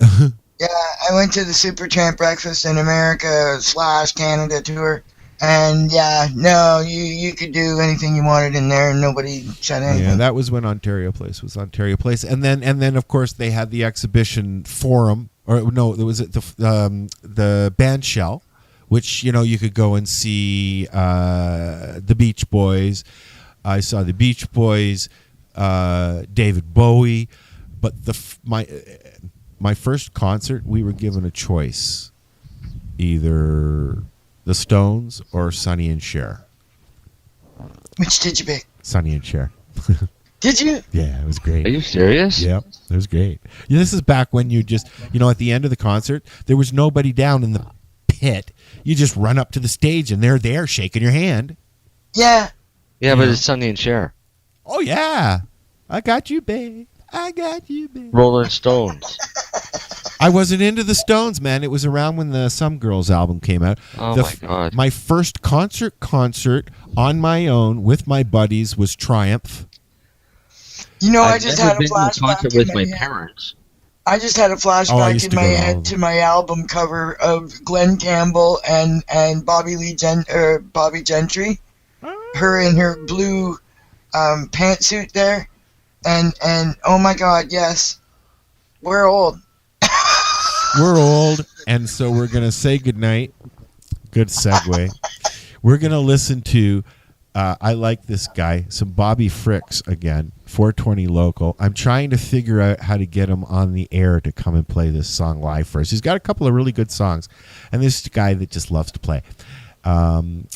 Yeah, I went to the Supertramp Breakfast in America / Canada tour, and you could do anything you wanted in there, and nobody said anything. Yeah, that was when Ontario Place was Ontario Place, and then of course they had the exhibition forum, or no, there was the band shell, which you could go and see the Beach Boys. I saw the Beach Boys, David Bowie, but my first concert, we were given a choice, either the Stones or Sonny and Cher. Which did you pick? Sonny and Cher. Did you? Yeah, it was great. Are you serious? Yeah, it was great. This is back when you just, at the end of the concert, there was nobody down in the pit. You just run up to the stage and they're there shaking your hand. Yeah. Yeah, but it's Sonny and Cher. Oh, yeah. I got you, babe. I got you, babe. Rolling Stones. I wasn't into the Stones, man. It was around when the Some Girls album came out. Oh, my God. My first concert on my own with my buddies was Triumph. I just had a flashback with my parents. I just had a flashback in my head to my album cover of Glenn Campbell and Bobby Gentry. Her in her blue pantsuit there. And oh my God, yes. We're old. We're old, and so we're going to say goodnight. Good segue. We're going to listen to, I like this guy, some Bobby Fricks again, 420 local. I'm trying to figure out how to get him on the air to come and play this song live for us. He's got a couple of really good songs, and this is a guy that just loves to play. And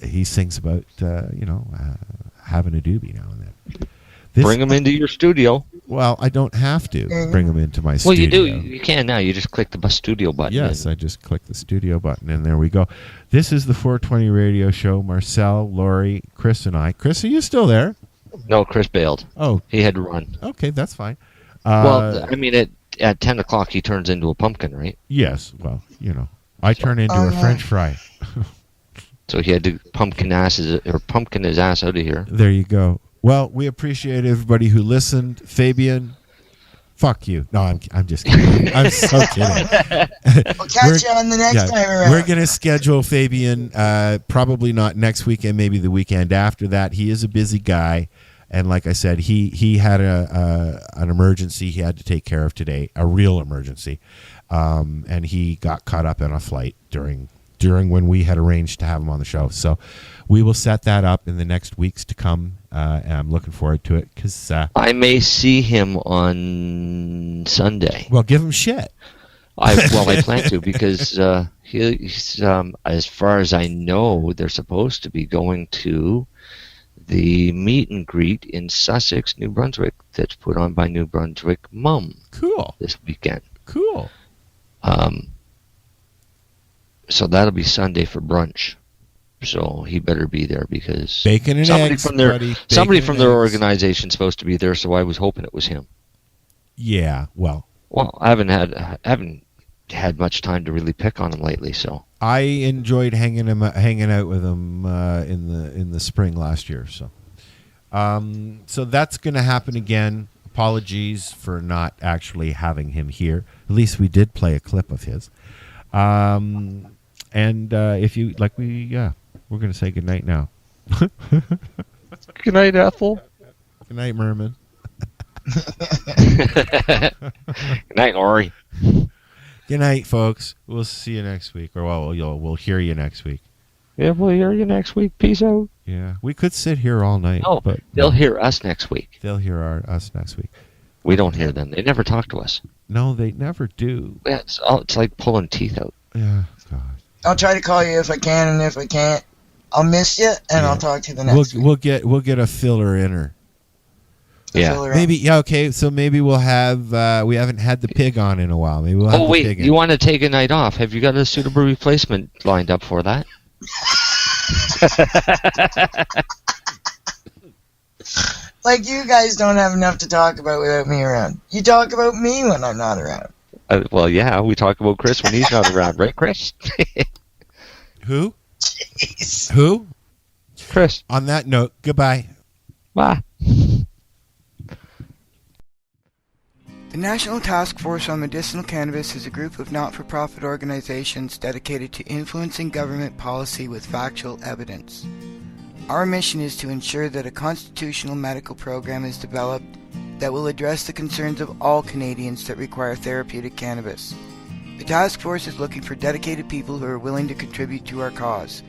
he sings about, having a doobie now and then. Bring him into your studio. Well, I don't have to bring him into my studio. Well, you do. You can now. You just click the studio button. Yes, I just click the studio button, and there we go. This is the 420 Radio Show. Marcel, Lori, Chris, and I. Chris, are you still there? No, Chris bailed. Oh. He had to run. Okay, that's fine. Well, I mean, at 10 o'clock, he turns into a pumpkin, right? Yes. Well, I turn into a French fry. So he had to pumpkin his ass out of here. There you go. Well, we appreciate everybody who listened. Fabian, fuck you. No, I'm just kidding. I'm so kidding. We'll catch you on the next time around. We're going to schedule Fabian probably not next weekend, maybe the weekend after that. He is a busy guy. And like I said, he had an emergency he had to take care of today, a real emergency. And he got caught up in a flight during when we had arranged to have him on the show. So we will set that up in the next weeks to come, and I'm looking forward to it because I may see him on Sunday. Well, give him shit. I plan to because he's as far as I know, they're supposed to be going to the meet and greet in Sussex, New Brunswick, that's put on by New Brunswick Mum. Cool. This weekend. Cool. So that'll be Sunday for brunch. So he better be there because bacon and eggs, somebody from their organization's supposed to be there. So I was hoping it was him. Yeah. Well, I haven't had much time to really pick on him lately. So I enjoyed hanging out with him in the spring last year. So that's going to happen again. Apologies for not actually having him here. At least we did play a clip of his. And if you like, we're going to say goodnight now. Good night, Ethel. Good night, Merman. Good night, Lori. Good night, folks. We'll see you next week, or we'll hear you next week. Yeah, we'll hear you next week. Peace out. Yeah, we could sit here all night. Oh, but they'll hear us next week. They'll hear us next week. We don't hear them. They never talk to us. No, they never do. Yeah, it's like pulling teeth out. Yeah, God. I'll try to call you if I can, and if I can't, I'll miss you, and I'll talk to you the next week. We'll get a filler in her. Yeah. Maybe, yeah, okay, so maybe we'll have, we haven't had the pig on in a while. Maybe we'll have the pig in. You want to take a night off. Have you got a suitable replacement lined up for that? Like, you guys don't have enough to talk about without me around. You talk about me when I'm not around. Well, yeah, we talk about Chris when he's not around, right, Chris? Who? Jeez. Who? Chris. On that note, goodbye. Bye. The National Task Force on Medicinal Cannabis is a group of not-for-profit organizations dedicated to influencing government policy with factual evidence. Our mission is to ensure that a constitutional medical program is developed that will address the concerns of all Canadians that require therapeutic cannabis. The task force is looking for dedicated people who are willing to contribute to our cause.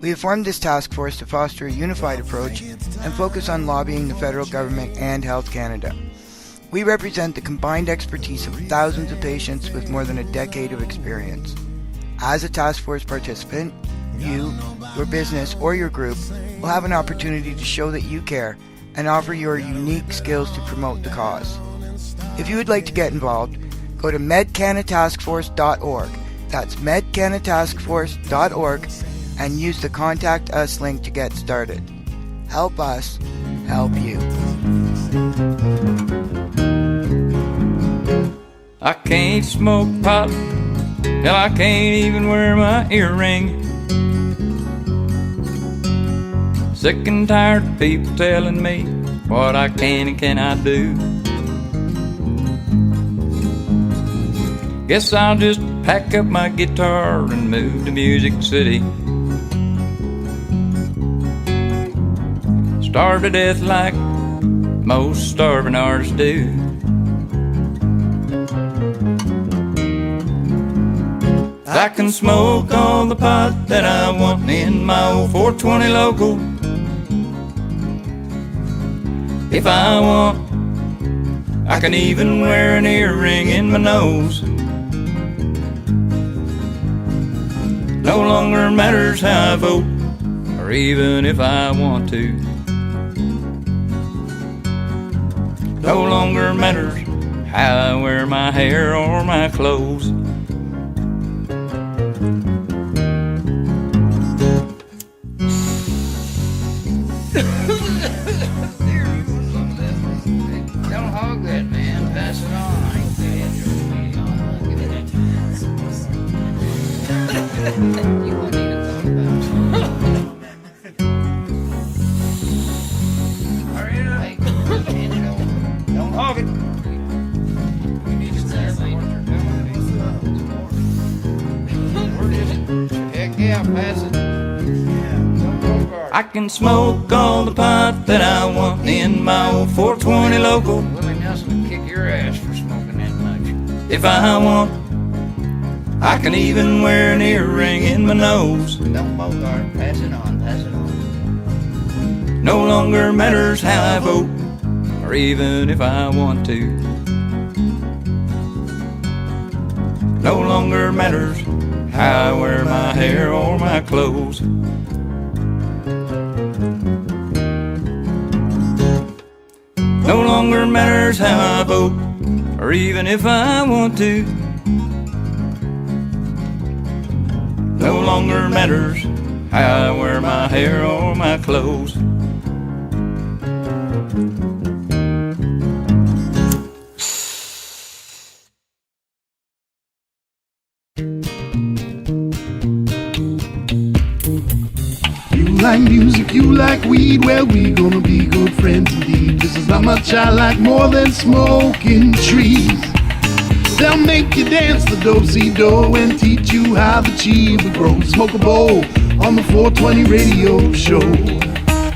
We have formed this task force to foster a unified approach and focus on lobbying the federal government and Health Canada. We represent the combined expertise of thousands of patients with more than a decade of experience. As a task force participant, you, your business, or your group will have an opportunity to show that you care and offer your unique skills to promote the cause. If you would like to get involved, go to medcanataskforce.org. That's medcanataskforce.org and use the Contact Us link to get started. Help us help you. I can't smoke pot, hell I can't even wear my earring. Sick and tired of people telling me what I can and cannot do. Guess I'll just pack up my guitar and move to Music City. Starve to death like most starving artists do. I can smoke all the pot that I want in my old 420 local. If I want, I can even wear an earring in my nose. No longer matters how I vote, or even if I want to. No longer matters how I wear my hair or my clothes. Don't hog that, man. Pass it on. You won't need to talk about it. Hurry it up. Don't hog it. We need to say what you're doing. Where is it? Heck yeah, pass it. I can smoke all the pot that I want in my old 420 local. Willie Nelson would kick your ass for smoking that much. If I want, I can even wear an earring in my nose. Don't bogart. Pass it on. Pass it on. No longer matters how I vote, or even if I want to. No longer matters how I wear my hair or my clothes. No longer matters how I vote, or even if I want to. No longer matters how I wear my hair or my clothes. You like music, you like weed, well, we gonna be good friends indeed. This is not much I like more than smoking trees. They'll make you dance the do-si-do and teach you how the chiva grows. Smoke a bowl on the 420 radio show.